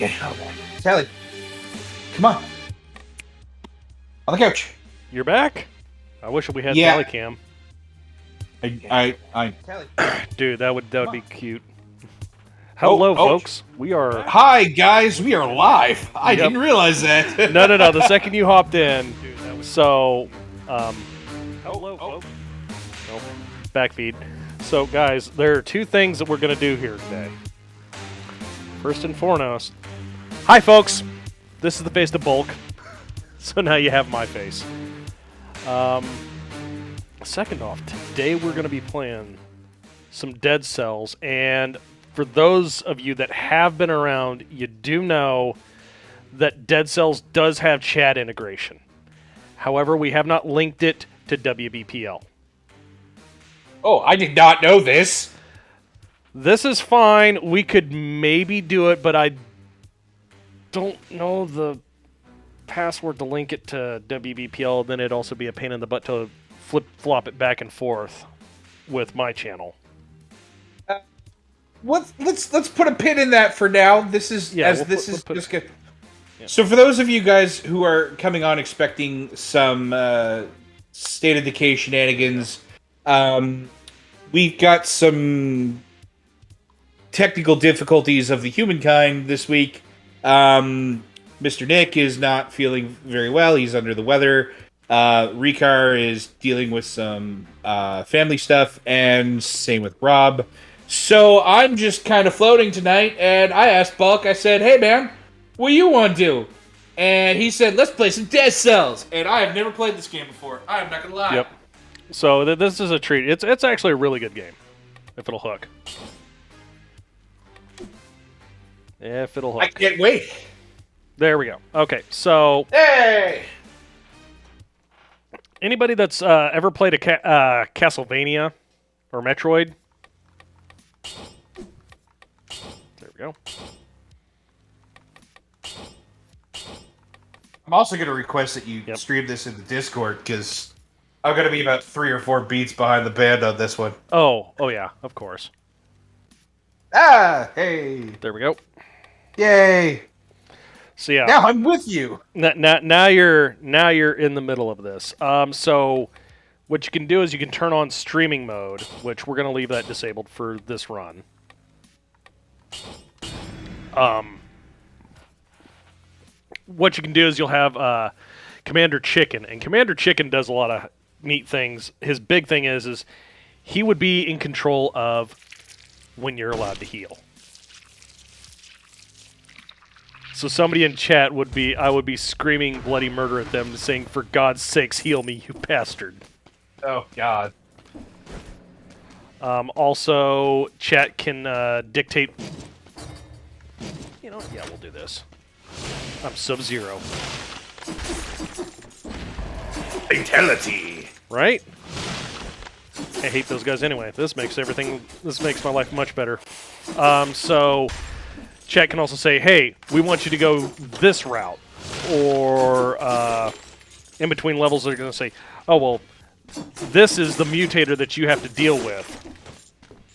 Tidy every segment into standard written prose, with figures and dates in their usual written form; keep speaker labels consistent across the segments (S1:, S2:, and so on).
S1: Okay. Sally, come on. On the couch.
S2: You're back? I wish we had
S1: Yeah.
S2: Telecam.
S1: Sally.
S2: Dude, that would be cute. Hello, folks. We are.
S1: Hi, guys. We are live. I
S2: Yep.
S1: didn't realize that.
S2: No. The second you hopped in. So, hello, folks. Nope. Backfeed. So, guys, there are two things that we're going to do here today. First and foremost, hi, folks. This is the face to bulk. So now you have my face. Second off, today we're going to be playing some Dead Cells, and for those of you that have been around, you do know that Dead Cells does have chat integration. However, we have not linked it to WBPL.
S1: Oh, I did not know this.
S2: This is fine. We could maybe do it, but I don't know the password to link it to WBPL. Then it'd also be a pain in the butt to flop it back and forth with my channel.
S1: Let's put a pin in that for now. This is just good.
S2: Yeah.
S1: So for those of you guys who are coming on expecting some State of Decay shenanigans, we've got some technical difficulties of the humankind this week. Mr. Nick is not feeling very well. He's under the weather. Ricard is dealing with some family stuff, and same with Rob. So I'm just kind of floating tonight, and I asked Bulk, I said, hey man, what do you want to do? And he said, let's play some Dead Cells. And I have never played this game before. I'm not going to lie.
S2: Yep. So this is a treat. It's actually a really good game, if it'll hook. If it'll hook.
S1: I can't wait.
S2: There we go. Okay, so...
S1: Hey!
S2: Anybody that's ever played a Castlevania or Metroid? There we go.
S1: I'm also going to request that you stream this in the Discord, because I'm going to be about 3 or 4 beats behind the band on this one.
S2: Oh yeah, of course.
S1: Ah, hey.
S2: There we go.
S1: Yay.
S2: So yeah.
S1: Now I'm with you.
S2: Now you're in the middle of this. So what you can do is you can turn on streaming mode, which we're going to leave that disabled for this run. What you can do is you'll have Commander Chicken, and Commander Chicken does a lot of neat things. His big thing is he would be in control of when you're allowed to heal. So somebody in chat I would be screaming bloody murder at them, saying, "For God's sakes, heal me, you bastard!"
S1: Oh God.
S2: Also, chat can dictate. You know, yeah, we'll do this. I'm Sub-Zero.
S1: Fatality.
S2: Right? I hate those guys anyway. This makes my life much better. So, chat can also say, hey, we want you to go this route. Or, in between levels, they're going to say, oh, well, this is the mutator that you have to deal with.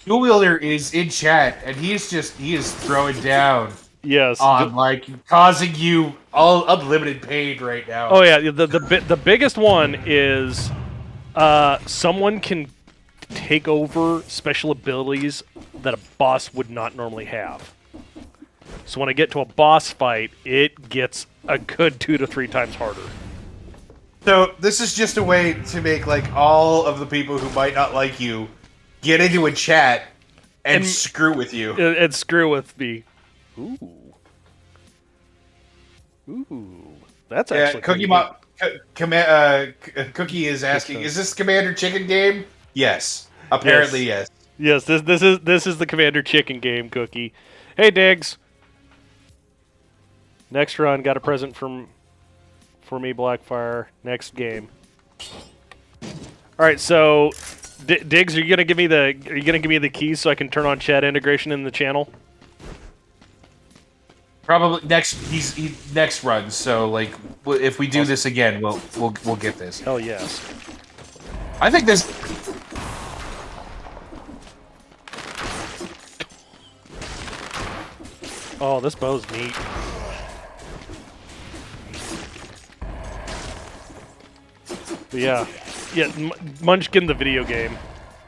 S1: Dual Wielder is in chat, and he is throwing down.
S2: Yes.
S1: On, causing you all unlimited pain right now.
S2: Oh, yeah. The biggest one is someone can take over special abilities that a boss would not normally have. So when I get to a boss fight, it gets a good 2 to 3 times harder.
S1: So this is just a way to make, all of the people who might not like you get into a chat and screw with you.
S2: And screw with me. Ooh. That's actually
S1: Cookie is asking, is this Commander Chicken game? Yes. Apparently, yes.
S2: Yes, this is the Commander Chicken game, Cookie. Hey, Diggs. Next run, got a present for me, Blackfire. Next game. All right, so Diggs, are you gonna give me the keys so I can turn on chat integration in the channel?
S1: Probably next run. So if we do this again, we'll get this.
S2: Hell yes.
S1: I think this.
S2: Oh, this bow's neat. But yeah, Munchkin the video game.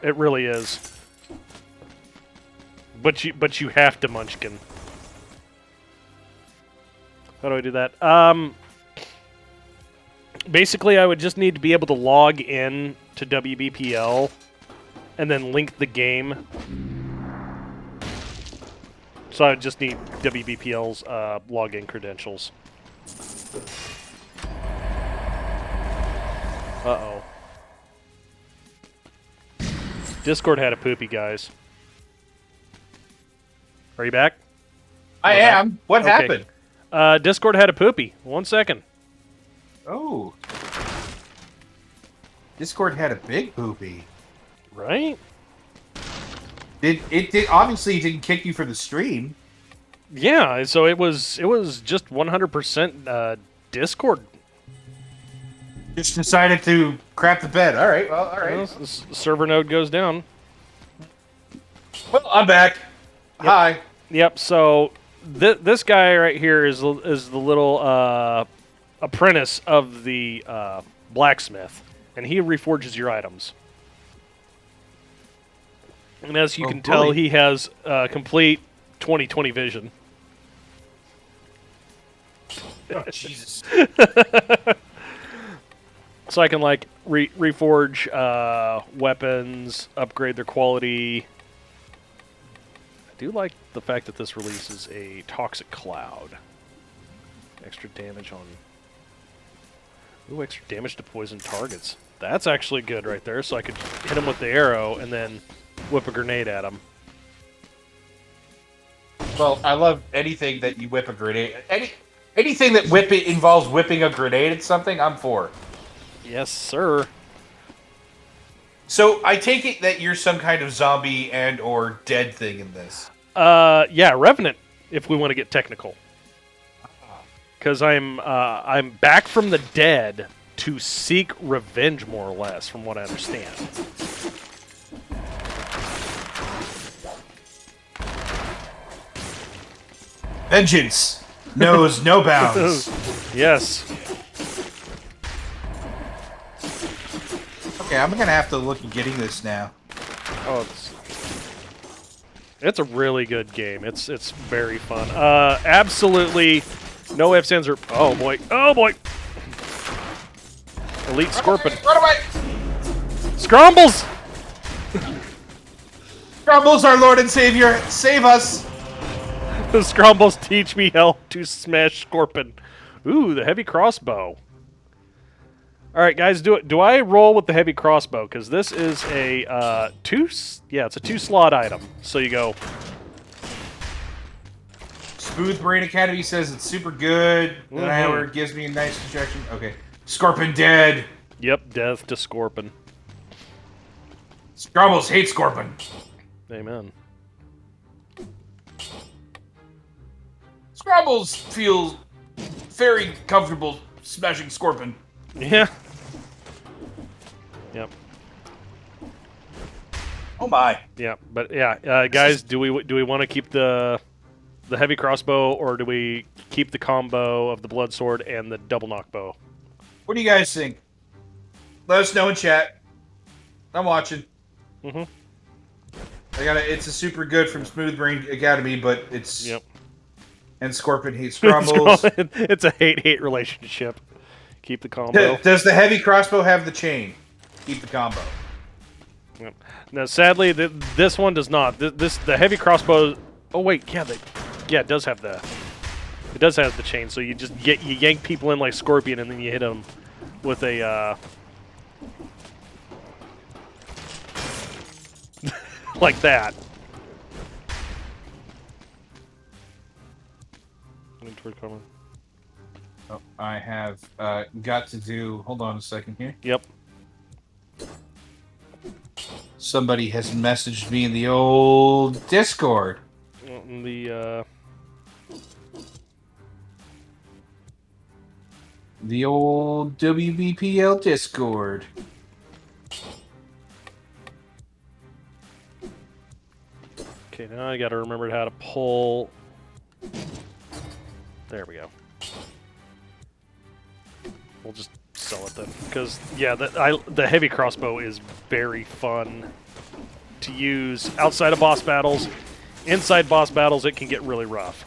S2: It really is. But you have to Munchkin. How do I do that? Basically, I would just need to be able to log in to WBPL and then link the game. So I would just need WBPL's login credentials. Uh-oh. Discord had a poopy, guys. Are you back?
S1: I am. What happened?
S2: Discord had a poopy. 1 second.
S1: Oh. Discord had a big poopy.
S2: Right?
S1: It obviously didn't kick you for the stream.
S2: Yeah, so it was just 100% Discord.
S1: Just decided to crap the bed. All right. Well, all right.
S2: Well, the server node goes down.
S1: Well, I'm back.
S2: Yep.
S1: Hi.
S2: Yep. So this guy right here is the little apprentice of the blacksmith, and he reforges your items. And as you can tell, he has complete 20/20 vision.
S1: Oh, Jesus.
S2: So I can like reforge weapons, upgrade their quality. I do like the fact that this releases a toxic cloud. Extra damage on. Ooh, extra damage to poison targets. That's actually good right there. So I could hit him with the arrow and then whip a grenade at him.
S1: Well, I love anything that you whip a grenade. Anything that involves whipping a grenade at something, I'm for.
S2: Yes, sir.
S1: So I take it that you're some kind of zombie and or dead thing in this.
S2: Yeah, Revenant, if we want to get technical. Because I'm back from the dead to seek revenge, more or less, from what I understand.
S1: Vengeance knows no bounds.
S2: Yes.
S1: Okay, I'm gonna have to look at getting this now.
S2: Oh, it's a really good game. It's very fun. Absolutely no ifs, ands, or... Oh, boy. Oh, boy. Elite Scorpion.
S1: Run away!
S2: Scrumbles!
S1: Scrumbles, our Lord and Savior, save us!
S2: The Scrumbles teach me how to smash Scorpion. Ooh, the heavy crossbow. All right, guys, do I roll with the heavy crossbow? Because this is a it's a 2-slot item. So you go.
S1: Smooth Brain Academy says it's super good.
S2: Mm-hmm.
S1: An hour gives me a nice distraction. Okay, Scorpion dead.
S2: Yep, death to Scorpion.
S1: Scrumbles hate Scorpion.
S2: Amen.
S1: Scrumbles feels very comfortable smashing Scorpion.
S2: Yeah. Yep.
S1: Oh my.
S2: Yeah, but yeah, guys, do we want to keep the heavy crossbow, or do we keep the combo of the blood sword and the double knock bow?
S1: What do you guys think? Let us know in chat. I'm watching.
S2: Mm-hmm.
S1: It's a super good from Smooth Brain Academy, but it's...
S2: Yep.
S1: And Scorpion hates Scrumbles.
S2: It's a hate-hate relationship. Keep the combo.
S1: Does the heavy crossbow have the chain? Keep the combo.
S2: Yep. Now, sadly, this one does not. The heavy crossbow... Oh, wait. Yeah, it does have the... It does have the chain, so you just you yank people in like Scorpion, and then you hit them with a... like that.
S1: Oh, I have got to do... Hold on a second here.
S2: Yep.
S1: Somebody has messaged me in the old Discord. The old WBPL Discord.
S2: Okay, now I gotta remember how to pull There we go. We'll just sell it then, because yeah, the heavy crossbow is very fun to use outside of boss battles. Inside boss battles, it can get really rough.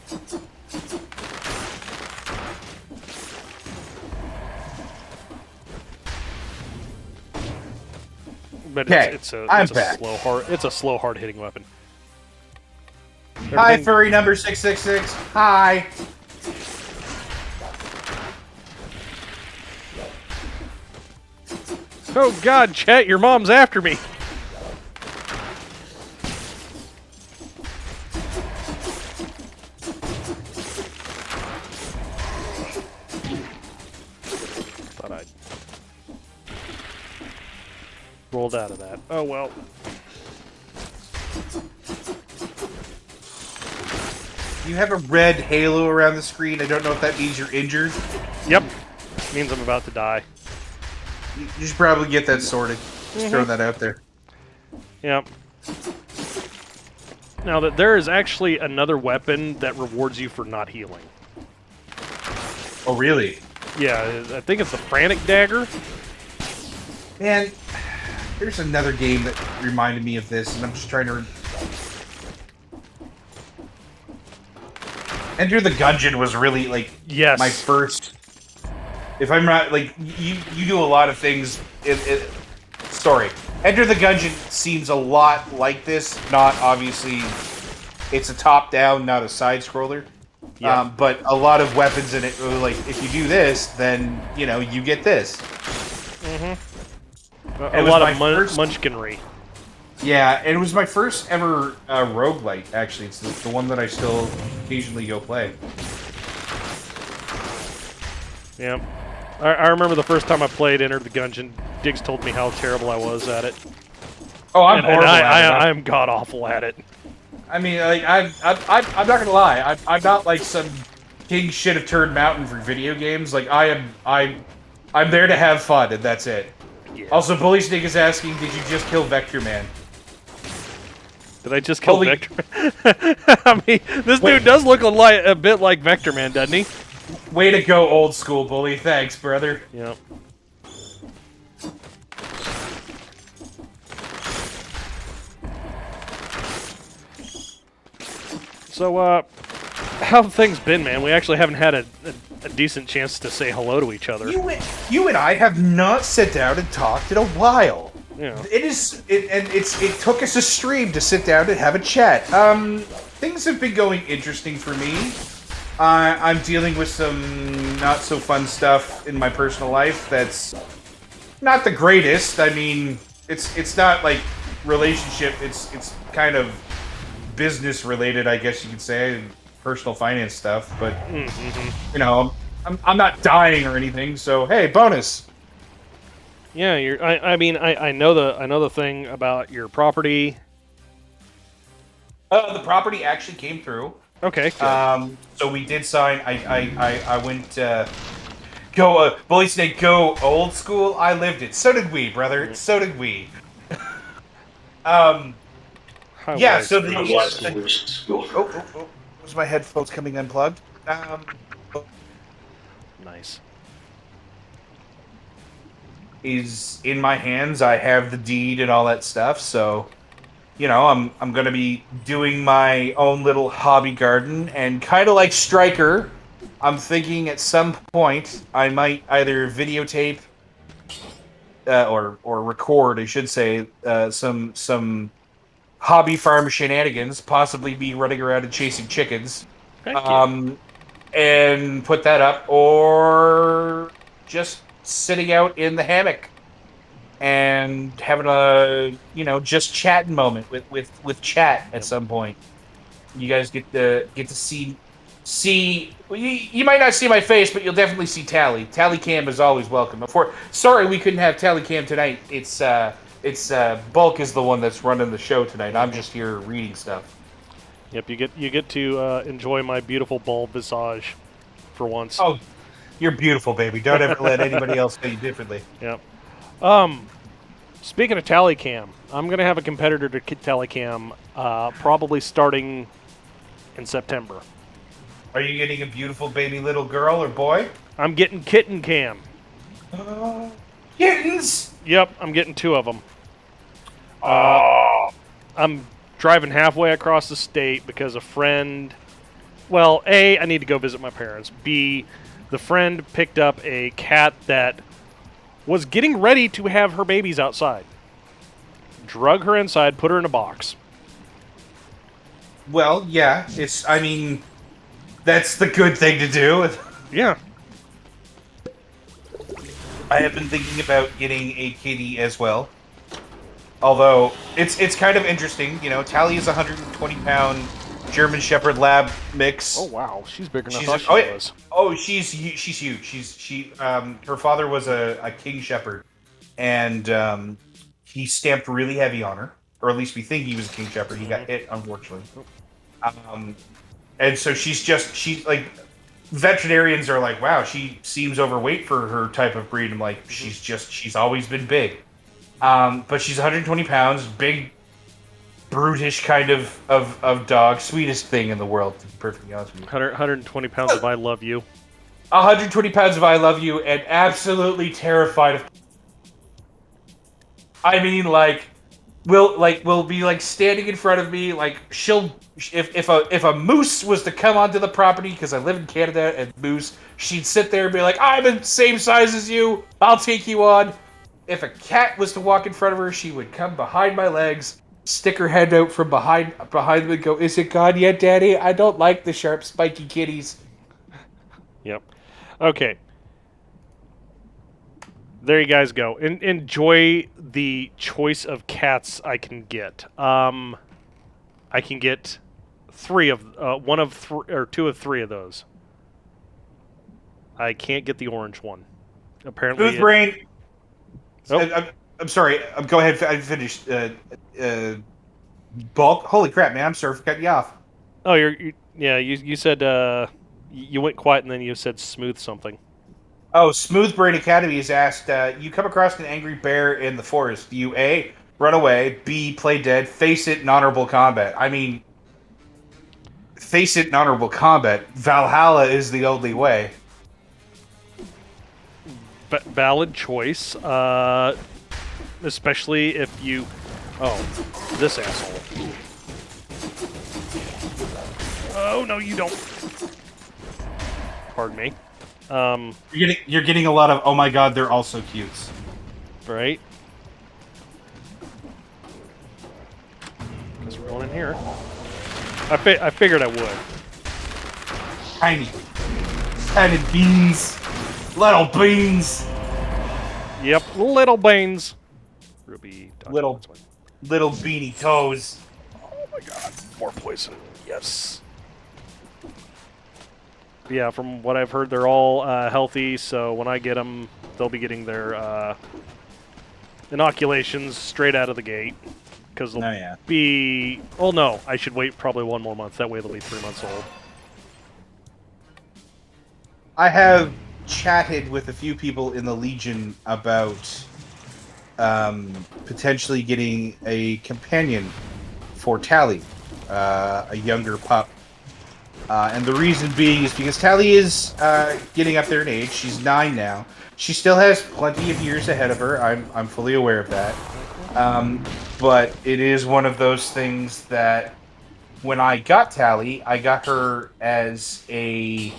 S2: But it's a slow, hard hitting weapon.
S1: Hi, furry number 666. Hi.
S2: Oh God, Chet, your mom's after me. Thought I'd rolled out of that. Oh well.
S1: You have a red halo around the screen. I don't know if that means you're injured.
S2: Yep. Means I'm about to die.
S1: You should probably get that sorted. Just throwing that out there.
S2: Yep. Now that there is actually another weapon that rewards you for not healing.
S1: Oh, really?
S2: Yeah, I think it's the Frantic Dagger.
S1: Man, there's another game that reminded me of this, and I'm just trying to... Enter the Gungeon was really, like, my first... If I'm not, like, you do a lot of things... Sorry. Enter the Gungeon seems a lot like this. Not, obviously... It's a top-down, not a side-scroller. Yeah. But a lot of weapons in it, like, if you do this, then, you know, you get this.
S2: Mm-hmm. A lot of munchkinry.
S1: Yeah, and it was my first ever roguelite, actually. It's the one that I still occasionally go play.
S2: Yeah. I remember the first time I played Enter the Gungeon, Diggs told me how terrible I was at it.
S1: Oh, I'm horrible at it.
S2: I am god-awful at it.
S1: I mean, like, I'm not gonna lie. I'm not like some king shit of Turd Mountain for video games. Like, I'm there to have fun, and that's it. Yeah. Also, Bully Snake is asking, did you just kill Vector Man?
S2: Did I just kill Vector Man? I mean, this dude does look a bit like Vector Man, doesn't he?
S1: Way to go, old school, Bully. Thanks, brother.
S2: Yep. So, how have things been, man? We actually haven't had a decent chance to say hello to each other.
S1: You and I have not sat down and talked in a while.
S2: Yeah.
S1: It took us a stream to sit down and have a chat. Things have been going interesting for me. I'm dealing with some not so fun stuff in my personal life that's not the greatest. I mean, it's not like relationship. It's kind of business related, I guess you could say, personal finance stuff. But you know, I'm not dying or anything. So hey, bonus.
S2: Yeah, I mean, I know the thing about your property.
S1: The property actually came through.
S2: Okay. Good.
S1: So we did sign. I went. Go, Bully Snake, go old school. I lived it. So did we, brother. So did we. Yeah. So the. Oh! Was my headphones coming unplugged?
S2: Nice.
S1: Is in my hands. I have the deed and all that stuff. So, you know, I'm gonna be doing my own little hobby garden, and kind of like Stryker, I'm thinking at some point I might either videotape or record, I should say, some hobby farm shenanigans, possibly be running around and chasing chickens, and put that up, or just sitting out in the hammock and having a, you know, just chatting moment with chat at some point. You guys get to see. You might not see my face, but you'll definitely see Tally. Tally Cam is always welcome. Sorry we couldn't have Tally Cam tonight. It's Bulk is the one that's running the show tonight. I'm just here reading stuff.
S2: Yep, you get to enjoy my beautiful bald visage for once.
S1: Oh, you're beautiful, baby. Don't ever let anybody else say you differently.
S2: Yep. Speaking of Tallycam, I'm going to have a competitor to Tallycam probably starting in September.
S1: Are you getting a beautiful baby little girl or boy?
S2: I'm getting kitten cam.
S1: Kittens!
S2: Yep, I'm getting 2 of them.
S1: Oh.
S2: I'm driving halfway across the state because a friend. Well, A, I need to go visit my parents. B, the friend picked up a cat that was getting ready to have her babies outside. Drug her inside, put her in a box.
S1: Well, yeah, I mean, that's the good thing to do.
S2: Yeah.
S1: I have been thinking about getting a kitty as well. Although it's kind of interesting, Tally is a 120-pound German Shepherd Lab
S2: Oh
S1: mix.
S2: wow, she's bigger than I
S1: She's
S2: thought she
S1: yeah.
S2: was.
S1: She's huge. Her father was a King Shepherd, and he stamped really heavy on her, or at least we think he was a King Shepherd. He got hit, unfortunately. And so she's like, veterinarians are like, wow, she seems overweight for her type of breed. I'm like, she's always been big. But she's 120 pounds, big, brutish kind of dog, sweetest thing in the world, to be perfectly honest with you.
S2: 120 pounds of I love you.
S1: 120 pounds of I love you, and absolutely terrified of. I mean, will be like standing in front of me, like she'll if a moose was to come onto the property, because I live in Canada and moose, she'd sit there and be like, I'm the same size as you, I'll take you on. If a cat was to walk in front of her, she would come behind my legs, stick her head out from behind me and go, is it gone yet, Daddy? I don't like the sharp, spiky kitties.
S2: Yep. Okay. There you guys go. Enjoy the choice of cats I can get. I can get 2 of 3 of those. I can't get the orange one. Apparently,
S1: Smooth brain.
S2: Oh.
S1: I'm sorry. Go ahead. I finished. Bulk. Holy crap, man! I'm sorry for cutting you off.
S2: Oh, you said you went quiet and then you said smooth something.
S1: Oh, Smooth Brain Academy has asked, you come across an angry bear in the forest. Do you A, run away, B, play dead, face it in honorable combat? I mean, face it in honorable combat. Valhalla is the only way.
S2: Valid choice, especially if you... Oh, this asshole. Oh, no, you don't. Pardon me.
S1: You're getting a lot of, oh my god, they're all so cute.
S2: Right? Guess we're going in here. I figured I would.
S1: Tiny beans. Little beans.
S2: Yep, little beans. Ruby.
S1: Little beanie toes.
S2: Oh my god, more poison. Yes. Yeah, from what I've heard, they're all healthy, so when I get them, they'll be getting their inoculations straight out of the gate. Because they'll be... Oh, no, I should wait probably 1 more month. That way they'll be 3 months old.
S1: I have chatted with a few people in the Legion about potentially getting a companion for Tally, a younger pup. And the reason being is because Tally is getting up there in age. She's 9 now. She still has plenty of years ahead of her. I'm fully aware of that. But it is one of those things that when I got Tally, I got her as a...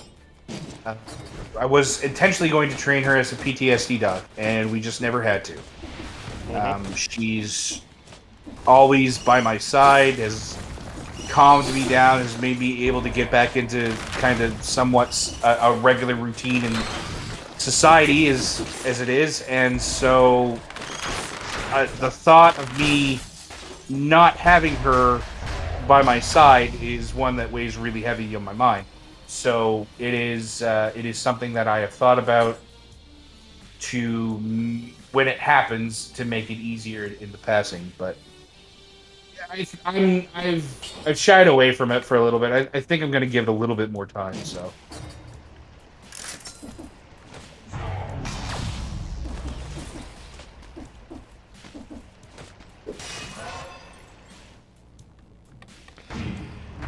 S1: I was intentionally going to train her as a PTSD dog, and we just never had to. She's always by my side, has calmed me down, has made me able to get back into kind of somewhat a regular routine in society as it is, and so the thought of me not having her by my side is one that weighs really heavy on my mind. So it is something that I have thought about to, when it happens, to make it easier in the passing, but I've shied away from it for a little bit. I think I'm going to give it a little bit more time. So.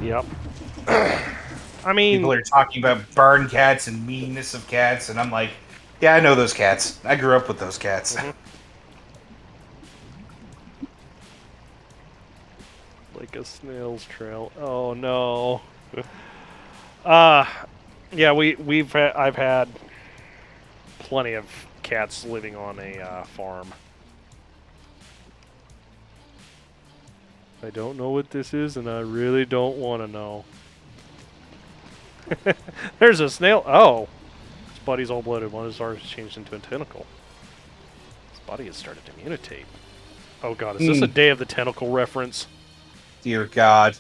S2: Yep. I mean,
S1: People are talking about barn cats and meanness of cats, and I'm like, yeah, I know those cats. I grew up with those cats.
S2: mm-hmm. Like a snail's trail. Oh no. Yeah, I've had plenty of cats living on a farm. I don't know what this is, and I really don't want to know. There's a snail. Oh, his body's all bloated. One of his arms changed into a tentacle. His body has started to mutate. Oh god, is this a Day of the Tentacle reference?
S1: Dear God.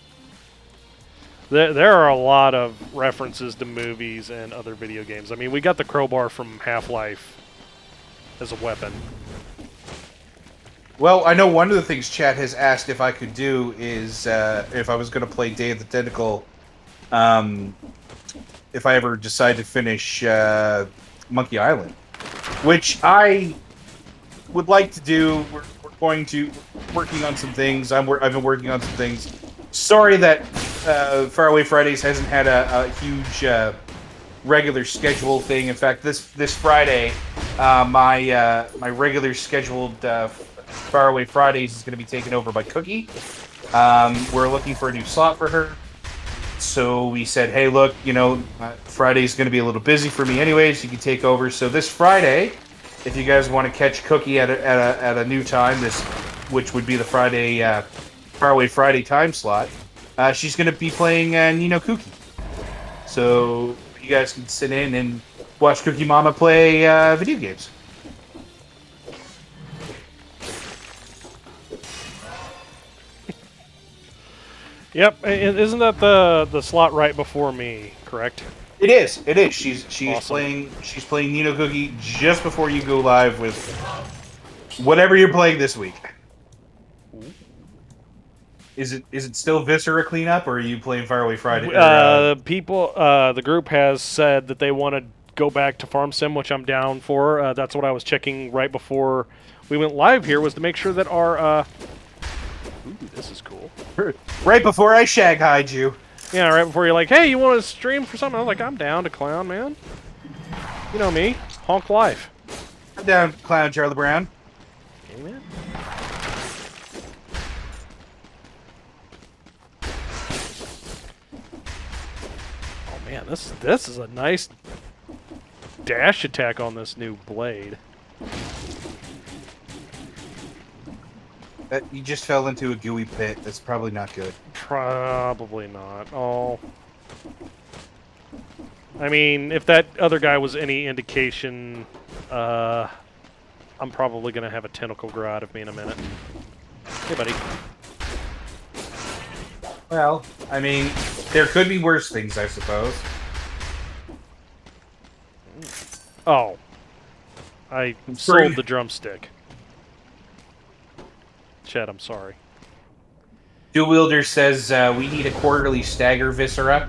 S2: There are a lot of references to movies and other video games. I mean, we got the crowbar from Half-Life as a weapon.
S1: Well, I know one of the things chat has asked if I could do is if I was going to play Day of the Tentacle, if I ever decide to finish Monkey Island, which I would like to do. We're working on some things. I've been working on some things. Sorry that Faraway Fridays hasn't had a huge regular schedule thing. In fact, this Friday, my regular scheduled Faraway Fridays is going to be taken over by Cookie. We're looking for a new slot for her. So we said, hey, look, Friday's going to be a little busy for me anyways. You can take over. So this Friday, if you guys want to catch Cookie at a new time, which would be the Friday Faraway Friday time slot, she's going to be playing Ni no Kuki. So you guys can sit in and watch Cookie Mama play video games.
S2: Yep, isn't that the slot right before me? Correct.
S1: It is. It is. She's
S2: Awesome.
S1: playing Ni no Kuki just before you go live with whatever you're playing this week. Is it still Viscera cleanup, or are you playing Faraway Friday?
S2: The group has said that they want to go back to Farm Sim, which I'm down for. That's what I was checking right before we went live here, was to make sure that our... Ooh, this is cool.
S1: Right before I shag-hide you.
S2: Yeah, right before you're like, hey, you want to stream for something? I was like, I'm down to clown, man. You know me. Honk life.
S1: I'm down, Clown Charlie Brown.
S2: Amen. Oh man, this is a nice dash attack on this new blade.
S1: You just fell into a gooey pit. That's probably not good.
S2: Probably not. Oh. I mean, if that other guy was any indication, I'm probably going to have a tentacle grow out of me in a minute. Hey, buddy.
S1: Well, I mean, there could be worse things, I suppose.
S2: Oh. I sold the drumstick. Chad, I'm sorry.
S1: Dual Wielder says we need a quarterly stagger viscera.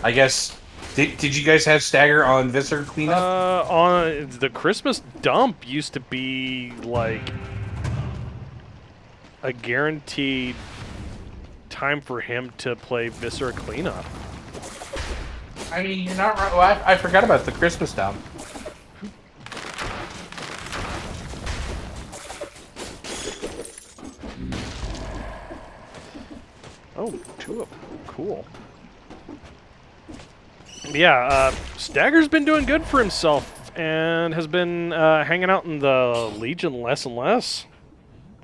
S1: I guess. Did you guys have stagger on viscera cleanup?
S2: On the Christmas dump used to be like a guaranteed time for him to play viscera cleanup.
S1: I mean, you're not right. Well, I forgot about the Christmas dump.
S2: Oh, two of them. Cool. Yeah, Stagger's been doing good for himself and has been hanging out in the Legion less and less.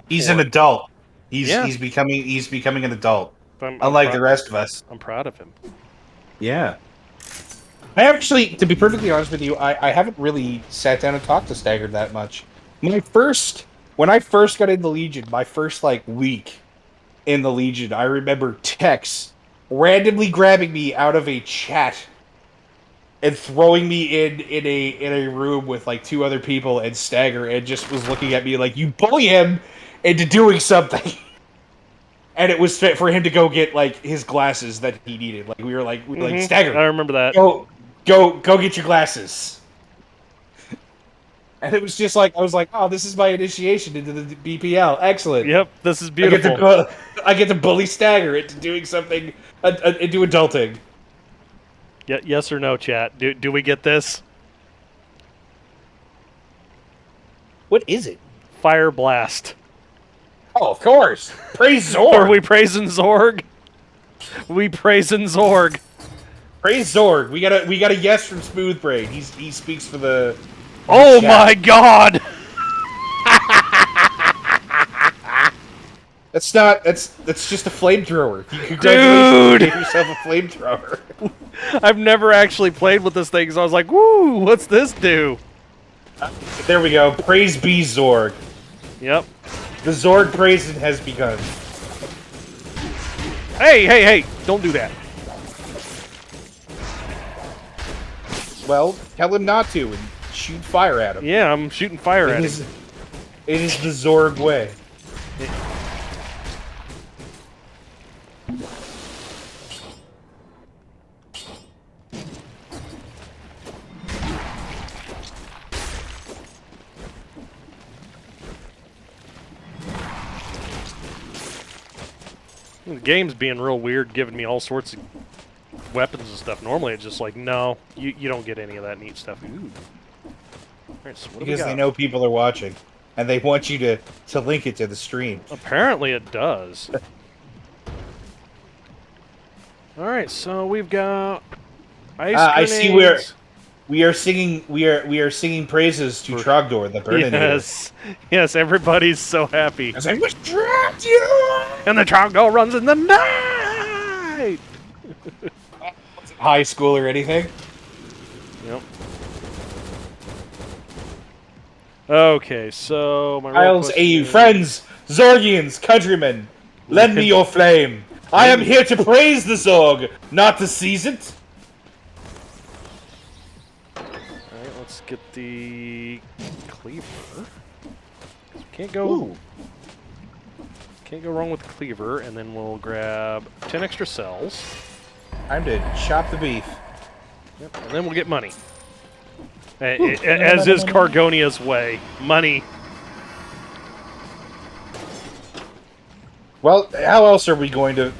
S1: He's an adult. He's becoming an adult. Unlike the rest of us.
S2: I'm proud of him.
S1: Yeah. I actually, to be perfectly honest with you, I haven't really sat down and talked to Stagger that much. When I first got into Legion, my first week in the Legion, I remember Tex randomly grabbing me out of a chat and throwing me in a room with two other people and Stagger, and just was looking at me like, you bully him into doing something. And it was for him to go get his glasses that he needed. We were like Stagger,
S2: I remember that.
S1: Go get your glasses. And it was just like, I was like, oh, this is my initiation into the BPL. Excellent.
S2: Yep, this is
S1: I get
S2: beautiful.
S1: to I get to bully Stagger into doing something, into adulting.
S2: Yes or no, chat? Do we get this?
S1: What is it?
S2: Fire Blast.
S1: Oh, of course. Praise Zorg.
S2: Are we praising Zorg? We praising Zorg.
S1: Praise Zorg. We got a yes from Smoothbrain. He speaks for the.
S2: Oh
S1: chat.
S2: my god!
S1: That's not. That's just a flamethrower. Congratulations,
S2: Dude!
S1: you gave yourself a flamethrower.
S2: I've never actually played with this thing, so I was like, woo, what's this do?
S1: There we go. Praise be Zorg.
S2: Yep.
S1: The Zorg praising has begun.
S2: Hey, don't do that.
S1: Well, tell him not to and shoot fire at him.
S2: Yeah, I'm shooting fire at him.
S1: It is the Zorg way.
S2: The game's being real weird, giving me all sorts of weapons and stuff. Normally it's just like, no, you don't get any of that neat stuff. Ooh. Alright, so what do we
S1: Because
S2: got?
S1: they know people are watching. And they want you to link it to the stream.
S2: Apparently it does. Alright, so we've got ice
S1: I see
S2: grenades.
S1: we are singing praises to Trogdor, the Burninator.
S2: Yes, everybody's so happy.
S1: As I was trapped you!
S2: And the Trogdor runs in the night!
S1: High school or anything?
S2: Yep. Okay, so my
S1: Isles, AU, friends, Zorgians, countrymen, lend me your flame. I am here to praise the Zorg, not to seize it.
S2: Alright, let's get the cleaver. Can't go wrong with the cleaver, and then we'll grab 10 extra cells.
S1: Time to chop the beef.
S2: Yep, and then we'll get money. As is Cargonia's way. Money.
S1: Well, how else are we going to,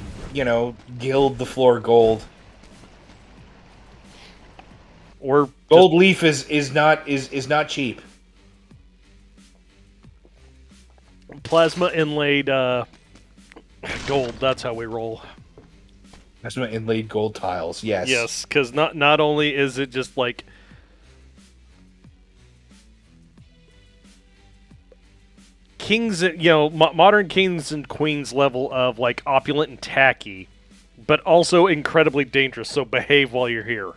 S1: gild the floor gold?
S2: Or
S1: Gold leaf is not cheap.
S2: plasma inlaid gold. That's how we roll.
S1: That's my inlaid gold tiles. Yes.
S2: Yes, because not only is it just like kings, modern kings and queens level of like opulent and tacky, but also incredibly dangerous. So behave while you're here.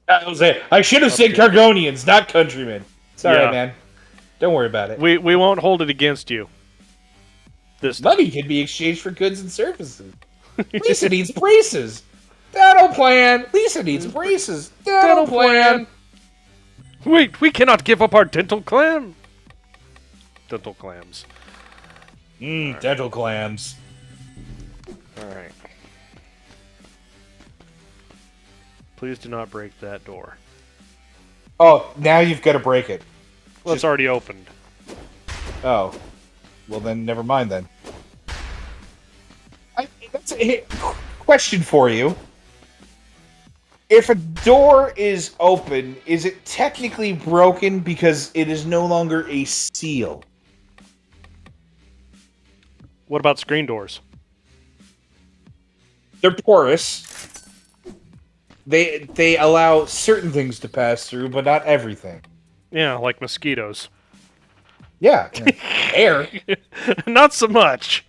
S1: I should have said Cargonians, not countrymen. It's alright, man. Don't worry about it.
S2: We won't hold it against you. This
S1: money can be exchanged for goods and services. Lisa needs braces. Dental plan. Lisa needs braces. Dental plan.
S2: Wait, we cannot give up our dental clam. Dental clams.
S1: Right. Dental clams.
S2: All right. Please do not break that door.
S1: Oh, now you've got to break it.
S2: Well, it's already opened.
S1: Oh. Well, then never mind then. That's a question for you. If a door is open, is it technically broken because it is no longer a seal?
S2: What about screen doors?
S1: They're porous. They allow certain things to pass through, but not everything.
S2: Yeah, like mosquitoes.
S1: Yeah. Air.
S2: Not so much.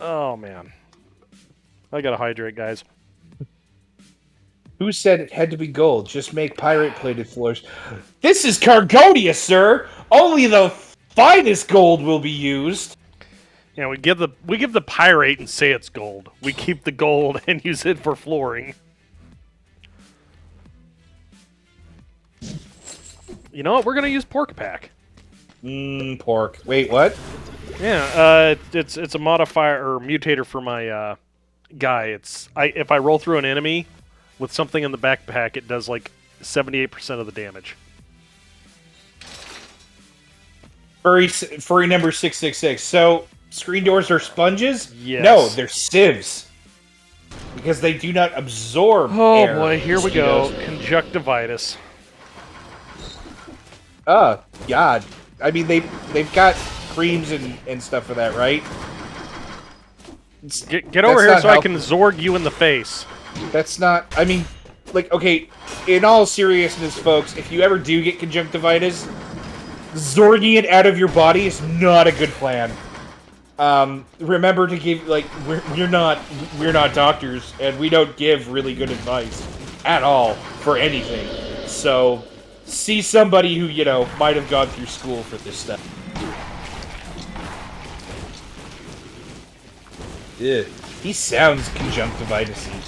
S2: Oh, man. I gotta hydrate, guys.
S1: Who said it had to be gold? Just make pirate-plated floors. This is Cargonia, sir! Only the finest gold will be used!
S2: Yeah, we give the pyrite and say it's gold. We keep the gold and use it for flooring. You know what? We're gonna use pork pack.
S1: Pork. Wait, what?
S2: Yeah, it's a modifier or mutator for my guy. If I roll through an enemy with something in the backpack, it does like 78% of the damage.
S1: Furry number 666. So, screen doors are sponges?
S2: Yes.
S1: No, they're sieves. Because they do not absorb air.
S2: Oh boy, here we go. Conjunctivitis.
S1: Oh, God. I mean, they've got creams and stuff for that, right?
S2: Get over here so I can Zorg you in the face.
S1: That's not... I mean, like, okay, in all seriousness, folks, if you ever do get conjunctivitis, Zorging it out of your body is not a good plan. Remember to give, like, we're not doctors, and we don't give really good advice at all for anything. So, see somebody who, you know, might have gone through school for this stuff. Ugh. He sounds conjunctivitis-y.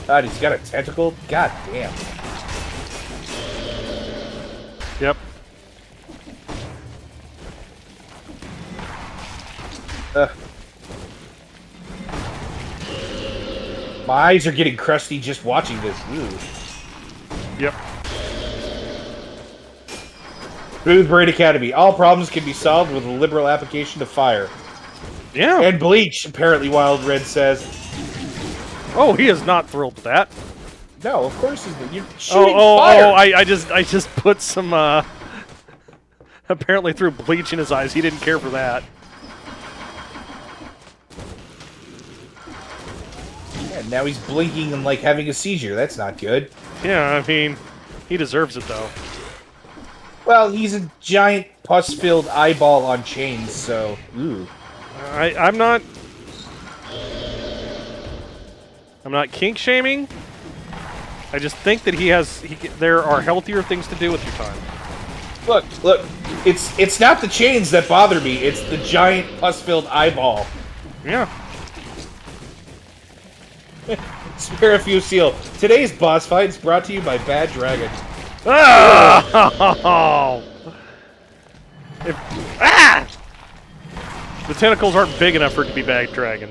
S1: God, he's got a tentacle? God damn.
S2: Yep.
S1: My eyes are getting crusty just watching this. Ooh.
S2: Yep.
S1: Smooth Braid Academy. All problems can be solved with a liberal application of fire.
S2: Yeah.
S1: And bleach, apparently Wild Red says.
S2: Oh, he is not thrilled with that.
S1: No, of course he's not. You're shooting fire.
S2: I just put some, apparently threw bleach in his eyes. He didn't care for that.
S1: Yeah, now he's blinking and, like, having a seizure. That's not good.
S2: Yeah, I mean, he deserves it, though.
S1: Well, he's a giant pus-filled eyeball on chains, so... Ooh.
S2: I'm not kink-shaming. I just think that there are healthier things to do with your time.
S1: Look, it's not the chains that bother me, it's the giant pus-filled eyeball.
S2: Yeah.
S1: Sparafusil. Today's boss fight is brought to you by Bad Dragon.
S2: Oh! The tentacles aren't big enough for it to be Bad Dragon.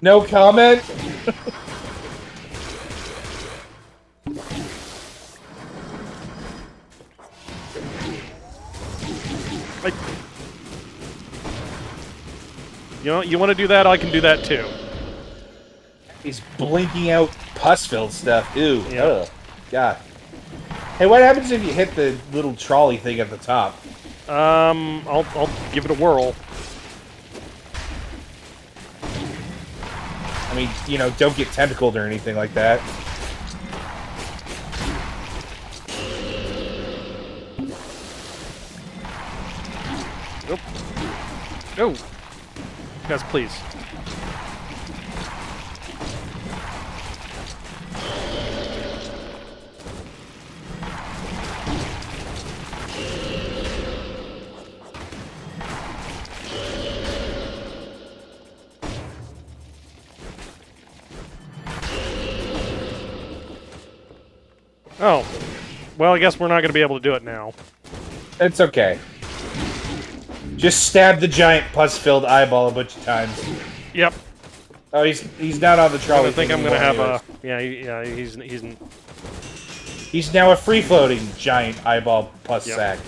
S1: No comment?
S2: You know, you want to do that? I can do that too.
S1: He's blinking out pus-filled stuff. Ew.
S2: Yeah.
S1: Ugh. God. Hey, what happens if you hit the little trolley thing at the top?
S2: I'll give it a whirl.
S1: I mean, you know, don't get tentacled or anything like that.
S2: Nope. No. Guys, please. Oh. Well, I guess we're not going to be able to do it now.
S1: It's okay. Just stab the giant pus-filled eyeball a bunch of times.
S2: Yep.
S1: Oh, he's not on the trolley.
S2: I think I'm going to have a... Yeah, he's
S1: now a free-floating giant eyeball pus sack.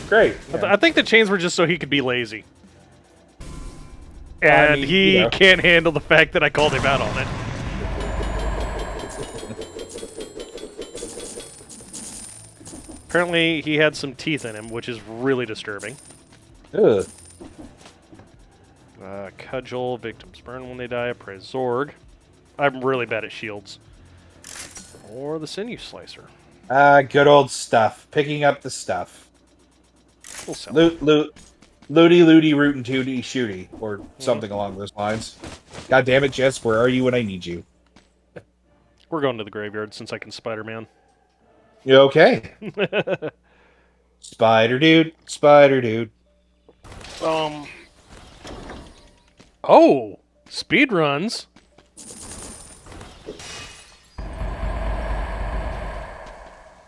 S1: Great.
S2: I think the chains were just so he could be lazy. And he can't handle the fact that I called him out on it. Apparently, he had some teeth in him, which is really disturbing.
S1: Ugh.
S2: Cudgel, victims burn when they die, appraise Zorg. I'm really bad at shields. Or the sinew slicer.
S1: Good old stuff. Picking up the stuff.
S2: We'll sell
S1: Loot, looty, rootin' tooty, shooty, or something along those lines. God damn it, Jess, where are you when I need you?
S2: We're going to the graveyard since I can Spider-Man.
S1: You okay? Spider dude.
S2: Oh! Speed runs.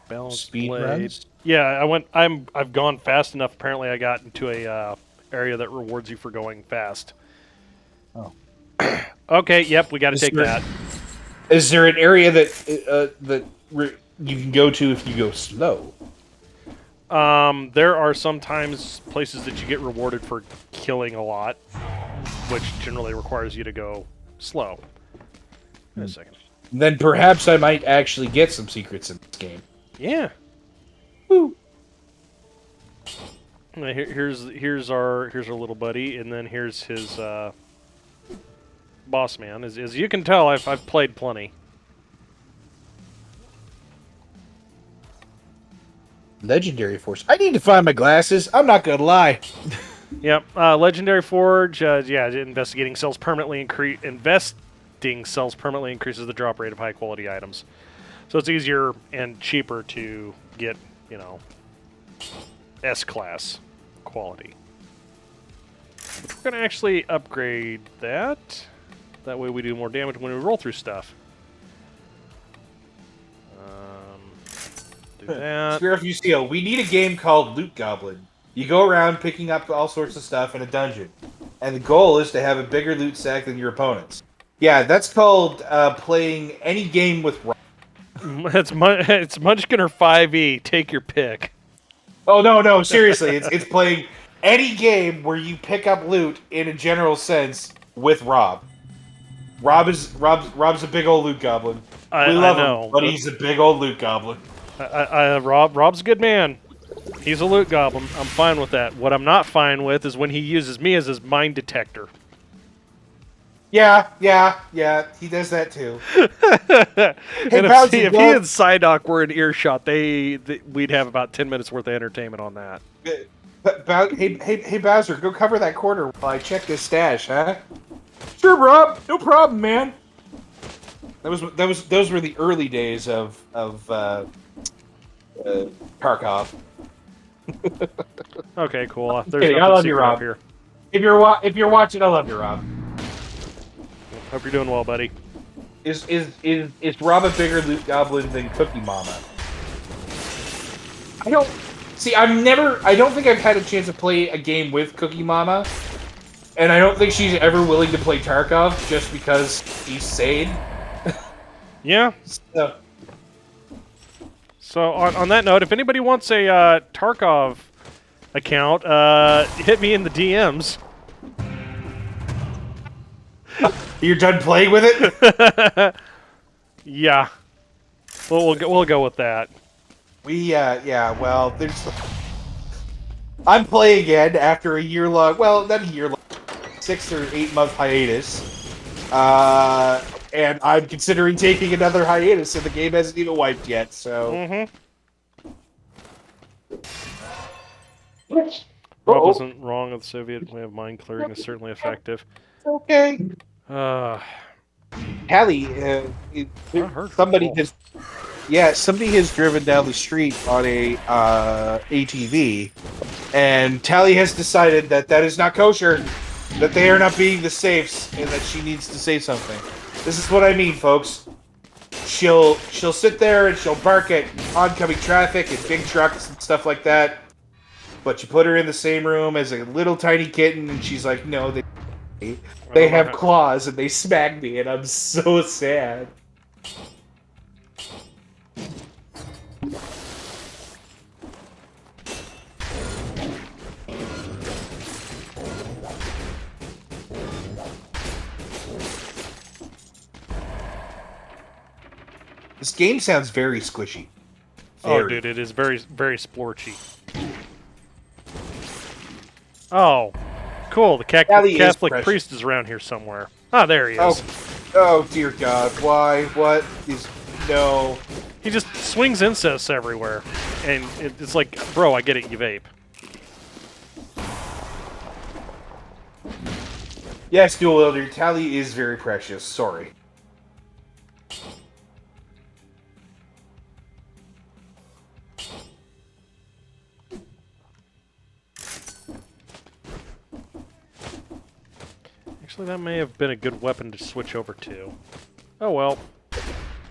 S2: Balance
S1: Speed
S2: blade.
S1: runs?
S2: Yeah, I've gone fast enough. Apparently, I got into a area that rewards you for going fast.
S1: Oh.
S2: Okay, yep, we got to take that.
S1: Is there an area that you can go to if you go slow?
S2: There are sometimes places that you get rewarded for killing a lot, which generally requires you to go slow. Wait a second.
S1: Then perhaps I might actually get some secrets in this game.
S2: Yeah.
S1: Woo.
S2: Here's our little buddy, and then here's his boss man. As you can tell, I've played plenty.
S1: Legendary Force. I need to find my glasses. I'm not gonna lie.
S2: Yep. Legendary Forge. Yeah, investigating cells permanently investing cells permanently increases the drop rate of high quality items. So it's easier and cheaper to get, S-class quality. Which we're going to actually upgrade that. That way we do more damage when we roll through stuff. Do that.
S1: Spirit of Ucio, we need a game called Loot Goblin. You go around picking up all sorts of stuff in a dungeon. And the goal is to have a bigger loot sack than your opponents. Yeah, that's called playing any game with Rob.
S2: It's Munchkin or 5e. Take your pick.
S1: Oh, no, seriously. It's playing any game where you pick up loot in a general sense with Rob. Rob's a big old loot goblin. We love him, but he's a big old loot goblin.
S2: Rob's a good man. He's a loot goblin. I'm fine with that. What I'm not fine with is when he uses me as his mine detector.
S1: Yeah, he does that too.
S2: And if he and Psyduck were in earshot, we'd have about 10 minutes worth of entertainment on that.
S1: Hey, Bowser, go cover that corner while I check this stash, huh? Sure, Rob. No problem, man. Those were the early days of Tarkov.
S2: Okay, cool. There's
S1: Okay, I love you, Rob.
S2: Here.
S1: If you're watching, I love you, Rob.
S2: Hope you're doing well, buddy.
S1: Is Rob a bigger loot goblin than Cookie Mama? I don't think I've had a chance to play a game with Cookie Mama, and I don't think she's ever willing to play Tarkov just because he's sane.
S2: Yeah. So on that note, if anybody wants a Tarkov account, hit me in the DMs.
S1: You're done playing with it?
S2: Yeah. We'll go with that.
S1: Well, I'm playing again after a year-long, well, not a year-long, 6 or 8 month hiatus. And I'm considering taking another hiatus, and the game hasn't even wiped yet, so...
S2: Rob wasn't wrong with the Soviet way of mine clearing is certainly effective.
S1: Okay. Hallie, somebody has driven down the street on a ATV, and Tally has decided that is not kosher, that they are not being the safes, and that she needs to say something. This is what I mean, folks. She'll sit there and she'll bark at oncoming traffic and big trucks and stuff like that, but you put her in the same room as a little tiny kitten, and she's like, no, they have claws and they smack me, and I'm so sad. This game sounds very squishy.
S2: Oh, dude, it is very, very splorchy. Oh, cool. The Catholic priest is around here somewhere. Ah, there he is.
S1: Oh, dear God. Why? What is... No.
S2: He just swings incest everywhere. And it's like, bro, I get it, you vape.
S1: Yes, Dual Wielder, Tally is very precious. Sorry.
S2: Actually, that may have been a good weapon to switch over to. Oh well.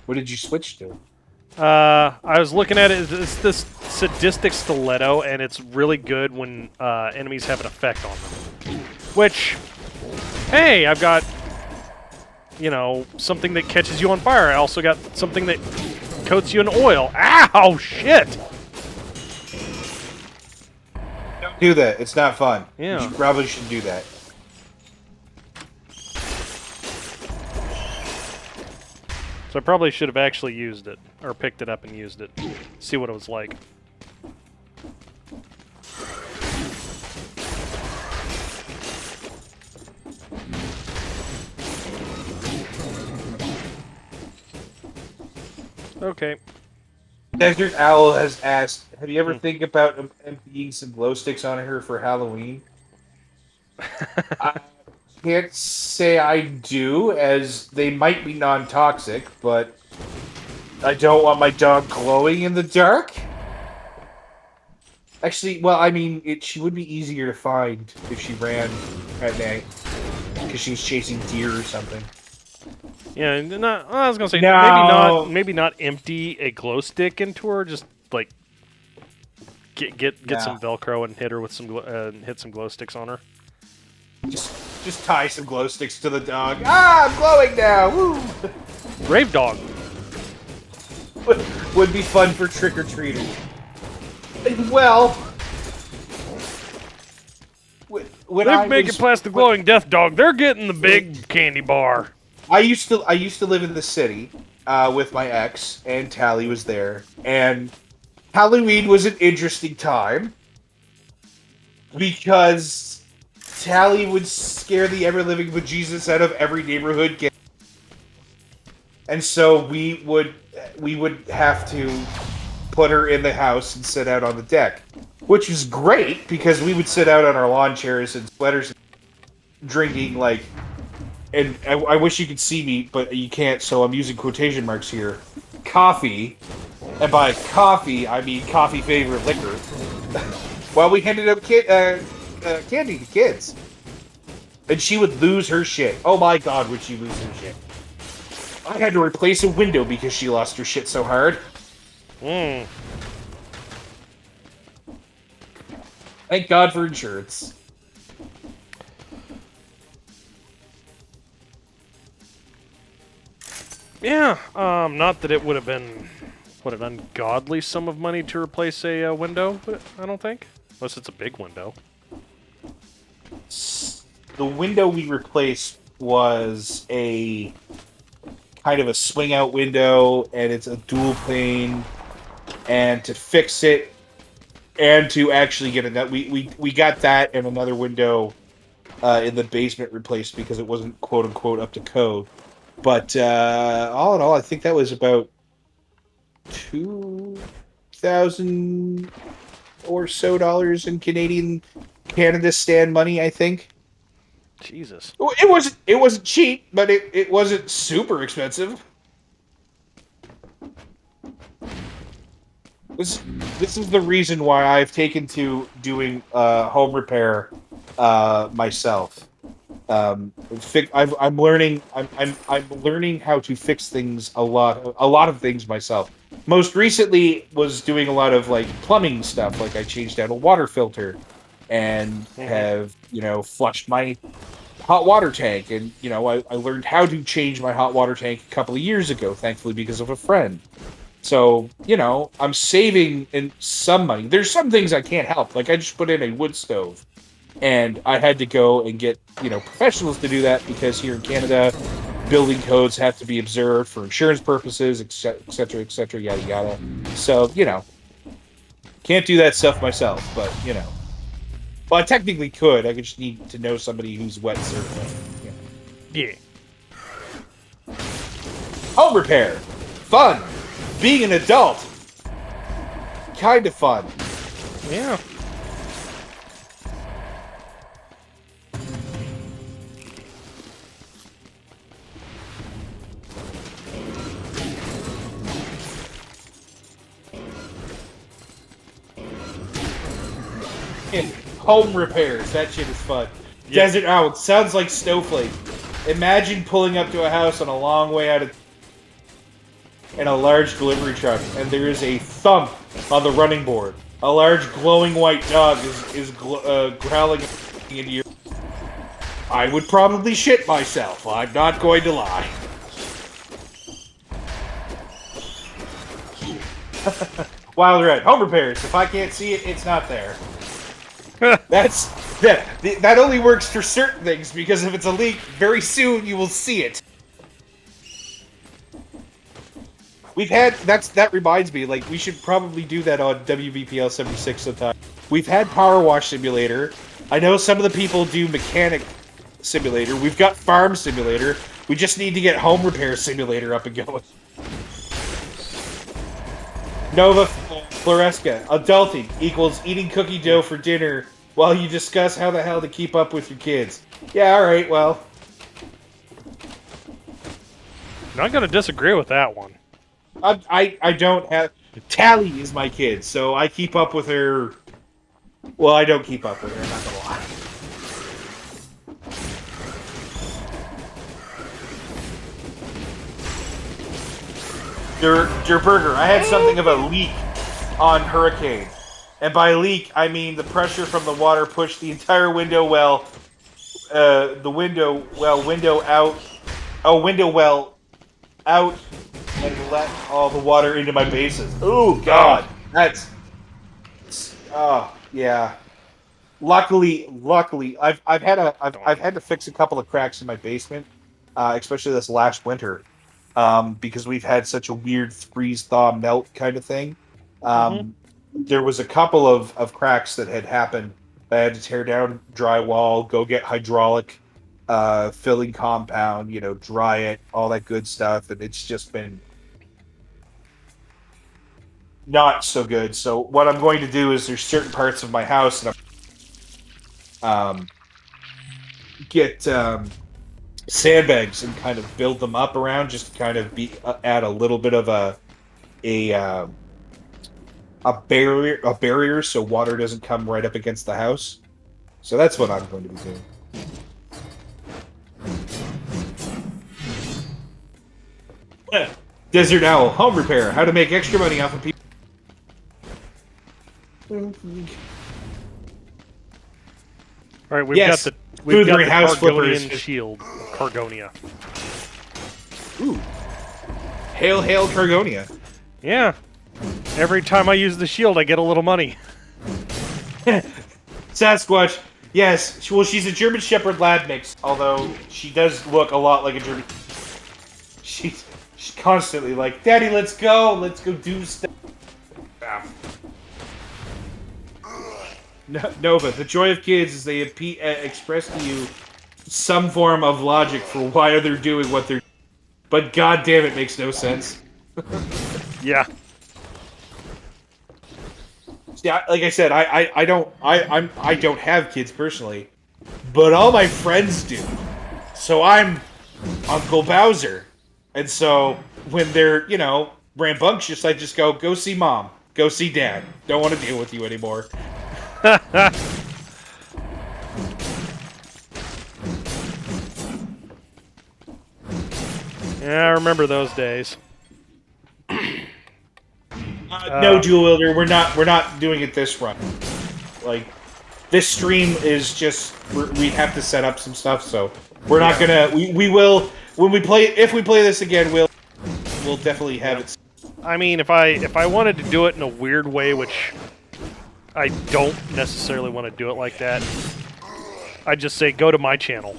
S1: What did you switch to?
S2: I was looking at it. It's this sadistic stiletto, and it's really good when enemies have an effect on them. Which, hey, I've got, something that catches you on fire. I also got something that coats you in oil. Ow, shit!
S1: Don't do that. It's not fun.
S2: Yeah.
S1: You probably should do that.
S2: So I probably should have actually used it, or picked it up and used it. See what it was like. Okay.
S1: Desert Owl has asked, have you ever think about emptying some glow sticks on her for Halloween? I can't say I do, as they might be non-toxic, but I don't want my dog glowing in the dark. Actually, well, I mean, she would be easier to find if she ran at night, because she was chasing deer or something.
S2: Yeah, I was gonna say
S1: No.
S2: maybe not empty a glow stick into her. Just like get some Velcro and hit her with hit some glow sticks on her.
S1: Just tie some glow sticks to the dog. Ah, I'm glowing now. Woo!
S2: Brave dog.
S1: Would be fun for trick or treaters. Well, when
S2: They're making plastic glowing death dog. They're getting the big candy bar.
S1: I used to live in the city with my ex, and Tally was there. And Halloween was an interesting time because Tally would scare the ever-living bejesus out of every neighborhood kid. And so we would have to put her in the house and sit out on the deck, which was great because we would sit out on our lawn chairs and sweaters, drinking like. And I wish you could see me, but you can't, so I'm using quotation marks here. Coffee, and by coffee, I mean coffee favorite liquor. While we handed out candy to kids. And she would lose her shit. Oh my god, would she lose her shit. I had to replace a window because she lost her shit so hard. Thank God for insurance.
S2: Yeah, not that it would have been, an ungodly sum of money to replace a window, but I don't think. Unless it's a big window.
S1: The window we replaced was a kind of a swing-out window, and it's a dual pane. And to fix it, and to actually get it, we got that and another window in the basement replaced because it wasn't quote-unquote up to code. But all in all, I think that was about $2,000 or so in Canada stand money, I think.
S2: Jesus.
S1: It wasn't cheap, but it wasn't super expensive. This is the reason why I've taken to doing home repair myself. I'm learning how to fix things a lot of things myself. Most recently was doing a lot of like plumbing stuff, like I changed out a water filter and have flushed my hot water tank, and I learned how to change my hot water tank a couple of years ago, thankfully because of a friend. So I'm saving in some money. There's some things I can't help, like I just put in a wood stove. And I had to go and get, professionals to do that because here in Canada, building codes have to be observed for insurance purposes, et cetera, yada, yada. So, can't do that stuff myself, but, well, I technically could. I just need to know somebody who's wet certified.
S2: Yeah.
S1: Home repair. Fun. Being an adult. Kind of fun.
S2: Yeah.
S1: Home repairs. That shit is fun. Yeah. Desert Owl. Sounds like Snowflake. Imagine pulling up to a house on a long way out of... and a large delivery truck, and there is a thump on the running board. A large glowing white dog is growling into your... I would probably shit myself. I'm not going to lie. Wild Red. Home repairs. If I can't see it, it's not there. That only works for certain things, because if it's a leak, very soon you will see it. That reminds me, like, we should probably do that on WBPL 76 sometime. We've had Power Wash Simulator. I know some of the people do Mechanic Simulator. We've got Farm Simulator. We just need to get Home Repair Simulator up and going. Nova Floresca. Adulting equals eating cookie dough for dinner while you discuss how the hell to keep up with your kids. Yeah, alright, well.
S2: Not going to disagree with that one.
S1: I don't have... Tally is my kid, so I keep up with her... Well, I don't keep up with her, I'm not gonna lie. Der Burger, I had something of a leak on Hurricane. And by leak, I mean the pressure from the water pushed the entire window well... window well out and let all the water into my basins. Oh God, that's... Oh yeah. Luckily, I've had to fix a couple of cracks in my basement, especially this last winter, because we've had such a weird freeze thaw melt kind of thing. There was a couple of cracks that had happened. I had to tear down drywall, go get hydraulic filling compound, dry it, all that good stuff, and it's just been not so good. So what I'm going to do is there's certain parts of my house that I'm get sandbags and kind of build them up around, just to kind of add a little bit of a barrier so water doesn't come right up against the house. So that's what I'm going to be doing. Desert Owl, home repair, how to make extra money off of people.
S2: All right, we've got the Cargonian shield. Cargonia.
S1: Ooh. Hail, hail, Cargonia.
S2: Yeah. Every time I use the shield, I get a little money.
S1: Sasquatch. Yes. Well, she's a German Shepherd Lab mix, although she does look a lot like a German... She's constantly like, Daddy, let's go do stuff. Nova, the joy of kids is they express to you some form of logic for why they're doing what they're doing. But goddamn, it makes no sense.
S2: Yeah.
S1: Yeah, like I said, I don't have kids personally, but all my friends do. So I'm Uncle Bowser, and so when they're rambunctious, I just go see Mom, go see Dad. Don't want to deal with you anymore.
S2: Yeah, I remember those days.
S1: No, Dual Wielder, we're not doing it this run. Like, this stream is just we have to set up some stuff, so we're not gonna. We will when we play. If we play this again, we'll definitely have it.
S2: I mean, if I wanted to do it in a weird way, which I don't necessarily want to do it like that, I'd just say go to my channel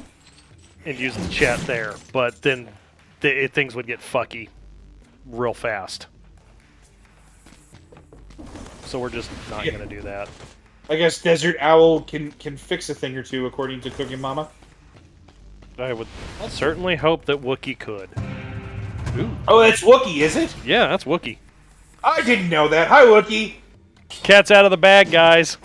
S2: and use the chat there. But then things would get fucky real fast. So we're just not going to do that.
S1: I guess Desert Owl can fix a thing or two, according to Cooking Mama.
S2: I would certainly hope that Wookiee could.
S1: Ooh. Oh, that's Wookiee, is it?
S2: Yeah, that's Wookiee.
S1: I didn't know that. Hi, Wookiee.
S2: Cat's out of the bag, guys.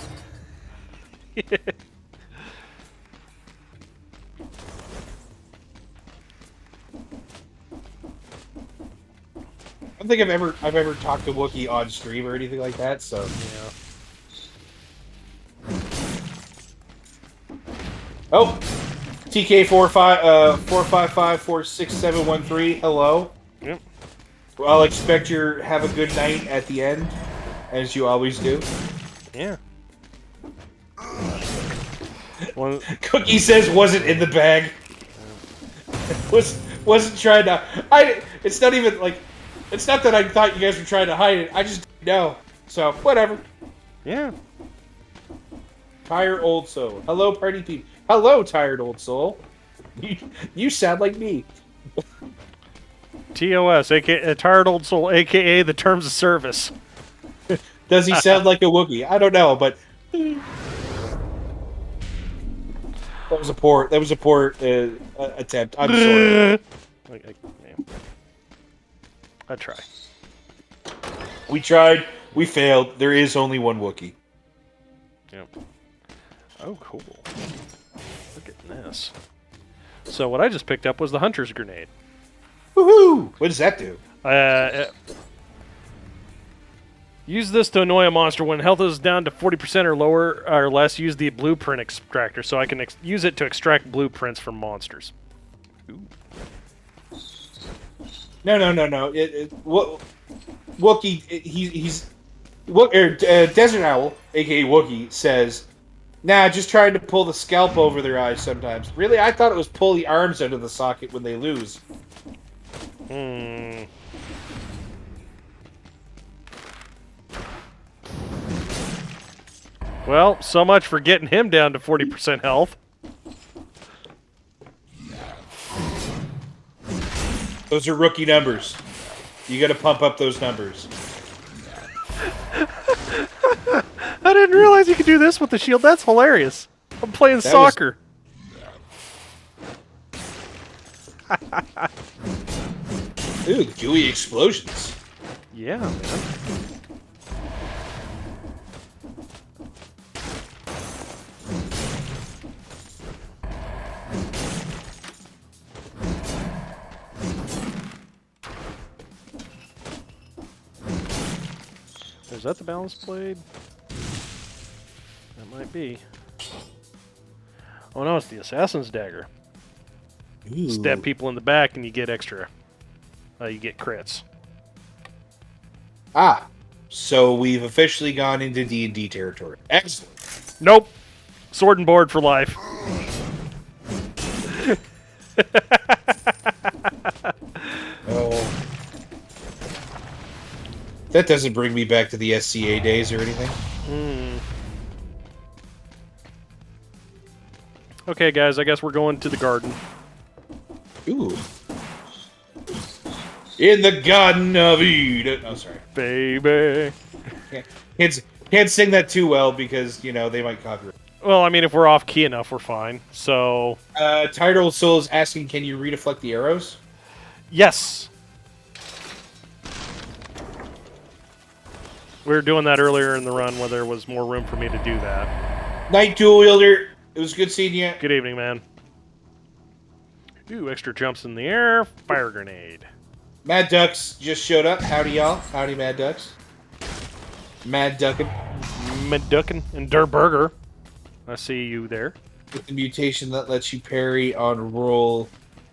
S1: I don't think I've ever talked to Wookiee on stream or anything like that, so
S2: yeah.
S1: Oh, TK 455466713. Hello.
S2: Yep.
S1: Well, I'll expect your have a good night at the end, as you always do.
S2: Yeah. Well,
S1: Cookie says wasn't in the bag. Wasn't trying to. It's not even like. It's not that I thought you guys were trying to hide it. I just didn't know. So whatever.
S2: yeah.
S1: Tired old soul. Hello, party people. Hello, tired old soul. You sound like me.
S2: TOS, aka Tired Old Soul, aka the Terms of Service.
S1: Does he sound like a Wookiee? I don't know, but that was a poor. That was a poor attempt. I'm sorry.
S2: I try.
S1: We tried. We failed. There is only one Wookiee.
S2: Yep. Oh, cool. Look at this. So what I just picked up was the Hunter's Grenade.
S1: Woohoo! What does that do?
S2: Use this to annoy a monster when health is down to 40% or lower or less. Use the blueprint extractor, so I can use it to extract blueprints from monsters. Ooh.
S1: No. Wookiee. Desert Owl, aka Wookiee, says, "Nah, just trying to pull the scalp over their eyes sometimes." Really, I thought it was pull the arms out of the socket when they lose.
S2: Well, so much for getting him down to 40% health.
S1: Those are rookie numbers. You got to pump up those numbers.
S2: I didn't realize you could do this with the shield. That's hilarious. I'm playing soccer.
S1: Ooh, gooey explosions.
S2: Yeah, man. Is that the balance blade? That might be. Oh no, it's the assassin's dagger.
S1: Ooh.
S2: Stab people in the back and you get extra. You get crits.
S1: Ah, so we've officially gone into D&D territory. Excellent.
S2: Nope. Sword and board for life.
S1: Oh. That doesn't bring me back to the SCA days or anything.
S2: Okay, guys, I guess we're going to the garden.
S1: Ooh. In the Garden of Eden. Oh, sorry.
S2: Baby.
S1: Can't sing that too well because, you know, they might copyright.
S2: Well, I mean, if we're off key enough, we're fine. So...
S1: Tired Old Soul is asking, can you redeflect the arrows?
S2: Yes! We were doing that earlier in the run where there was more room for me to do that.
S1: Night Dual Wielder. It was good seeing you.
S2: Good evening, man. Ooh, extra jumps in the air. Fire grenade.
S1: Mad Ducks just showed up. Howdy, y'all. Howdy, Mad Ducks. Mad Duckin'.
S2: Mad Duckin' and Der Burger. I see you there.
S1: With the mutation that lets you parry on roll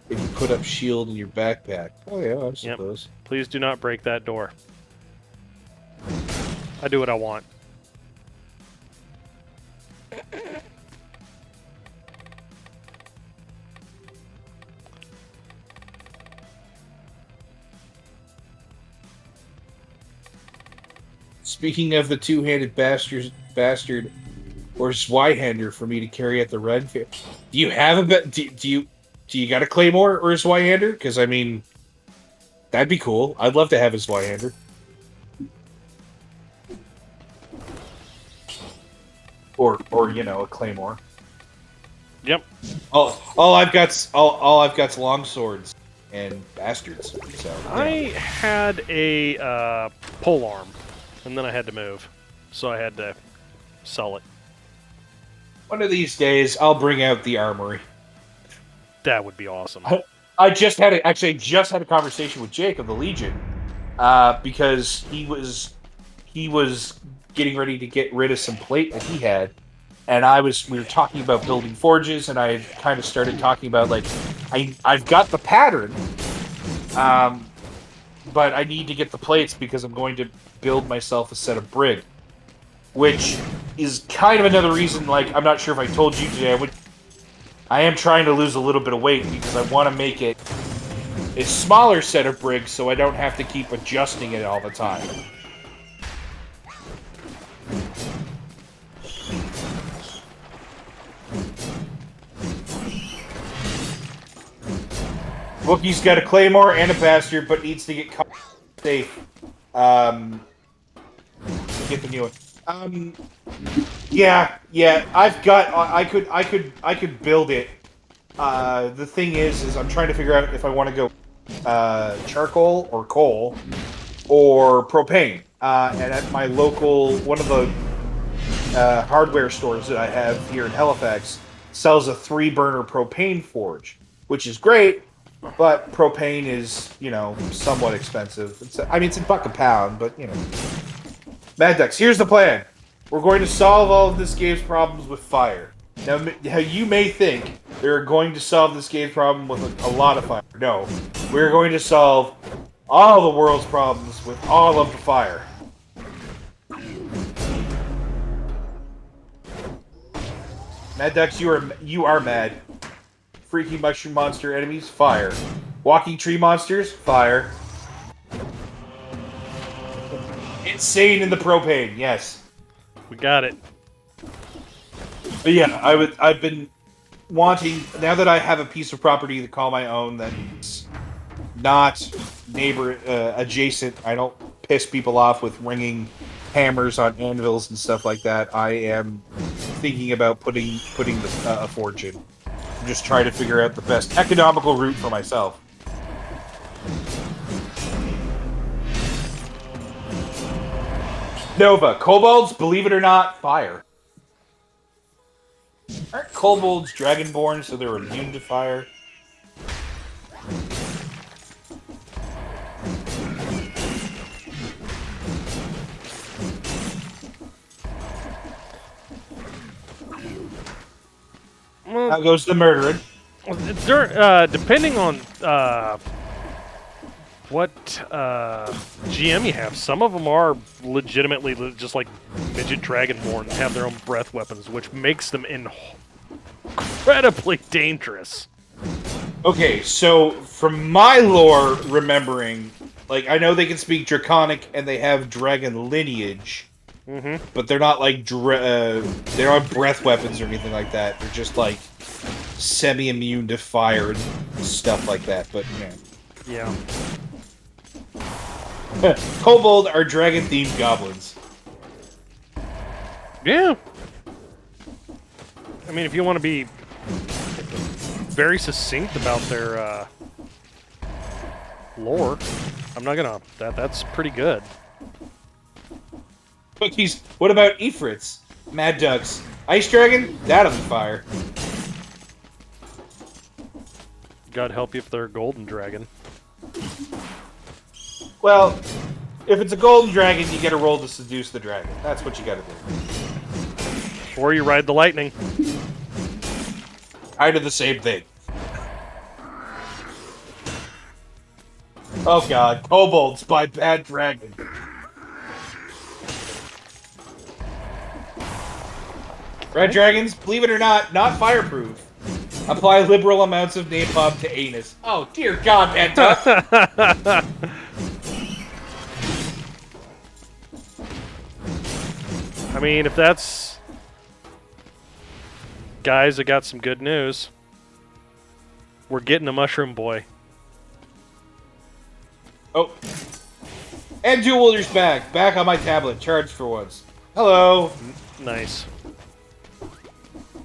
S1: if you put up shield in your backpack. Oh, yeah, I suppose.
S2: Yep. Please do not break that door. I do what I want.
S1: Speaking of the two-handed bastard or Zweihander for me to carry at the Red Fair, do you have a do you got a Claymore or a Zweihander? Because I mean, that'd be cool. I'd love to have a Zweihander. Or you know, a Claymore.
S2: Yep.
S1: All I've got's long swords and bastards. So yeah.
S2: I had a pole arm, and then I had to move, so I had to sell it.
S1: One of these days, I'll bring out the armory.
S2: That would be awesome.
S1: I just had a conversation with Jake of the Legion, because he was getting ready to get rid of some plate that he had, and we were talking about building forges, and I kind of started talking about like I've got the pattern, but I need to get the plates because I'm going to build myself a set of brig, which is kind of another reason. Like, I'm not sure if I told you today. I am trying to lose a little bit of weight because I want to make it a smaller set of brigs so I don't have to keep adjusting it all the time. Wookiee's got a claymore and a bastard, but needs to get caught safe. Get the new one. Yeah. I've got. I could build it. The thing is I'm trying to figure out if I want to go charcoal or coal or propane. And at my local, one of the hardware stores that I have here in Halifax sells a 3-burner propane forge, which is great. But propane is, somewhat expensive. It's $1 a pound, but, Mad Ducks, here's the plan. We're going to solve all of this game's problems with fire. Now, you may think they're going to solve this game's problem with a lot of fire. No. We're going to solve all the world's problems with all of the fire. Mad Ducks, you are mad. Freaky mushroom monster enemies, fire. Walking tree monsters, fire. Insane in the propane, yes.
S2: We got it.
S1: But yeah, I've been wanting, now that I have a piece of property to call my own that's not neighbor adjacent, I don't piss people off with ringing hammers on anvils and stuff like that. I am thinking about putting a forge in. I'm just trying to figure out the best economical route for myself. Nova, kobolds, believe it or not, fire. Aren't kobolds dragonborn, so they're immune to fire?
S2: Well,
S1: How goes the murdering?
S2: Depending on what GM you have, some of them are legitimately just like midget dragonborn and have their own breath weapons, which makes them incredibly dangerous.
S1: Okay, so from my lore remembering, like, I know they can speak Draconic and they have dragon lineage, but they're not like they don't have breath weapons or anything like that. They're just like semi-immune to fire and stuff like that. But
S2: yeah.
S1: Kobold are dragon-themed goblins.
S2: Yeah. I mean, if you want to be very succinct about their lore, I'm not gonna. That's pretty good.
S1: Cookies. What about Ifrits? Mad Ducks. Ice Dragon? That'll be fire.
S2: God help you if they're a golden dragon.
S1: Well, if it's a golden dragon, you gotta roll to seduce the dragon. That's what you gotta do.
S2: Or you ride the lightning.
S1: Kind of the same thing. Oh god, kobolds by bad dragon. Red dragons, believe it or not fireproof. Apply liberal amounts of napalm to anus. Oh dear god, man.
S2: I mean, if that's... Guys, I got some good news. We're getting a mushroom boy.
S1: Oh. And Dual Wielders back. Back on my tablet. Charged for once. Hello.
S2: Nice.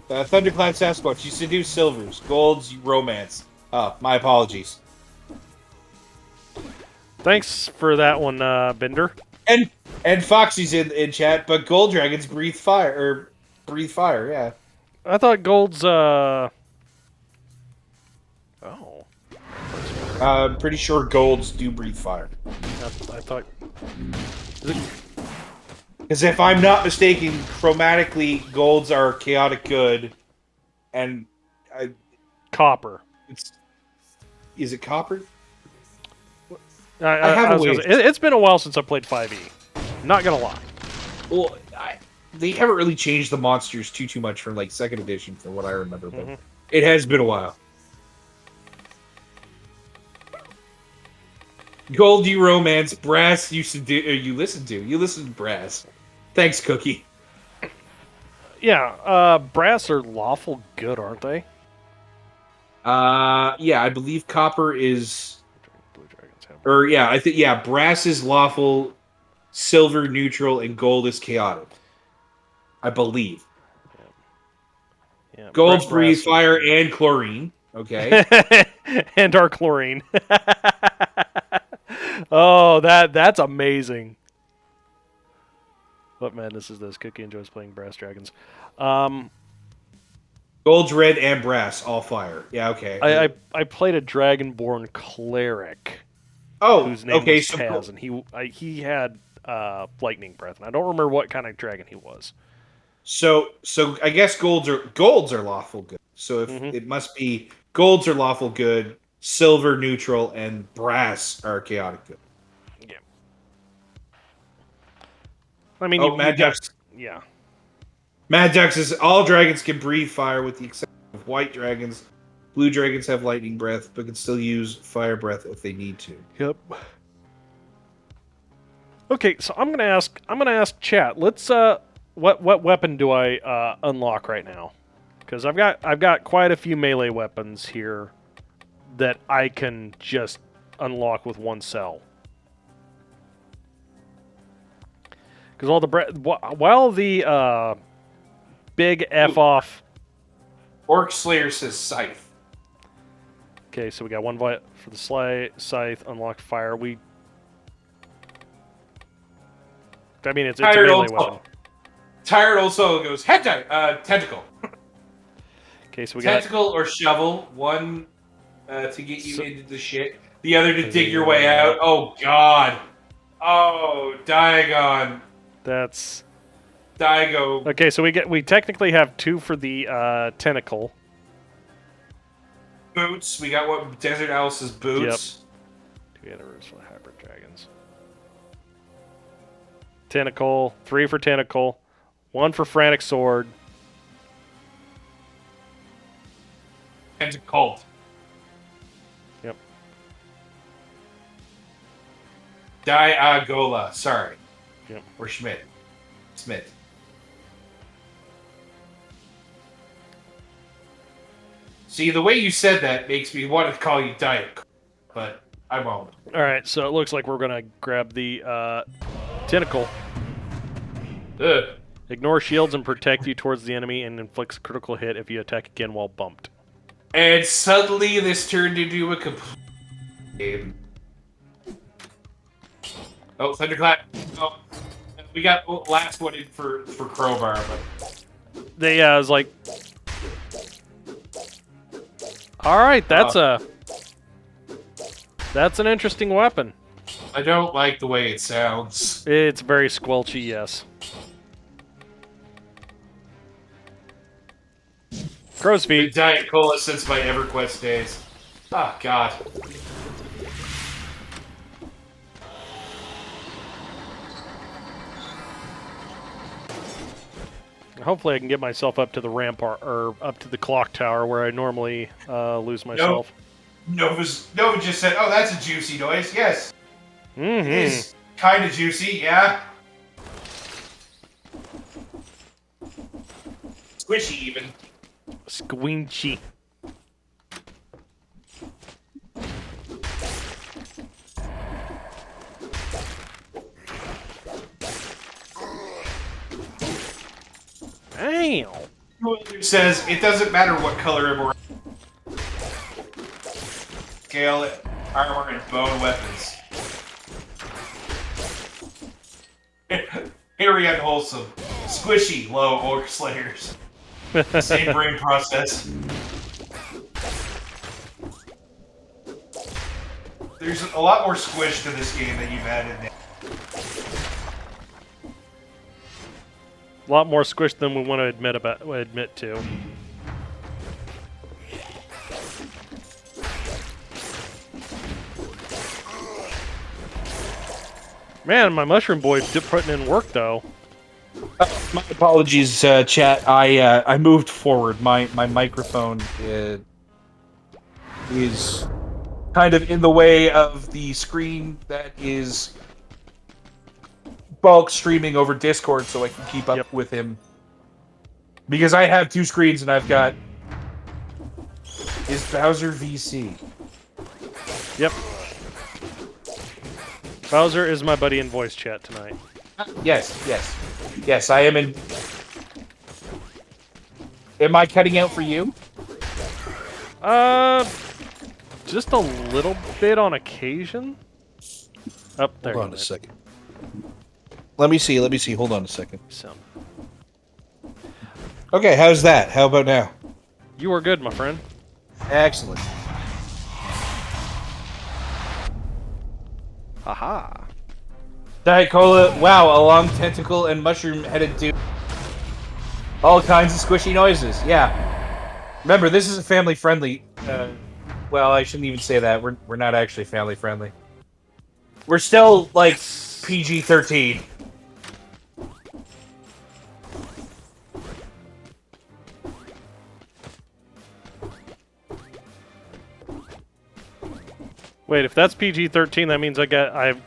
S1: Thunderclad Sasquatch, you seduce silvers. Golds, you romance. Oh, my apologies.
S2: Thanks for that one, Bender.
S1: And Foxy's in chat, but gold dragons breathe fire, yeah.
S2: I thought gold's, Oh.
S1: I'm pretty sure golds do breathe fire.
S2: I thought...
S1: Because if I'm not mistaken, chromatically, golds are chaotic good, and...
S2: Copper.
S1: Is it copper? I have
S2: I
S1: a
S2: was
S1: way.
S2: gonna say, it's been a while since I played 5e. Not gonna lie.
S1: Well, they haven't really changed the monsters too much from like second edition, from what I remember. But it has been a while. Goldie Romance, Brass used to do. You listened to Brass. Thanks, Cookie.
S2: Yeah, brass are lawful good, aren't they?
S1: Yeah, I believe copper is,
S2: Blue dragons have.
S1: or yeah, I think brass is lawful, silver neutral, and gold is chaotic. I believe.
S2: Yeah,
S1: Gold's breathe
S2: brass
S1: fire and chlorine. Okay.
S2: and our chlorine. Oh, that's amazing. What madness is this? Cookie enjoys playing brass dragons.
S1: Gold's red and brass, all fire. Yeah, okay.
S2: I played a dragonborn cleric
S1: Oh,
S2: whose name
S1: okay.
S2: was
S1: So
S2: Taz, and he had lightning breath, and I don't remember what kind of dragon he was.
S1: So I guess golds are lawful good. So if it must be golds are lawful good, silver neutral, and brass are chaotic good.
S2: Yeah. I mean,
S1: Mad Ducks.
S2: Yeah.
S1: Mad Ducks is all dragons can breathe fire with the exception of white dragons. Blue dragons have lightning breath, but can still use fire breath if they need to.
S2: Yep. Okay, so I'm gonna ask chat. Let's what weapon do I unlock right now? Because I've got quite a few melee weapons here that I can just unlock with one cell. Because while the big F off.
S1: Orc Slayer says scythe.
S2: Okay, so we got one for the scythe, unlock fire. It's a melee weapon.
S1: Tired old Solo goes head tentacle.
S2: Okay, so we
S1: tentacle or shovel. One to get you into the shit. The other to dig your way out. Oh God. Oh, Diagon.
S2: That's
S1: Diago.
S2: Okay, so we technically have two for the tentacle.
S1: Boots. We got what Desert Alice's boots.
S2: Yep. 2 arrows for the hybrid dragons. Tentacle. 3 for tentacle. 1 for frantic sword.
S1: Tentacult.
S2: Yep.
S1: Diagola. Sorry.
S2: Yep.
S1: Or Schmidt. Smith. See, the way you said that makes me want to call you Diet, but I won't.
S2: All right, so it looks like we're gonna grab the tentacle.
S1: Ugh.
S2: Ignore shields and protect you towards the enemy, and inflicts a critical hit if you attack again while bumped.
S1: And suddenly, this turned into a complete game. Oh, Thunderclap. Oh, we got last one in for Crowbar, but
S2: I was like, all right, that's an interesting weapon.
S1: I don't like the way it sounds.
S2: It's very squelchy, yes. Crow's feet.
S1: Diet Cola since my EverQuest days. Oh, God.
S2: Hopefully I can get myself up to the rampart, or up to the clock tower where I normally lose myself.
S1: Nova just said, oh, that's a juicy noise. Yes.
S2: Mm-hmm.
S1: It is kind of juicy, yeah. Squishy, even.
S2: Squinchy. Damn.
S1: Says it doesn't matter what color of scale armor and bone weapons. Very unwholesome. Squishy, low orc slayers. Same brain process. There's a lot more squish to this game than you've added now.
S2: A lot more squish than we want to admit to. Man, my mushroom boy putting in work though.
S1: My apologies, chat. I moved forward. My microphone is kind of in the way of the screen that is bulk streaming over Discord, so I can keep up with him. Because I have two screens, and I've got is Bowser VC.
S2: Yep. Bowser is my buddy in voice chat tonight.
S1: Yes. I am in. Am I cutting out for you?
S2: Just a little bit on occasion. Up there.
S1: Hold on a second. Let me see. Hold on a second.
S2: So.
S1: Okay, how's that? How about now?
S2: You are good, my friend.
S1: Excellent.
S2: Aha.
S1: Diet Cola, wow, a long tentacle and mushroom-headed dude. All kinds of squishy noises, yeah. Remember, this is a family-friendly... well, I shouldn't even say that. We're not actually family-friendly. We're still, like, PG-13.
S2: Wait, if that's PG-13, that means I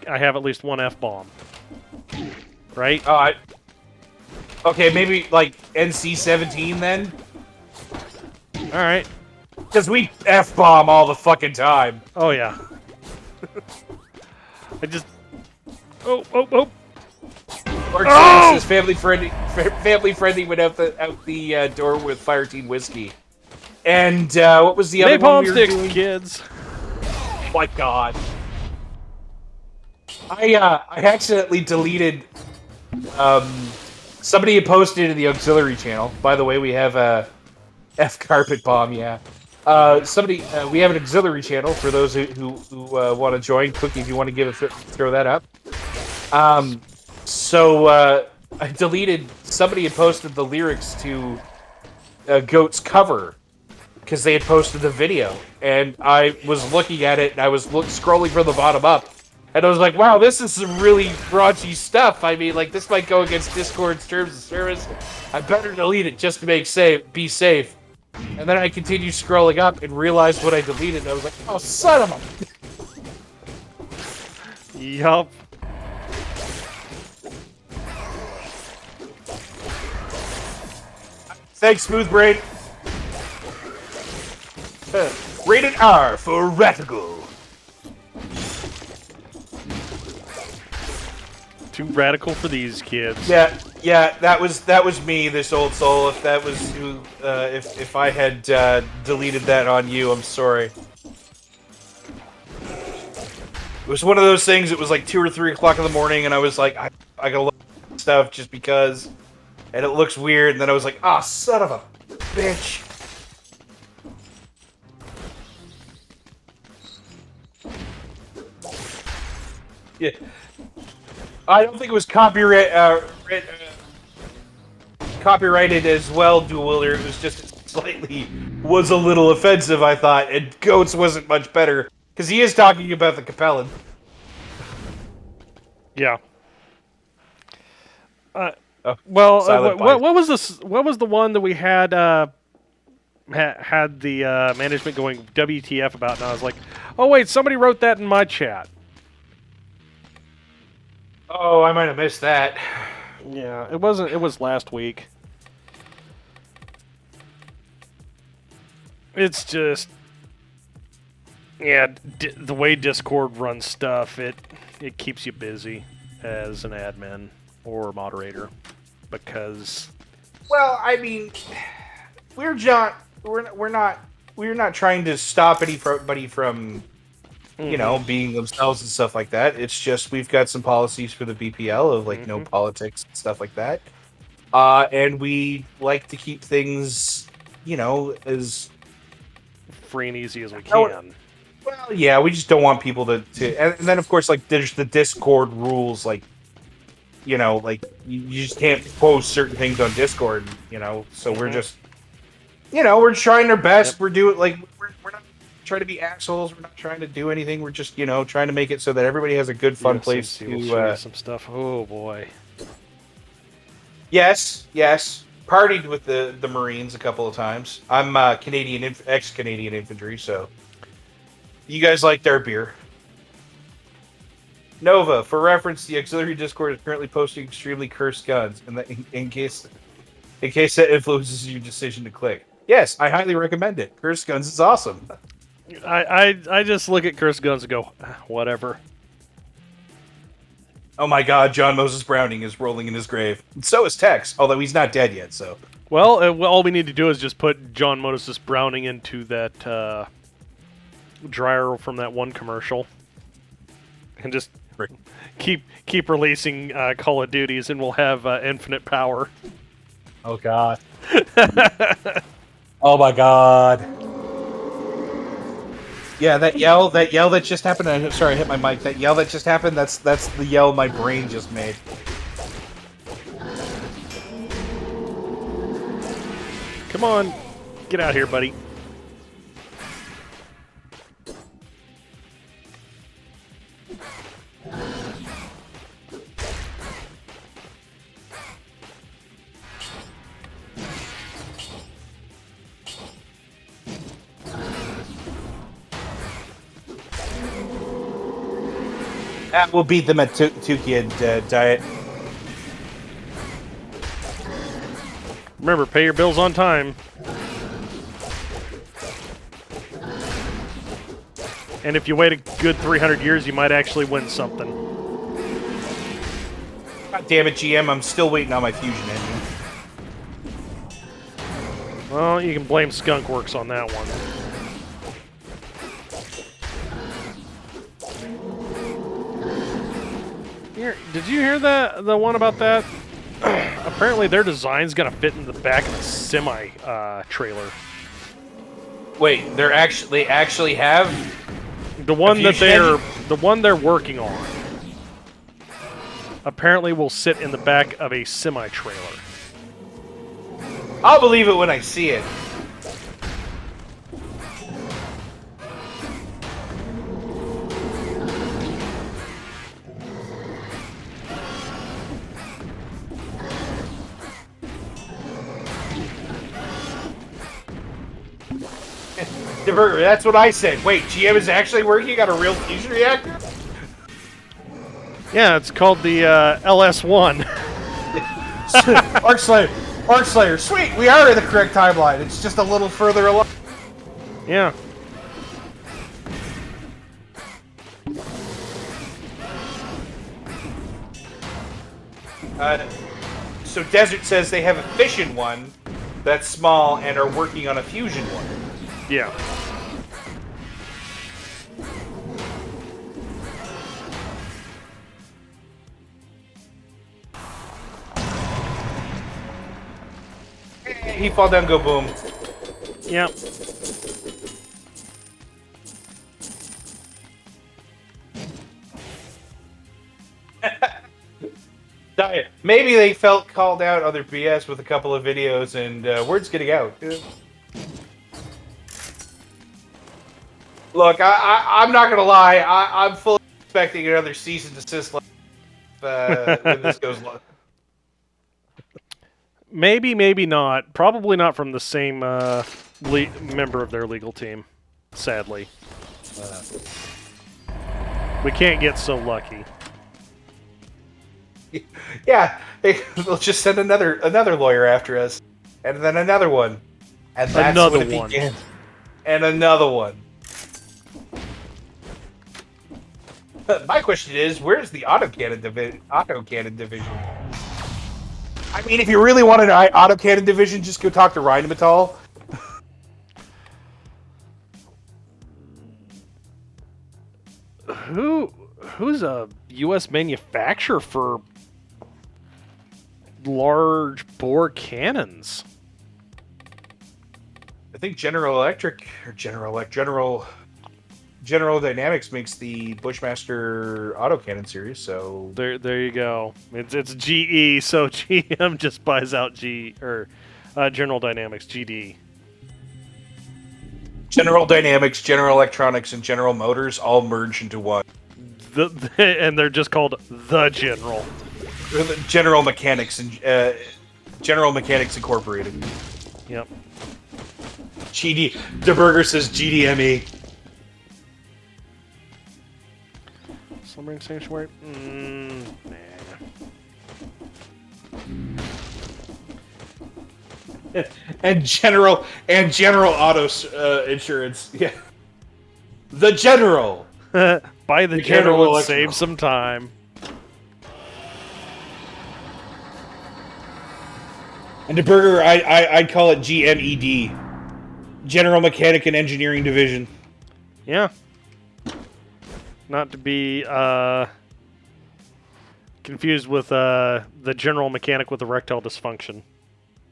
S2: have at least one F-bomb. Right?
S1: Oh, okay, maybe, like, NC-17 then?
S2: Alright.
S1: Because we F-bomb all the fucking time.
S2: Oh, yeah. I just... Oh!
S1: Or is family-friendly went out the door with Fire Team Whiskey. And, what was the other one we were doing?
S2: Kids.
S1: Oh my god. I accidentally deleted somebody had posted in the auxiliary channel. By the way, we have a F carpet bomb, yeah. We have an auxiliary channel for those who want to join. Cookie, if you want to give throw that up. I deleted. Somebody had posted the lyrics to Goat's cover because they had posted the video, and I was looking at it, and I was scrolling from the bottom up, and I was like, wow, this is some really raunchy stuff. I mean, like, this might go against Discord's terms of service. I better delete it just to be safe. And then I continued scrolling up and realized what I deleted, and I was like, oh, son of a...
S2: Yup.
S1: Thanks, Smooth Brain. Rated R for radical.
S2: Too radical for these kids.
S1: Yeah, that was me, this old soul. If that was who, if I had deleted that on you, I'm sorry. It was one of those things. It was like 2 or 3 o'clock in the morning, and I was like, I gotta look at stuff just because, and it looks weird. And then I was like, ah, son of a bitch. Yeah. I don't think it was copyrighted as well, Dual Wielder. It was just was a little offensive, I thought, and Goats wasn't much better because he is talking about the Capellan.
S2: Yeah.
S1: Silent
S2: what was this? What was the one that we had had the management going WTF about? And I was like, oh wait, somebody wrote that in my chat.
S1: Oh, I might have missed that.
S2: Yeah, it wasn't. It was last week. It's just, yeah, the way Discord runs stuff, it keeps you busy as an admin or moderator because.
S1: Well, I mean, we're not trying to stop anybody from. You know, being themselves and stuff like that. It's just we've got some policies for the BPL of like no politics and stuff like that. And we like to keep things, you know, as
S2: free and easy as we can.
S1: Well, yeah, we just don't want people to and then of course like there's the Discord rules, like, you know, like you just can't post certain things on Discord, you know. So we're just, you know, we're trying our best. We're doing like we're not trying to be assholes. We're not trying to do anything. We're just, trying to make it so that everybody has a good, fun place
S2: USMC will
S1: to.
S2: show you some stuff. Oh boy.
S1: Yes. Partied with the Marines a couple of times. I'm ex-Canadian infantry, so you guys like their beer. Nova, for reference, the auxiliary Discord is currently posting extremely cursed guns, in case that influences your decision to click. Yes, I highly recommend it. Cursed guns is awesome.
S2: I just look at cursed guns and go, whatever.
S1: Oh my God, John Moses Browning is rolling in his grave. And so is Tex, although he's not dead yet. So.
S2: Well, all we need to do is just put John Moses Browning into that dryer from that one commercial, and just keep releasing Call of Duties, and we'll have infinite power.
S1: Oh God. Oh my God. Yeah, that yell that just happened. Sorry, I hit my mic. That yell that just happened. That's the yell my brain just made.
S2: Come on, get out here, buddy.
S1: That will beat them at two-kid diet.
S2: Remember, pay your bills on time. And if you wait a good 300 years, you might actually win something.
S1: God damn it, GM! I'm still waiting on my fusion engine.
S2: Well, you can blame Skunkworks on that one. Here, did you hear the one about that? Apparently their design's gonna fit in the back of a semi trailer.
S1: Wait, they actually have
S2: the one they're working on. Apparently will sit in the back of a semi trailer.
S1: I'll believe it when I see it. Diverter, that's what I said. Wait, GM is actually working on a real fusion reactor?
S2: Yeah, it's called the LS1.
S1: Arc Slayer, sweet, we are in the correct timeline. It's just a little further along.
S2: Yeah.
S1: So Desert says they have a fission one that's small and are working on a fusion one.
S2: Yeah.
S1: He fall down, go boom.
S2: Yep.
S1: Diet. Maybe they felt called out on their BS with a couple of videos and word's getting out. Look, I'm not gonna lie. I'm fully expecting another cease and desist when this goes live.
S2: Maybe, maybe not. Probably not from the same member of their legal team, sadly. We can't get so lucky.
S1: Yeah, they'll just send another lawyer after us, and then another one, and that's
S2: Another
S1: when it
S2: one.
S1: begins. And another one. My question is, where's the autocannon division? I mean, if you really want an autocannon division, just go talk to Rheinmetall.
S2: Who's a U.S. manufacturer for large bore cannons?
S1: I think General Electric or General Dynamics makes the Bushmaster autocannon series, so
S2: There you go. It's GE, so GM just buys out General Dynamics GD.
S1: General Dynamics, General Electronics, and General Motors all merge into one.
S2: And they're just called the General.
S1: General Mechanics and General Mechanics Incorporated.
S2: Yep.
S1: DeBurger says GDME.
S2: Slumbering Sanctuary? Nah.
S1: and General Auto Insurance. Yeah. The General.
S2: Buy the General and
S1: Electrical.
S2: save some time.
S1: And DeBurger, I'd call it GMED. General Mechanic and Engineering Division.
S2: Yeah. Not to be confused with the General Mechanic with erectile dysfunction.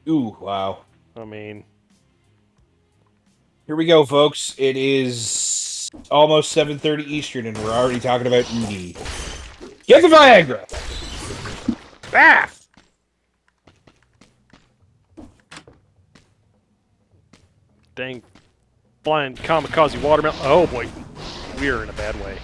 S1: Ooh, wow.
S2: I mean...
S1: Here we go, folks. It is almost 7:30 Eastern, and we're already talking about ED. Get the Viagra! Ah!
S2: Dang. Flying kamikaze watermelon. Oh, boy. We're in a bad way.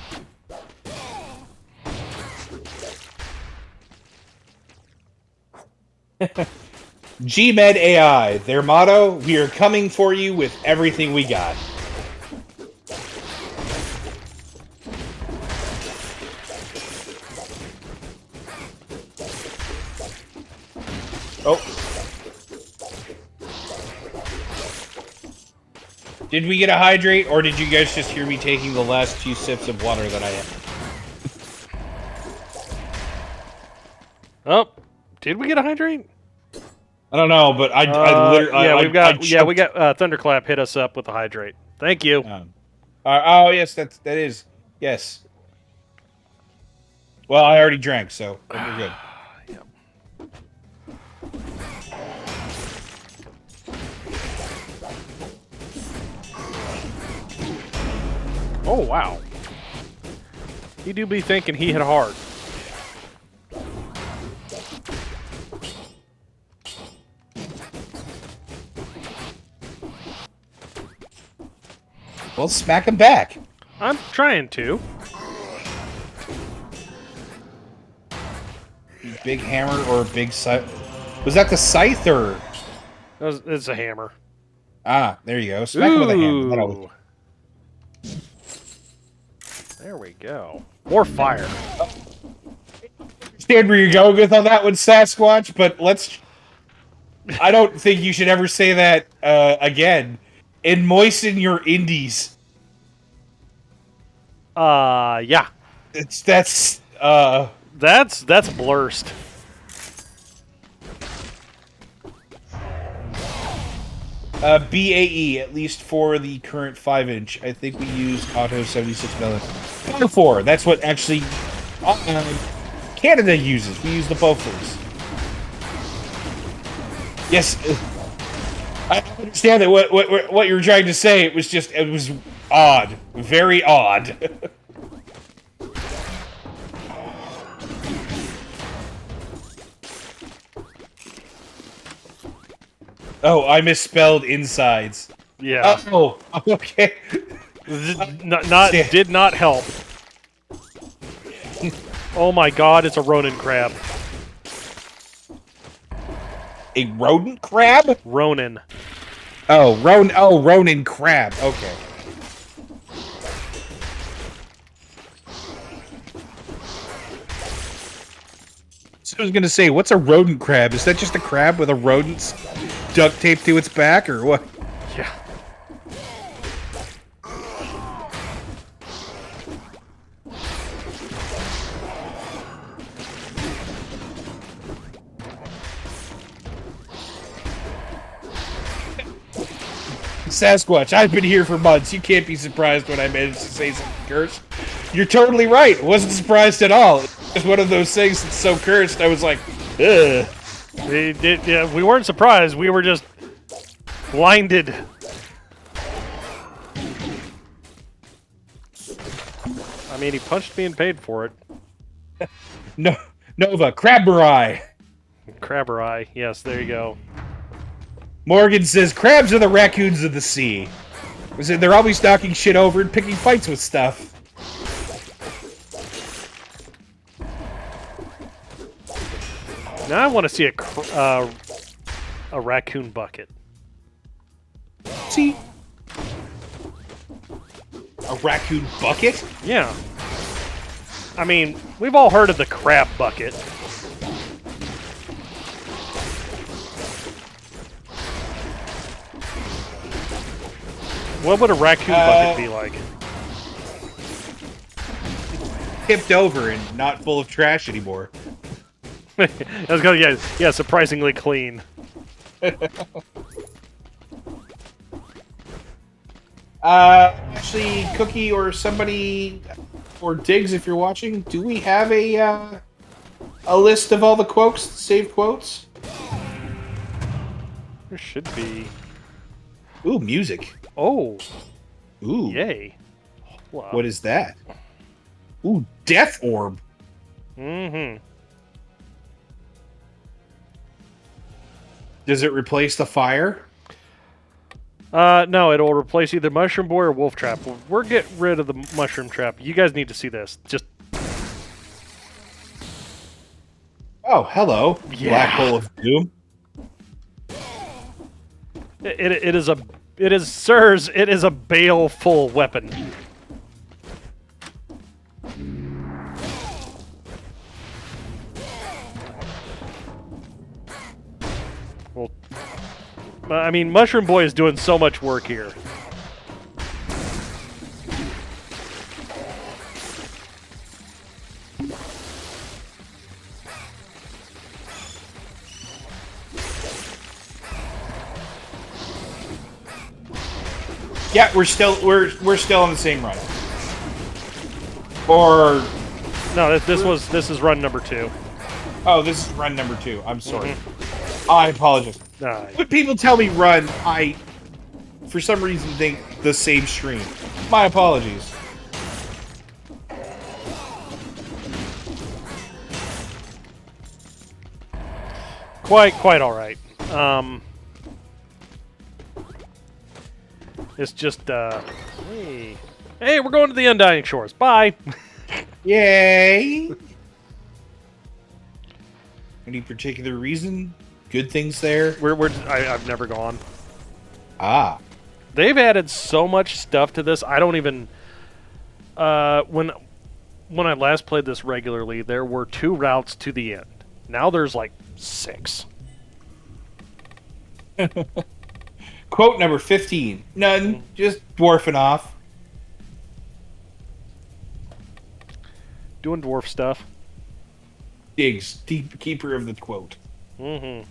S1: GMed AI, their motto, we are coming for you with everything we got. Oh. Did we get a hydrate, or did you guys just hear me taking the last few sips of water that I had?
S2: Oh, did we get a hydrate?
S1: I don't know, but I literally...
S2: we got Thunderclap hit us up with a hydrate. Thank you.
S1: Oh, yes, that is. Yes. Well, I already drank, so we're good.
S2: Yep. Oh, wow. He do be thinking he hit hard.
S1: Well, smack him back.
S2: I'm trying to.
S1: Big hammer or big scythe? Was that the scythe or?
S2: It's a hammer.
S1: Ah, there you go. Smack him with a hammer.
S2: Ooh. There we go. More fire.
S1: Understand where you're going with on that one, Sasquatch, but let's... I don't think you should ever say that again. And moisten your indies.
S2: Yeah.
S1: That's
S2: blurst.
S1: BAE, at least for the current 5-inch. I think we use Auto 76 millimeter. Beaufort, that's what actually Canada uses. We use the Beauforts. Yes, I understand that what you were trying to say. It was odd, very odd. Oh, I misspelled insides.
S2: Yeah.
S1: Oh, okay.
S2: Did not help. Oh my God! It's a Ronin crab.
S1: A rodent crab?
S2: Ronin.
S1: Oh, Ronin crab. Okay. So I was gonna say, what's a rodent crab? Is that just a crab with a rodent duct taped to its back, or what?
S2: Yeah.
S1: Sasquatch, I've been here for months. You can't be surprised when I managed to say something cursed. You're totally right. Wasn't surprised at all. It's one of those things that's so cursed, I was like, ugh.
S2: We weren't surprised. We were just blinded. I mean, he punched me and paid for it.
S1: No, Nova, Crabberai.
S2: Crabberai. Yes, there you go.
S1: Morgan says, crabs are the raccoons of the sea. They're always knocking shit over and picking fights with stuff.
S2: Now I want to see a raccoon bucket.
S1: See? A raccoon bucket?
S2: Yeah. I mean, we've all heard of the crab bucket. What would a raccoon bucket be like?
S1: Tipped over and not full of trash anymore.
S2: I was going, yeah, surprisingly clean.
S1: Actually, Cookie or somebody, or Diggs, if you're watching, do we have a list of all the quotes, saved quotes?
S2: There should be.
S1: Ooh, music.
S2: Oh.
S1: Ooh.
S2: Yay. Wow.
S1: What is that? Ooh, Death Orb.
S2: Mm-hmm.
S1: Does it replace the fire?
S2: No, it'll replace either Mushroom Boy or Wolf Trap. We're getting rid of the Mushroom Trap. You guys need to see this. Just.
S1: Oh, hello.
S2: Yeah.
S1: Black Hole of Doom.
S2: It is, sirs, it is a baleful weapon. Well, I mean, Mushroom Boy is doing so much work here.
S1: Yeah, we're still on the same run. Or
S2: No, this is run number 2.
S1: oh, this is run number 2. I'm sorry. I apologize.
S2: Nah,
S1: When people tell me run, I, for some reason, think the same stream. My apologies.
S2: quite all right. It's just hey, we're going to the Undying Shores. Bye.
S1: Yay! Any particular reason? Good things there?
S2: I've never gone.
S1: Ah.
S2: They've added so much stuff to this. I don't even. When I last played this regularly, there were 2 routes to the end. Now there's like 6.
S1: Quote number 15. None. Just dwarfing off.
S2: Doing dwarf stuff.
S1: Diggs, deep keeper of the quote.
S2: Mm-hmm.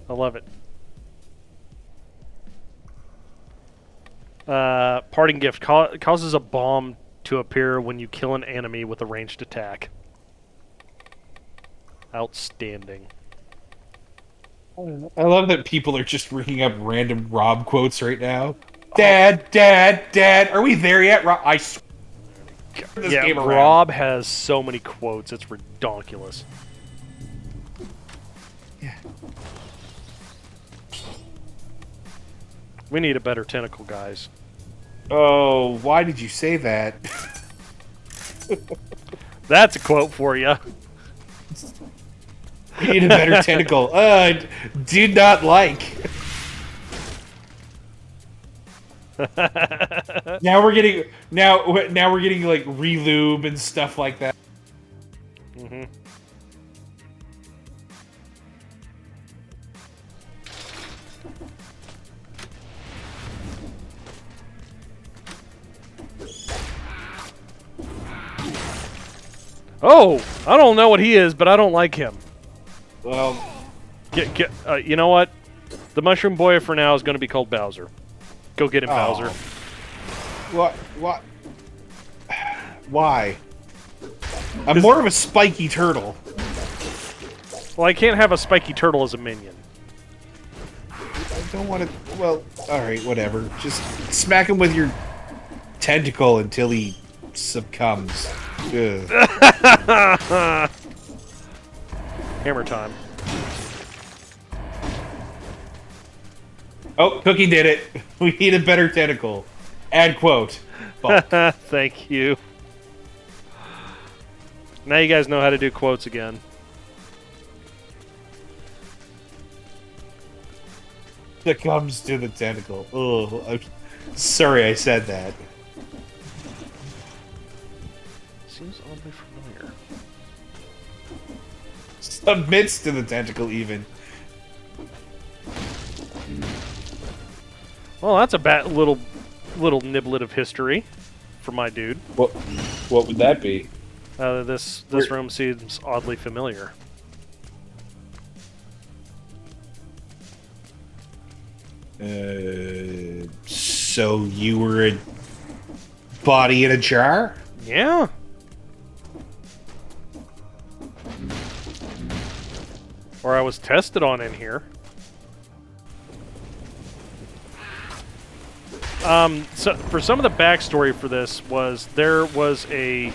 S2: I love it. Parting gift causes a bomb to appear when you kill an enemy with a ranged attack. Outstanding.
S1: I love that people are just ringing up random Rob quotes right now. Dad, are we there yet? Rob, I swear this
S2: Yeah,
S1: game around.
S2: Rob has so many quotes, it's redonkulous.
S1: Yeah.
S2: We need a better tentacle, guys.
S1: Oh, why did you say that?
S2: That's a quote for you.
S1: We need a better tentacle. Do not like. Now we're getting like relube and stuff like that.
S2: Mm-hmm. Oh, I don't know what he is, but I don't like him.
S1: Well,
S2: You know what? The Mushroom Boy for now is going to be called Bowser. Go get him, Bowser.
S1: what? Why? I'm more of a spiky turtle.
S2: Well, I can't have a spiky turtle as a minion.
S1: I don't want to. Well, all right, whatever. Just smack him with your tentacle until he succumbs. Ugh.
S2: Hammer time.
S1: Oh, Cookie did it. We need a better tentacle. Add quote. Bulk.
S2: Thank you. Now you guys know how to do quotes again.
S1: Succumbs to the tentacle. Oh, I'm sorry I said that.
S2: Seems oddly familiar.
S1: Submits to the tentacle, even.
S2: Well, that's a bad little niblet of history for my dude.
S1: What would that be?
S2: This room seems oddly familiar.
S1: So you were a body in a jar?
S2: Yeah. Or I was tested on in here. So for some of the backstory for this was there was a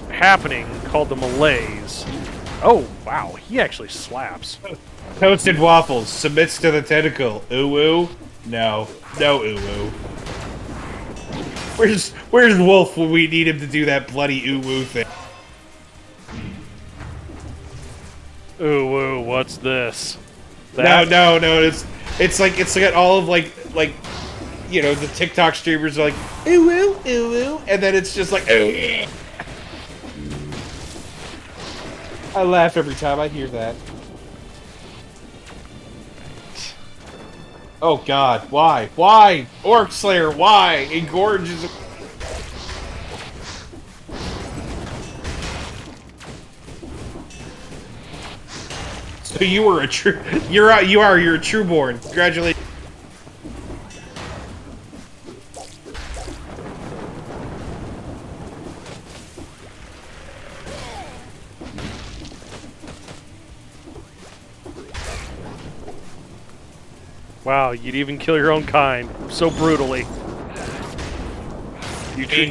S2: happening called the Malaise. Oh wow, he actually slaps.
S1: Toasted waffles submits to the tentacle. Ooh ooh? No ooh ooh. Where's Wolf when we need him to do that bloody ooh ooh thing?
S2: Ooh woo, what's this?
S1: No. It's like all of like you know, the TikTok streamers are like ooh ooh, and then it's just like ooh. I laugh every time I hear that. Oh God, why? Why? Orc Slayer, why? Engorge is. So you were a true. You're a trueborn. Congratulations.
S2: Wow, you'd even kill your own kind so brutally.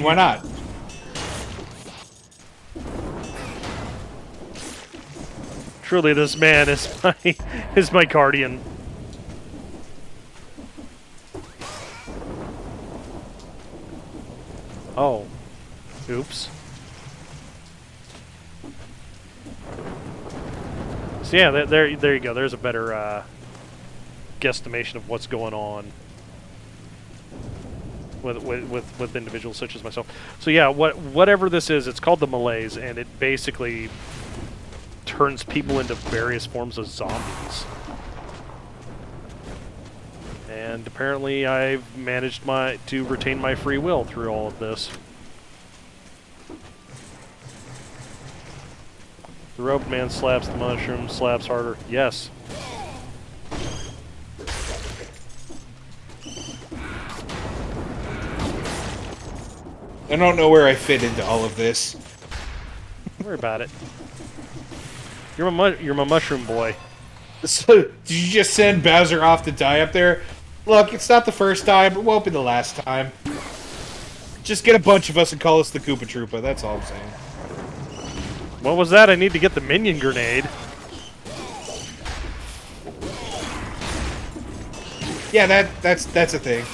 S1: Why not?
S2: Truly, this man is my guardian. Oh, oops. So yeah, there you go. There's a better guesstimation of what's going on with individuals such as myself. So yeah, whatever this is, it's called the Malaise, and it basically turns people into various forms of zombies. And apparently, I've managed to retain my free will through all of this. The rope man slaps the mushroom, slaps harder. Yes.
S1: I don't know where I fit into all of this.
S2: Don't worry about it. You're my mushroom boy.
S1: So, did you just send Bowser off to die up there? Look, it's not the first time, it won't be the last time. Just get a bunch of us and call us the Koopa Troopa, that's all I'm saying.
S2: What was that? I need to get the minion grenade.
S1: Yeah, that's a thing.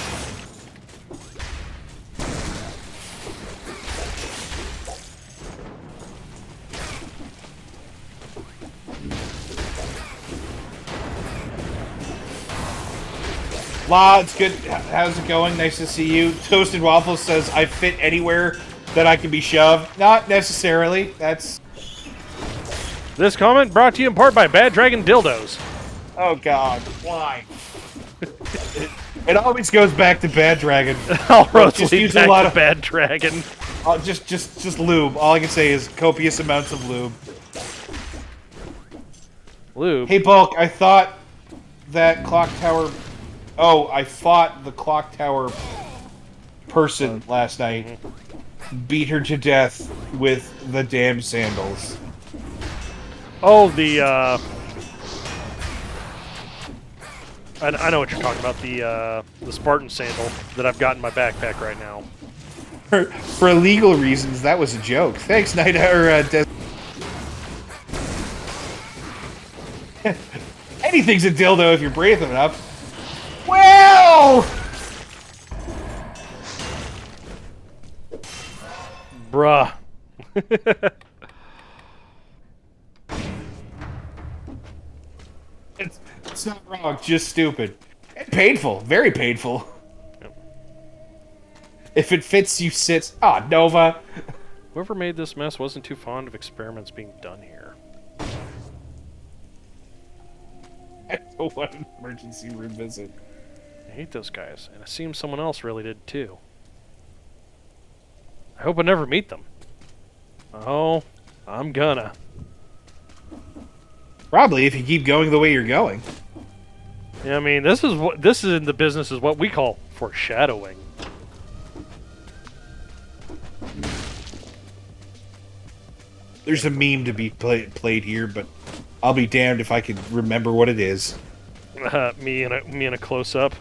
S1: La, it's good. How's it going? Nice to see you. Toasted Waffles says, I fit anywhere that I can be shoved. Not necessarily. That's...
S2: This comment brought to you in part by Bad Dragon Dildos.
S1: Oh, God. Why? It always goes back to Bad Dragon.
S2: I'll
S1: just
S2: roast
S1: use
S2: back
S1: a lot
S2: to
S1: of
S2: Bad Dragon.
S1: just lube. All I can say is copious amounts of lube.
S2: Lube?
S1: Hey, Bulk, I thought that clock tower... Oh, I fought the clock tower person last night. Beat her to death with the damn sandals.
S2: Oh, the, I know what you're talking about. The Spartan sandal that I've got in my backpack right now.
S1: For legal reasons, that was a joke. Thanks, Night or Anything's a dildo if you're brave enough. Well!
S2: Bruh.
S1: It's not wrong, just stupid. And painful. Very painful.
S2: Yep.
S1: If it fits, you sit. Ah, Nova.
S2: Whoever made this mess wasn't too fond of experiments being done here.
S1: What an emergency room visit.
S2: I hate those guys, and it seems someone else really did too. I hope I never meet them. Oh, I'm gonna.
S1: Probably if you keep going the way you're going.
S2: Yeah, I mean, this is in the business is what we call foreshadowing.
S1: There's a meme to be played here, but I'll be damned if I can remember what it is.
S2: Me in a close up.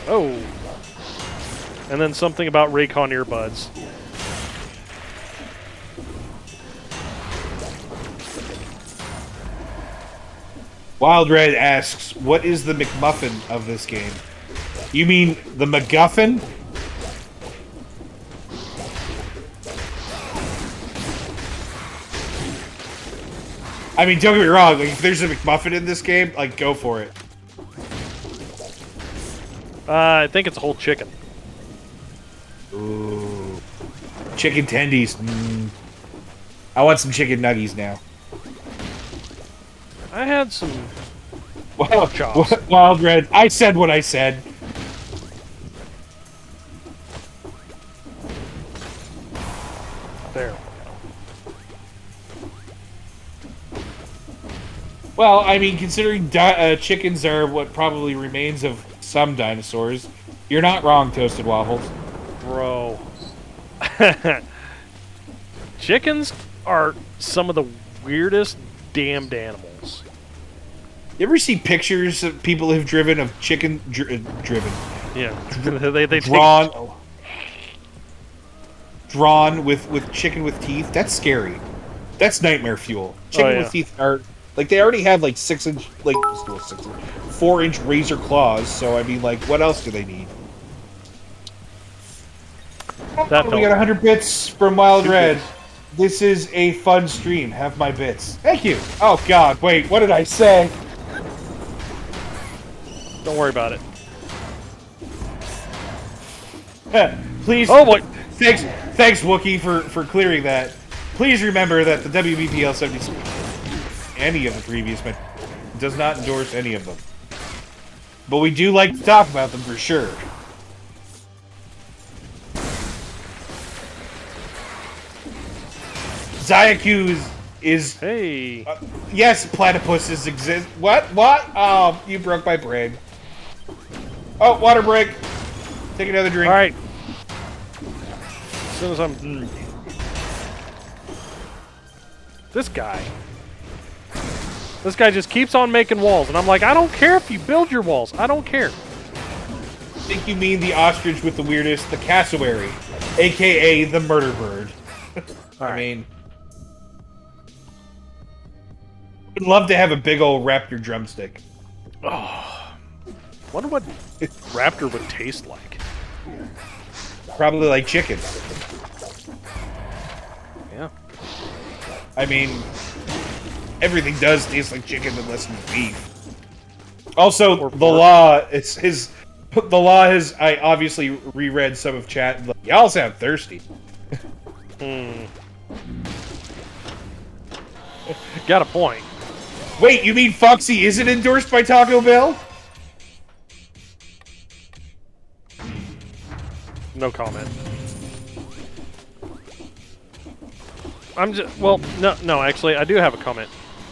S2: Oh, and then something about Raycon earbuds.
S1: Wild Red asks, what is the McMuffin of this game? You mean the MacGuffin? I mean, don't get me wrong, like, if there's a McMuffin in this game, like, go for it.
S2: I think it's a whole chicken.
S1: Ooh. Chicken tendies. I want some chicken nuggies now.
S2: I had some chops.
S1: Wild Red, I said what I said.
S2: There.
S1: Well, I mean, considering chickens are what probably remains of some dinosaurs, you're not wrong, Toasted Waffles.
S2: Bro. Chickens are some of the weirdest damned animals.
S1: You ever see pictures of people who've driven of chicken driven?
S2: Yeah. they
S1: drawn with chicken with teeth? That's scary. That's nightmare fuel. Chicken with teeth are like they already have like 6-inch, like 4-inch razor claws. So I mean, like, what else do they need?
S2: That
S1: we got 100 bits from Wild Red. This is a fun stream. Have my bits. Thank you. Oh God, wait. What did I say?
S2: Don't worry about it.
S1: Please.
S2: Oh boy.
S1: Thanks, Wookie, for clearing that. Please remember that the WBPL 76, any of the previous, but does not endorse any of them. But we do like to talk about them for sure. Zayaku is
S2: Hey.
S1: yes, platypuses exist. What? Oh, you broke my brain. Oh, water break. Take another drink.
S2: All right. As soon as I'm... This guy just keeps on making walls, and I'm like, I don't care if you build your walls. I don't care.
S1: I think you mean the ostrich with the weirdest, the cassowary, a.k.a. the murder bird. I mean... I'd love to have a big old raptor drumstick.
S2: Oh, wonder what raptor would taste like.
S1: Probably like chicken.
S2: Yeah.
S1: I mean, everything does taste like chicken unless it's beef. Also, the law, the law has, I obviously reread some of chat, like, y'all sound thirsty.
S2: Got a point.
S1: Wait, you mean Foxy isn't endorsed by Taco Bell?
S2: No comment. Well, no, actually, I do have a comment.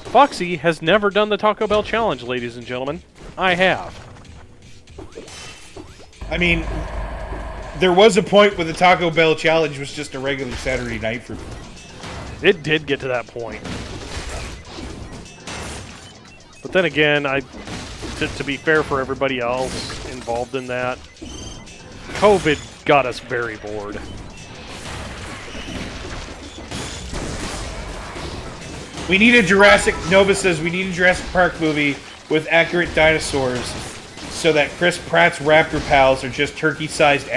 S2: Foxy has never done the Taco Bell challenge, ladies and gentlemen. I have.
S1: I mean, there was a point where the Taco Bell challenge was just a regular Saturday night for me.
S2: It did get to that point. But then again, to be fair for everybody else involved in that, COVID got us very bored.
S1: We need a Jurassic... Nova says we need a Jurassic Park movie with accurate dinosaurs so that Chris Pratt's raptor pals are just turkey-sized...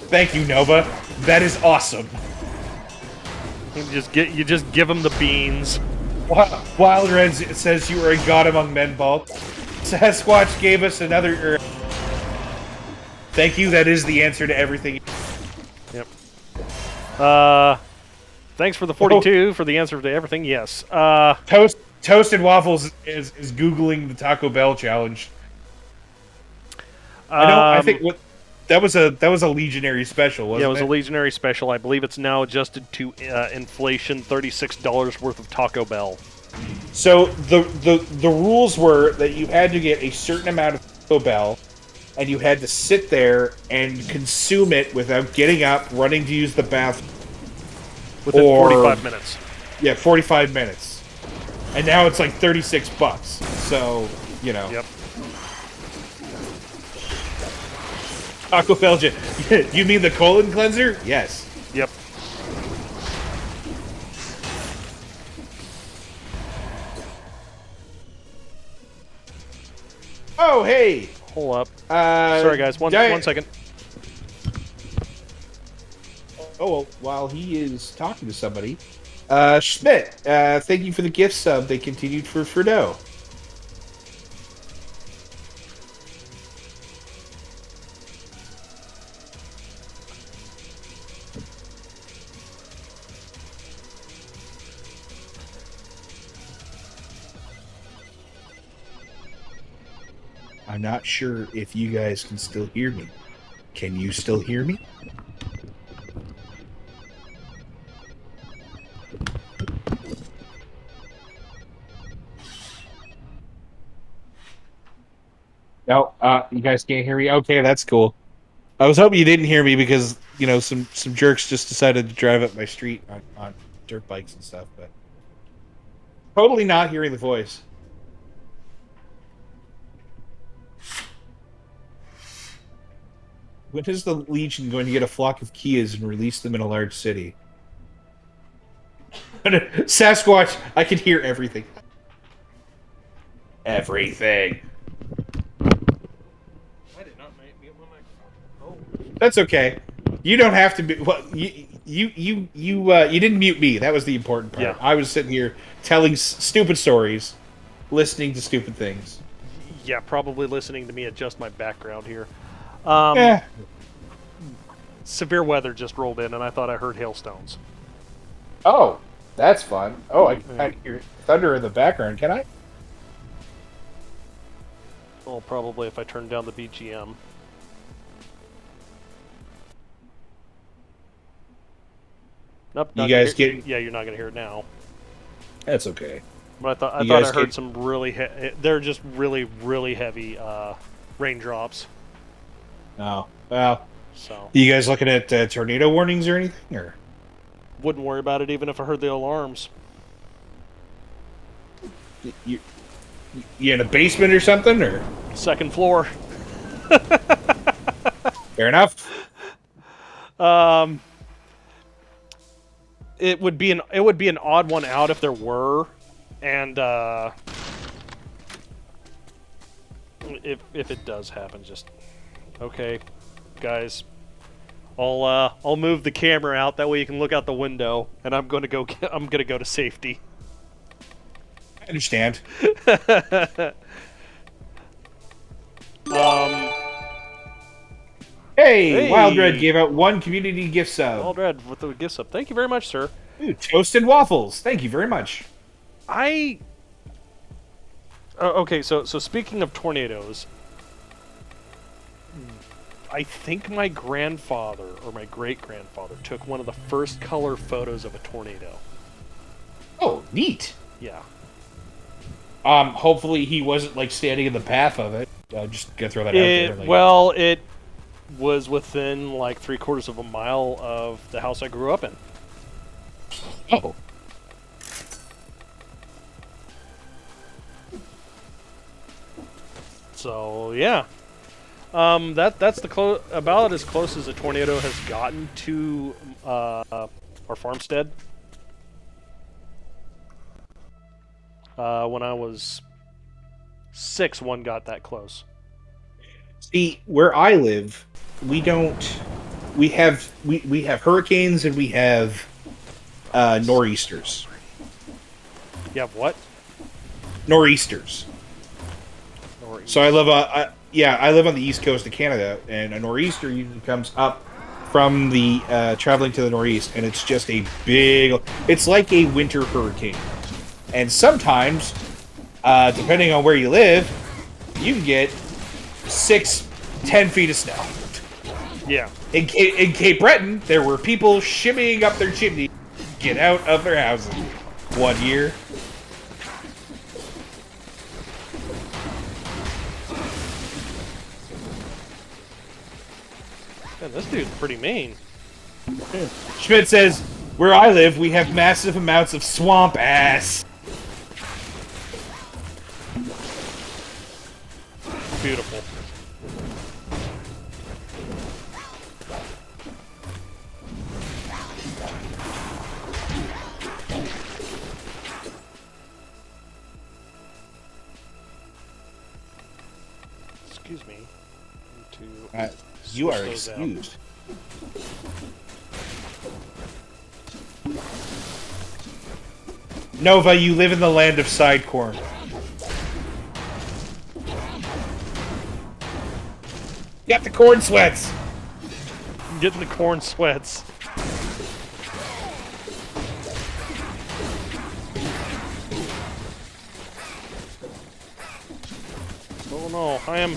S1: Thank you, Nova. That is awesome.
S2: You just give them the beans.
S1: Wild Red says you are a god among men, Bulk. Sasquatch gave us another... Thank you, that is the answer to everything.
S2: Yep. Thanks for the 42 for the answer to everything. Yes.
S1: Toasted Waffles is Googling the Taco Bell challenge. I think that was a Legionary special, wasn't it?
S2: Yeah, it was a Legionary special. I believe it's now adjusted to inflation, $36 worth of Taco Bell.
S1: So the rules were that you had to get a certain amount of Taco Bell, and you had to sit there and consume it without getting up, running to use the bathroom.
S2: Within 45 minutes.
S1: Yeah, 45 minutes. And now it's like $36. So, you know.
S2: Yep.
S1: Taco Bell, you mean the colon cleanser? Yes.
S2: Yep.
S1: Oh, hey!
S2: Hold up. Sorry, guys. One second.
S1: Oh, well, while he is talking to somebody, Schmidt, thank you for the gift sub. They continued for Fredo. I'm not sure if you guys can still hear me. Can you still hear me? No, you guys can't hear me? Okay, that's cool. I was hoping you didn't hear me because, you know, some jerks just decided to drive up my street on dirt bikes and stuff, but totally not hearing the voice. When is the Legion going to get a flock of Kias and release them in a large city? Sasquatch, I can hear everything. Everything.
S2: I did not mute my microphone. Oh.
S1: That's okay. You don't have to be. Well, you didn't mute me. That was the important part.
S2: Yeah.
S1: I was sitting here telling stupid stories, listening to stupid things.
S2: Yeah, probably listening to me adjust my background here. Severe weather just rolled in, and I thought I heard hailstones.
S1: Oh, that's fun. Oh, I can hear thunder in the background. Can I?
S2: Well, probably if I turn down the BGM. Nope.
S1: You guys get?
S2: Yeah, you're not gonna hear it now.
S1: That's okay.
S2: But I thought I heard some really. They're just really, really heavy raindrops.
S1: Oh well.
S2: So.
S1: You guys looking at tornado warnings or anything, or?
S2: Wouldn't worry about it even if I heard the alarms.
S1: You in a basement or something, or?
S2: Second floor.
S1: Fair enough.
S2: It would be an odd one out if there were, and if it does happen, just okay, guys. I'll move the camera out that way you can look out the window, and I'm gonna go to safety.
S1: I understand. Hey, Wild Red gave out one community gift sub.
S2: Wild Red with the gift sub. Thank you very much, sir.
S1: Ooh, toasted waffles. Thank you very much.
S2: Okay, so speaking of tornadoes, I think my grandfather or my great-grandfather took one of the first color photos of a tornado.
S1: Oh, neat.
S2: Yeah.
S1: Hopefully he wasn't like standing in the path of it. Just gonna throw that out there. Like...
S2: Well, it was within like 3/4 of a mile of the house I grew up in.
S1: Oh.
S2: So yeah, that's about as close as a tornado has gotten to our farmstead. When I was 6, one got that close.
S1: See, where I live, we don't. We have hurricanes and we have nor'easters.
S2: You have what?
S1: Nor'easters. So I live I live on the east coast of Canada, and a nor'easter usually comes up from the traveling to the northeast, and it's just a big. It's like a winter hurricane, and sometimes, depending on where you live, you can get 10 feet of snow.
S2: Yeah.
S1: In Cape Breton, there were people shimmying up their chimney to get out of their houses one year.
S2: Man, this dude's pretty mean.
S1: Schmidt says, where I live, we have massive amounts of swamp ass.
S2: Beautiful. Excuse me.
S1: You are
S2: switch those out.
S1: excused. Nova, you live in the land of sidecorn. Got the corn sweats.
S2: I'm getting the corn sweats. Oh no, I am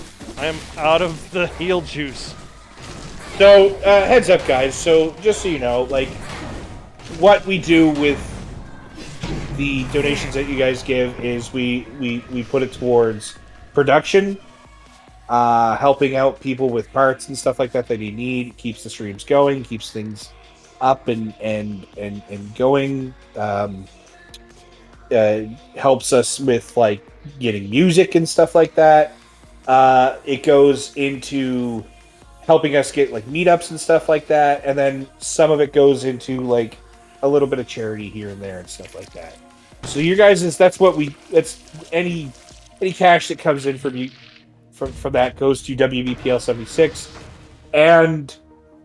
S2: out of the heal juice.
S1: So, heads up, guys. So, just so you know, like, what we do with the donations that you guys give is we put it towards production, helping out people with parts and stuff like that they need. It keeps the streams going, keeps things up and going. Helps us with like getting music and stuff like that. It goes into helping us get like meetups and stuff like that, and then some of it goes into like a little bit of charity here and there and stuff like that. So you guys, that's any cash that comes in from you from that goes to WBPL 76 and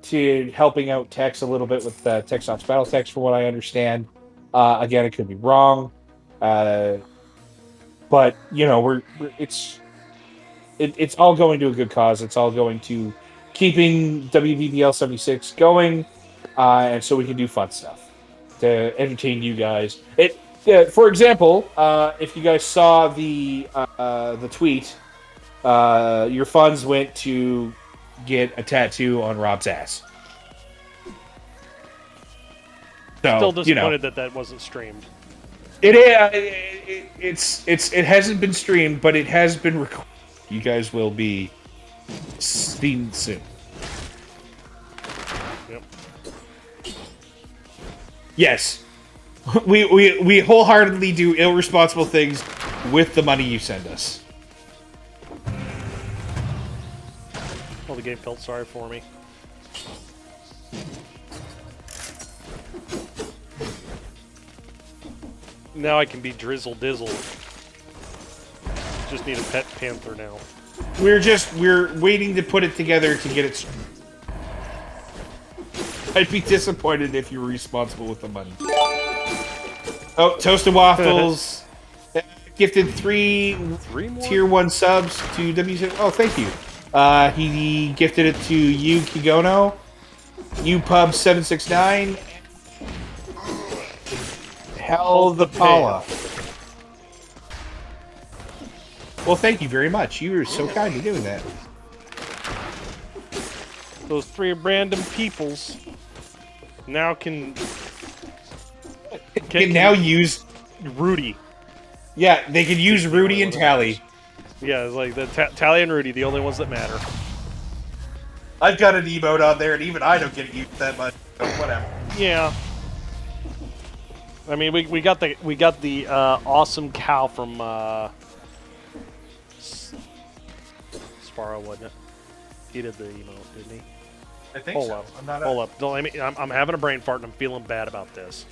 S1: to helping out Tex a little bit with Tex Ops Battle Tex, from what I understand. Again, it could be wrong, but you know it's all going to a good cause. It's all going to keeping WBPL 76 going, and so we can do fun stuff to entertain you guys. For example, if you guys saw the tweet, your funds went to get a tattoo on Rob's ass. So,
S2: Still disappointed that wasn't streamed.
S1: It hasn't been streamed, but it has been recorded. You guys will be seen soon.
S2: Yep.
S1: Yes. We wholeheartedly do irresponsible things with the money you send us.
S2: Well, the game felt sorry for me. Now I can be Drizzle Dizzle. Just need a pet panther now.
S1: We're waiting to put it together to get it. I'd be disappointed if you were responsible with the money. Oh, Toasted Waffles gifted three
S2: more?
S1: tier 1 subs to WC. Oh, thank you. He gifted it to you, Kigono, UPub769, Hell the Paula. Well, thank you very much. You were so kind in doing that.
S2: Those 3 random peoples now can
S1: now use
S2: Rudy.
S1: Yeah, they can use Rudy and Tally.
S2: Yeah, it's like the Tally and Rudy, the only ones that matter.
S1: I've got an emote on there, and even I don't get used that much. So whatever.
S2: Yeah. I mean, we got the awesome cow from Sparrow, wasn't it? He did the emote, didn't he?
S1: I think
S2: Hold
S1: so.
S2: up.
S1: I'm not.
S2: Hold up. Don't let me. I'm having a brain fart and I'm feeling bad about this.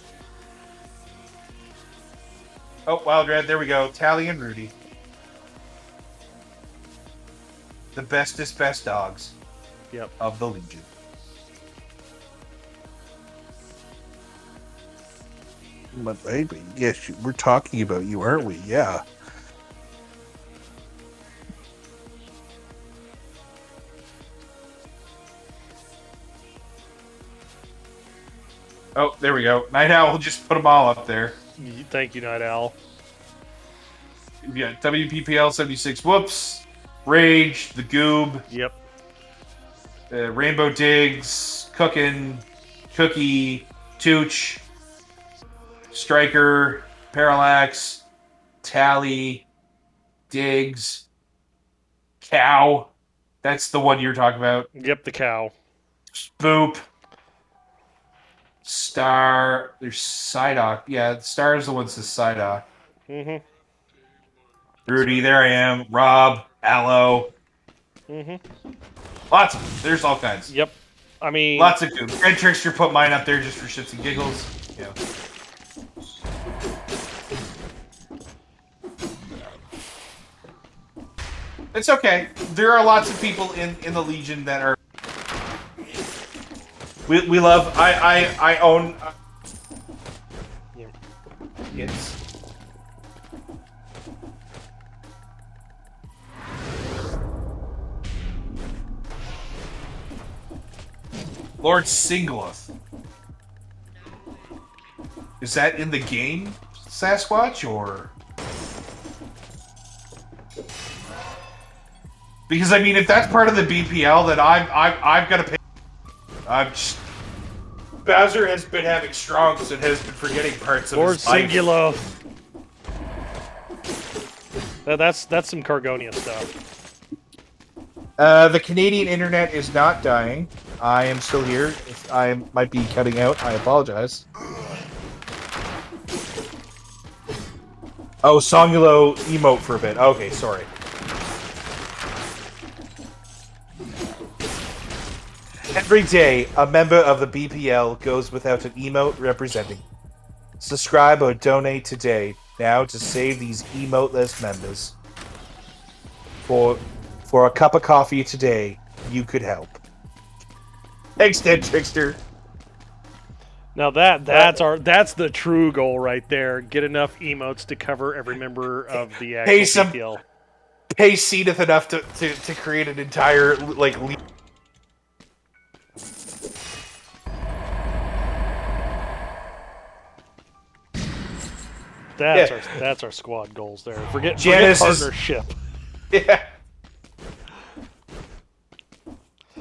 S1: Oh, Wild Red, there we go. Tally and Rudy. The bestest best dogs
S2: Yep.
S1: of the Legion.
S3: My baby. Yes, we're talking about you, aren't we? Yeah.
S1: Oh, there we go. Night Owl will just put them all up there.
S2: Thank you, Night Owl.
S1: Yeah, WPPL 76 Whoops. Rage, The Goob,
S2: Yep.
S1: Rainbow Diggs, Cookin', Cookie, Tooch, Striker, Parallax, Tally, Diggs, Cow. That's the one you're talking about.
S2: Yep, the cow.
S1: Boop. Star. There's Psyduck. Yeah, Star is the one that says Psyduck.
S2: Mm-hmm.
S1: Rudy, there I am. Rob, Aloe.
S2: Mm-hmm.
S1: Lots of them. There's all kinds.
S2: Yep. I mean...
S1: Lots of good. Red Trickster put mine up there just for shits and giggles. Yeah. It's okay. There are lots of people in the Legion that are... We love... I own...
S2: Yeah.
S1: It's... Lord Singloth. Is that in the game, Sasquatch, or? Because I mean, if that's part of the BPL, then I've got to pay. I'm just. Bowser has been having strongs and has been forgetting parts of
S2: Lord
S1: his life.
S2: Singulo. That's some Cargonia stuff.
S1: The Canadian internet is not dying. I am still here. If I might be cutting out, I apologize. Oh, Songulo emote for a bit. Okay, sorry. Every day, a member of the BPL goes without an emote representing. Subscribe or donate today now to save these emoteless members. For a cup of coffee today, you could help. Thanks, Dead Trickster.
S2: Now that's the true goal right there. Get enough emotes to cover every member of the actual BPL.
S1: Pay Seedith enough to create an entire like.
S2: That's our squad goals there. Forget partnership.
S1: Yeah.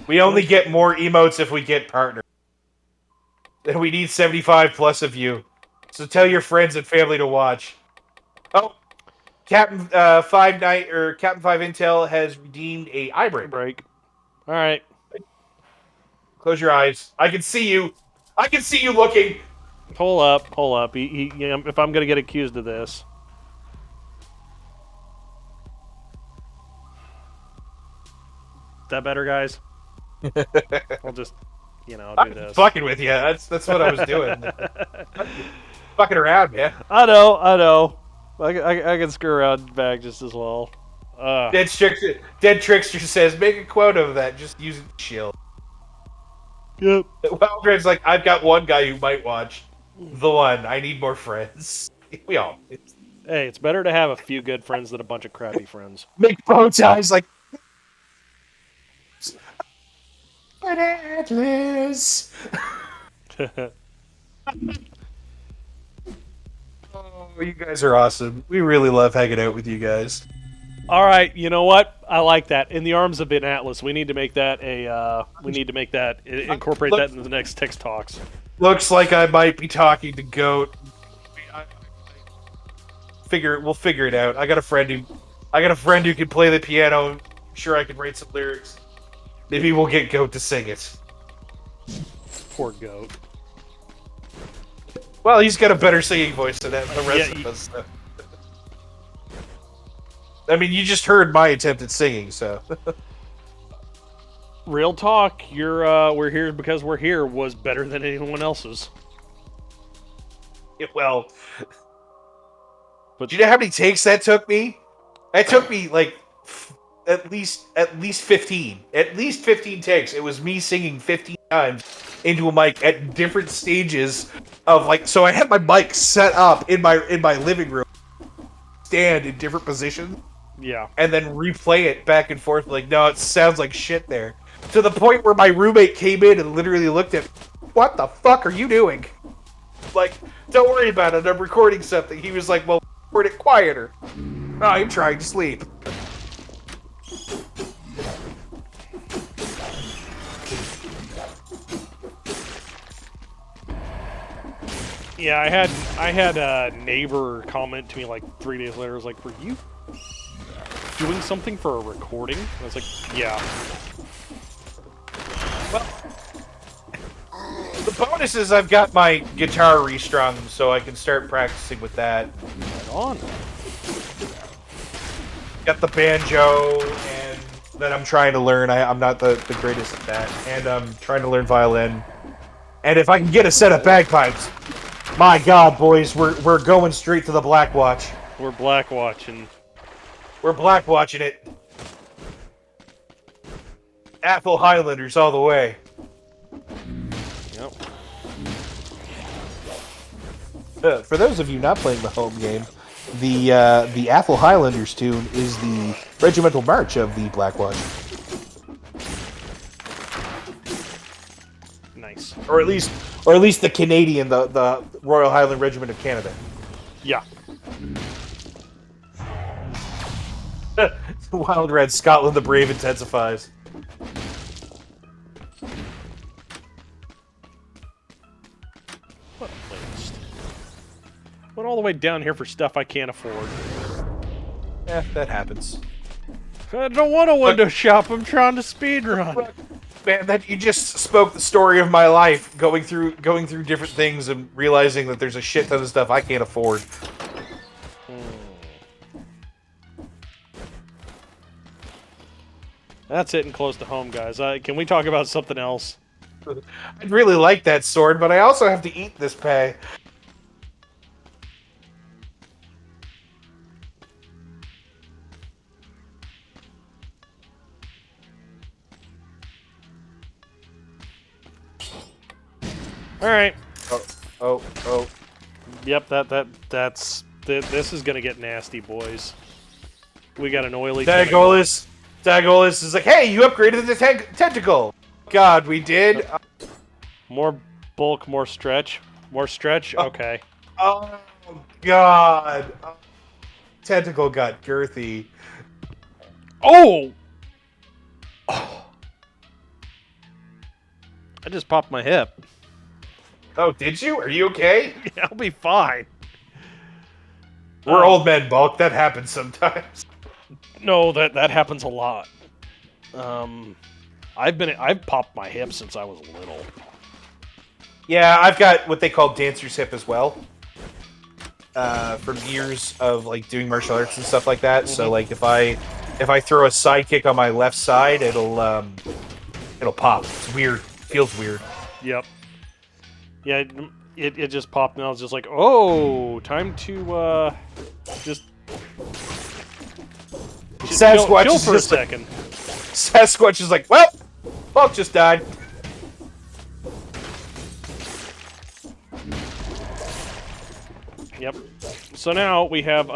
S1: We only get more emotes if we get partners. And we need 75 plus of you. So tell your friends and family to watch. Oh, Captain 5 Night or Captain 5 Intel has redeemed a eye break.
S2: All right.
S1: Close your eyes. I can see you. I can see you looking.
S2: Hold up. You know, if I'm gonna get accused of this. Is that better, guys? I'll just, do this.
S1: Fucking with you. That's what I was doing. Fucking around, man.
S2: I know. I can screw around back just as well.
S1: Dead Trickster says, make a quote of that. Just use it to shield.
S2: Yep.
S1: Well, Greg's like, I've got one guy who might watch. The one. I need more friends. We all.
S2: Hey, it's better to have a few good friends than a bunch of crappy friends.
S1: Make bow ties like. Headless. Oh, you guys are awesome. We really love hanging out with you guys.
S2: All right, you know what? I like that. In the arms of an Atlas, we need to make that incorporate that into the next text talks.
S1: Looks like I might be talking to Goat. We'll figure it out. I got a friend who can play the piano. I'm sure I can write some lyrics. Maybe we'll get Goat to sing it.
S2: Poor Goat.
S1: Well, he's got a better singing voice than the rest of us. So. I mean, you just heard my attempt at singing, so.
S2: Real talk, we're here because we're here was better than anyone else's.
S1: Yeah, well,
S2: But
S1: do you know how many takes that took me? That took me like at least 15. At least 15 takes. It was me singing 15 times into a mic at different stages of like. So I had my mic set up in my living room, stand in different positions,
S2: yeah.
S1: and then replay it back and forth. Like, no, it sounds like shit there. To the point where my roommate came in and literally looked at me, what the fuck are you doing? Like, don't worry about it. I'm recording something. He was like, well, record it quieter. Oh, I'm trying to sleep.
S2: Yeah, I had a neighbor comment to me like 3 days later. Was like, "Were you doing something for a recording?" And I was like, "Yeah."
S1: Well, the bonus is I've got my guitar restrung, so I can start practicing with that.
S2: Right on.
S1: Got the banjo, and that I'm trying to learn. I'm not the greatest at that. And I'm trying to learn violin. And if I can get a set of bagpipes, my God, boys, we're going straight to the Black Watch.
S2: We're black watching.
S1: We're Black Watching it. Hatful Highlanders all the way.
S2: Yep.
S1: For those of you not playing the home game, the Hatful Highlanders tune is the regimental march of the Black Watch,
S2: Nice.
S1: or at least the Canadian, the Royal Highland Regiment of Canada.
S2: Yeah.
S1: Wild Red, Scotland the Brave intensifies.
S2: What a playlist. Went all the way down here for stuff I can't afford.
S1: That happens.
S2: I don't want to window shop. I'm trying to speedrun.
S1: Man, that you just spoke the story of my life, going through different things and realizing that there's a shit ton of stuff I can't afford.
S2: That's hitting close to home, guys. Can we talk about something else?
S1: I'd really like that sword, but I also have to eat this pay.
S2: All right.
S1: Oh.
S2: Yep. This is gonna get nasty, boys. We got an oily
S1: Dagolis is like, hey, you upgraded the tentacle. God, we did.
S2: More bulk, more stretch. More stretch? Okay.
S1: Oh, God. Tentacle got girthy.
S2: Oh! I just popped my hip.
S1: Oh, did you? Are you okay?
S2: Yeah, I'll be fine.
S1: We're old men, Bulk. That happens sometimes.
S2: No, that happens a lot. I've popped my hip since I was little.
S1: Yeah, I've got what they call dancer's hip as well. From years of like doing martial arts and stuff like that. So like if I throw a side kick on my left side, it'll pop. It's weird. Feels weird.
S2: Yep. Yeah, it just popped and I was just like, oh, time to just
S1: Sasquatch
S2: chill
S1: is
S2: for a
S1: just like,
S2: second.
S1: Sasquatch is like, well, Bulk just died.
S2: Yep. So now we have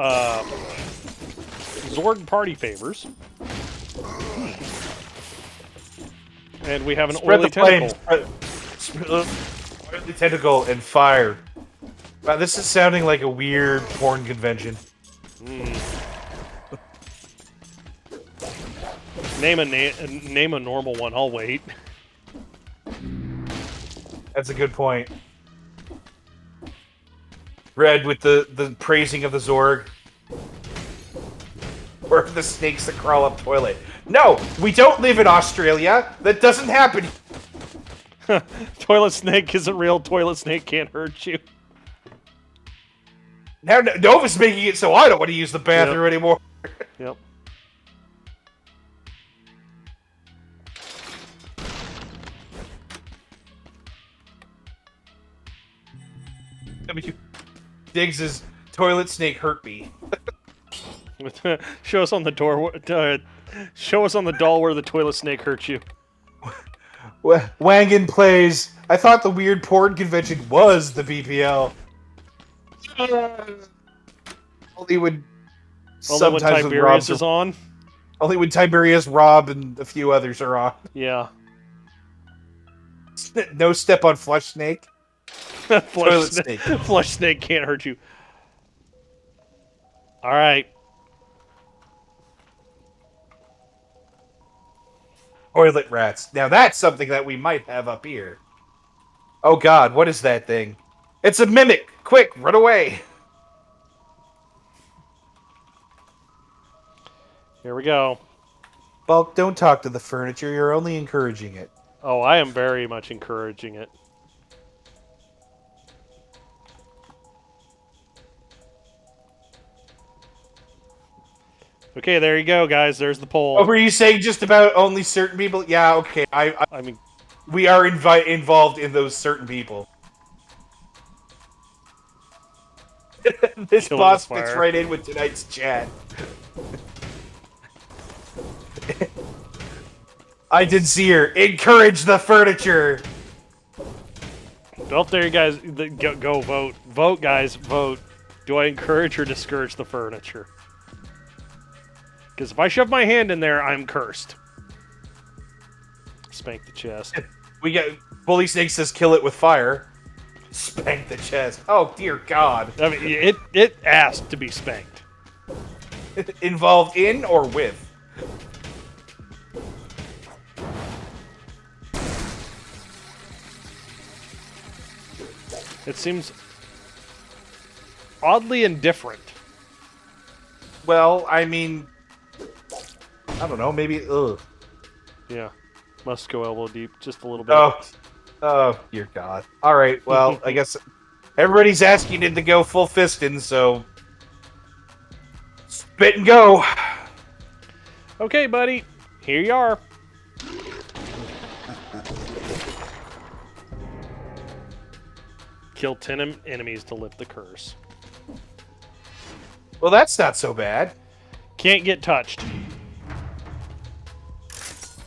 S2: Zord party favors. And we have an
S1: Spread
S2: oily
S1: the flame.
S2: tentacle.
S1: Spread the tentacle and fire. Wow, this is sounding like a weird porn convention.
S2: Name a normal one. I'll wait.
S1: That's a good point. Red with the praising of the Zorg. Or the snakes that crawl up toilet. No, we don't live in Australia. That doesn't happen.
S2: Toilet snake isn't real. Toilet snake can't hurt you.
S1: Now Nova's making it so I don't want to use the bathroom anymore.
S2: Yep.
S1: Diggs is toilet snake hurt me.
S2: Show us on the door. Show us on the doll where the toilet snake hurt you.
S1: Wangan plays. I thought the weird porn convention was the BPL. Only when
S2: Only when
S1: sometimes
S2: Tiberius is on.
S1: Only when Tiberius, Rob, and a few others are on.
S2: Yeah.
S1: No step on Flush Snake. Toilet snake.
S2: Flush snake can't hurt you. All right.
S1: Toilet rats. Now that's something that we might have up here. Oh god, what is that thing? It's a mimic! Quick, run away!
S2: Here we go.
S1: Bulk, don't talk to the furniture, you're only encouraging it.
S2: Oh, I am very much encouraging it. Okay, there you go, guys. There's the poll.
S1: Oh, were you saying just about only certain people? Yeah, okay.
S2: I mean,
S1: we are involved in those certain people. This
S2: Killing
S1: boss
S2: the fire.
S1: fits right in with tonight's chat. I did see her. Encourage the furniture.
S2: well, there you guys. Go vote. Vote, guys. Vote. Do I encourage or discourage the furniture? Because if I shove my hand in there, I'm cursed. Spank the chest.
S1: We got Bully Snake says kill it with fire. Spank the chest. Oh dear God.
S2: I mean, it asked to be spanked.
S1: Involved in or with?
S2: It seems oddly indifferent.
S1: Well, I mean, I don't know. Maybe. Ugh.
S2: Yeah. Must go elbow deep just a little bit.
S1: Oh, dear God. All right. Well, I guess everybody's asking it to go full fisting, so spit and go.
S2: Okay, buddy. Here you are. Kill 10 enemies to lift the curse.
S1: Well, that's not so bad.
S2: Can't get touched.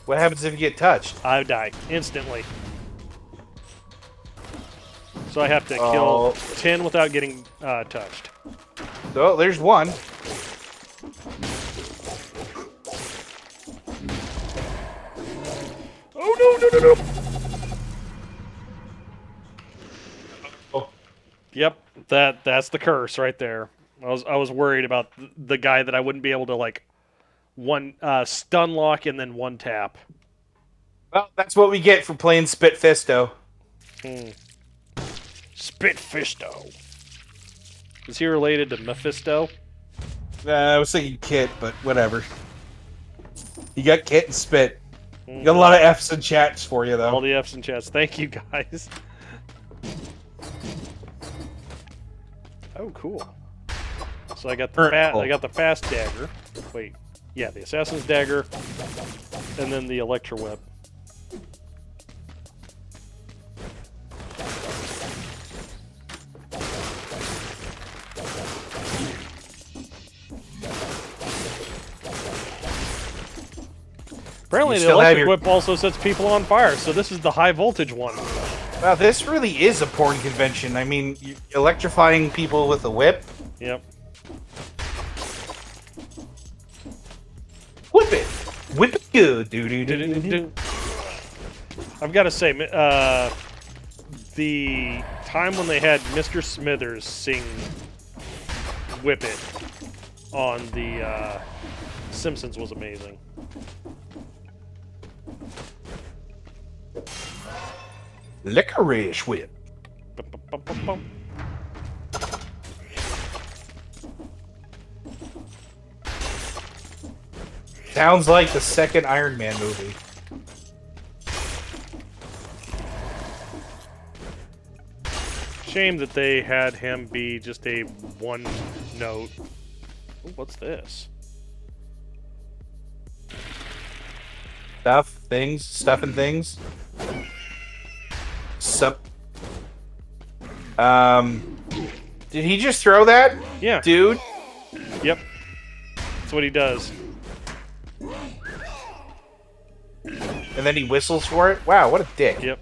S1: What happens if you get touched?
S2: I die instantly. So I have to kill 10 without getting touched.
S1: So there's one.
S2: Oh no!
S1: Oh.
S2: Yep, that's the curse right there. I was worried about the guy that I wouldn't be able to like one stun lock and then one tap.
S1: Well, that's what we get for playing Spit Fisto.
S2: Spit Fisto. Is he related to Mephisto?
S1: I was thinking Kit, but whatever. You got Kit and Spit. You got a lot of F's and chats for you, though.
S2: All the F's and chats. Thank you, guys. Oh, cool. So I got the fast dagger. Wait, yeah, the assassin's dagger, and then the electro web. Apparently, the electric whip also sets people on fire, so this is the high voltage one.
S1: Wow, this really is a porn convention. I mean, electrifying people with a whip.
S2: Yep.
S1: Whip it! Whip it good! Do.
S2: I've got to say, the time when they had Mr. Smithers sing Whip It on the Simpsons was amazing.
S1: Licorice whip. Sounds like the second Iron Man movie.
S2: Shame that they had him be just a one note. Ooh, what's this?
S1: Stuff and things. Did he just throw that?
S2: Yeah.
S1: Dude?
S2: Yep. That's what he does.
S1: And then he whistles for it? Wow, what a dick.
S2: Yep.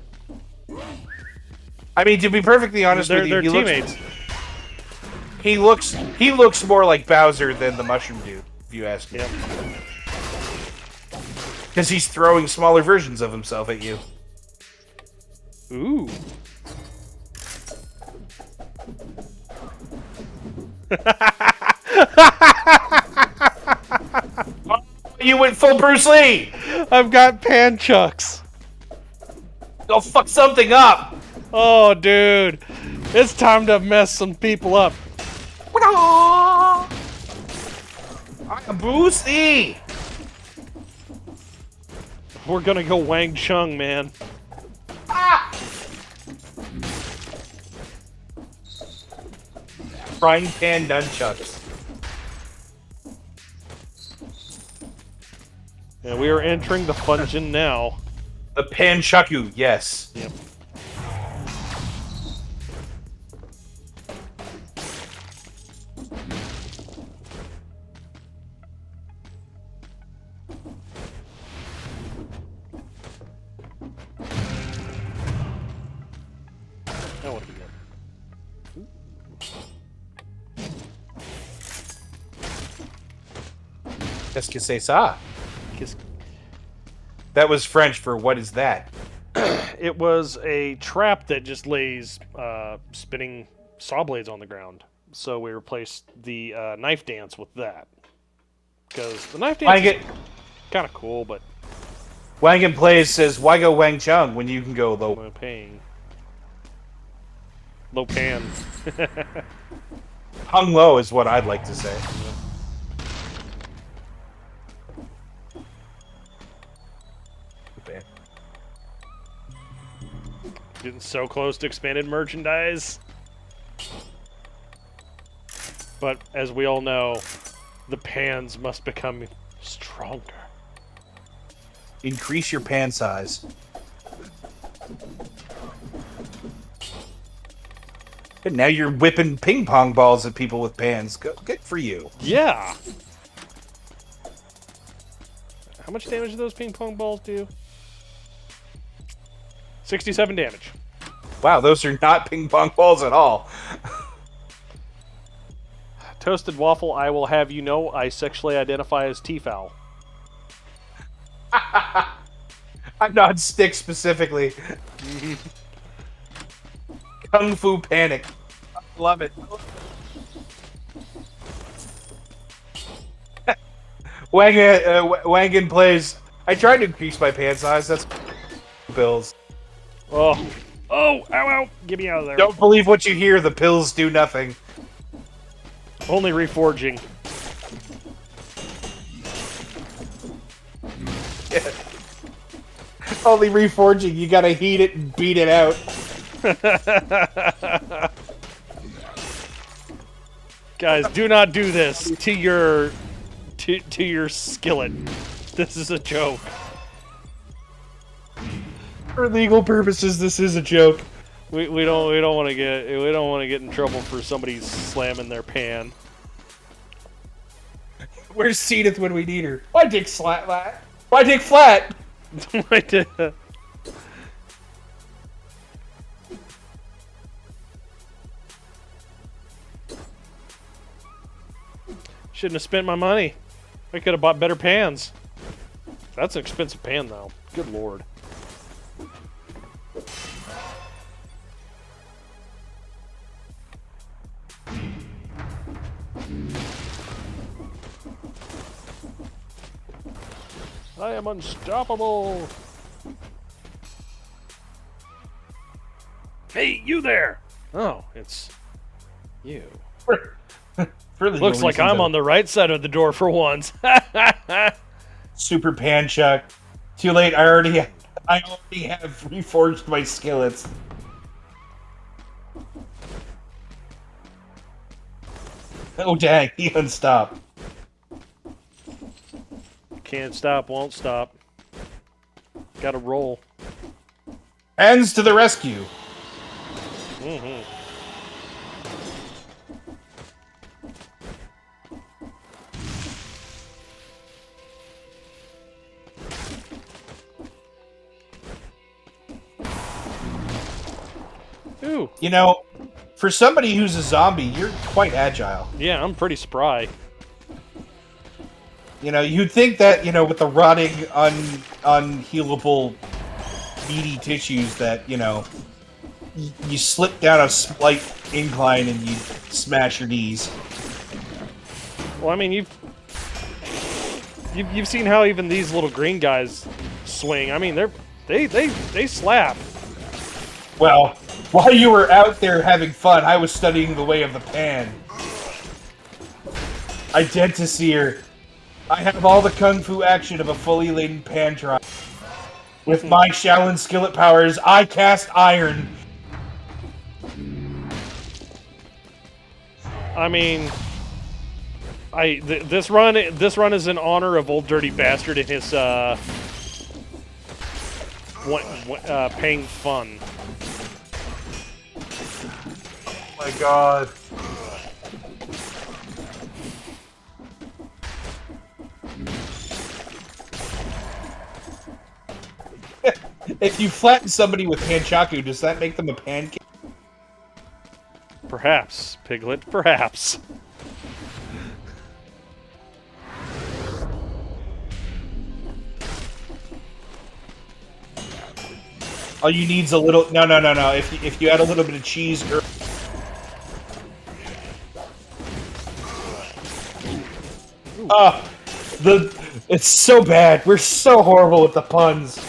S1: I mean, to be perfectly honest with you,
S2: They're
S1: he
S2: teammates.
S1: he looks more like Bowser than the Mushroom Dude, if you ask me.
S2: Yep.
S1: Because he's throwing smaller versions of himself at you.
S2: Ooh.
S1: You went full Bruce Lee!
S2: I've got pan chucks.
S1: Go fuck something up!
S2: Oh, dude. It's time to mess some people up.
S1: I'm Bruce Lee!
S2: We're gonna go Wang Chung, man.
S1: Ah! Frying pan nunchucks.
S2: And we are entering the Fungeon now.
S1: The Panchaku, yes.
S2: Yep. Now what do we got?
S1: Qu'est-ce que c'est ça?
S2: Kiss.
S1: That was French for what is that?
S2: It was a trap that just lays spinning saw blades on the ground. So we replaced the knife dance with that. Because the knife dance is kind of cool, but
S1: Wangan Plays says, why go Wang Chung when you can go low?
S2: low paying. Low pan.
S1: Hung low is what I'd like to say. Okay.
S2: Getting so close to expanded merchandise. But as we all know, the pans must become stronger.
S1: Increase your pan size. And now you're whipping ping pong balls at people with pans. Good for you.
S2: Yeah. How much damage do those ping pong balls do? 67 damage.
S1: Wow, those are not ping pong balls at all.
S2: Toasted waffle, I will have you know I sexually identify as T-foul.
S1: I'm not stick specifically. Kung Fu Panic. I love it. Wangan Plays. I tried to increase my pan size. That's pills.
S2: Oh. Oh, ow, ow. Get me out of there.
S1: Don't believe what you hear. The pills do nothing.
S2: Only reforging.
S1: Only reforging. You gotta heat it and beat it out.
S2: Guys, do not do this to your to your skillet. This is a joke.
S1: For legal purposes, this is a joke.
S2: We don't want to get in trouble for somebody slamming their pan.
S1: Where's Seedith when we need her? Why dick flat? Why dick flat?
S2: Shouldn't have spent my money. I could have bought better pans. That's an expensive pan, though. Good lord. I am unstoppable. Hey, you there! Oh, it's you. Looks like I'm on the right side of the door for once.
S1: Super Panchuck. Too late. I already have reforged my skillets. Oh dang! He unstopped.
S2: Can't stop, won't stop. Gotta roll.
S1: Hands to the rescue.
S2: Ooh.
S1: You know, for somebody who's a zombie, you're quite agile.
S2: Yeah, I'm pretty spry.
S1: You know, you'd think that, you know, with the rotting, unhealable, meaty tissues that, you know, you slip down a slight incline and you smash your knees.
S2: Well, I mean, you've seen how even these little green guys swing. I mean, they slap.
S1: Well, while you were out there having fun, I was studying the way of the pan. Identiseer. I have all the kung fu action of a fully laden pan tribe. With my Shaolin skillet powers, I cast iron.
S2: I mean, this run is in honor of Old Dirty Bastard and his paying fun.
S1: Oh my god. If you flatten somebody with Panchaku, does that make them a pancake?
S2: Perhaps, Piglet, perhaps.
S1: All you need's a little... No. If you add a little bit of cheese or... It's so bad. We're so horrible with the puns.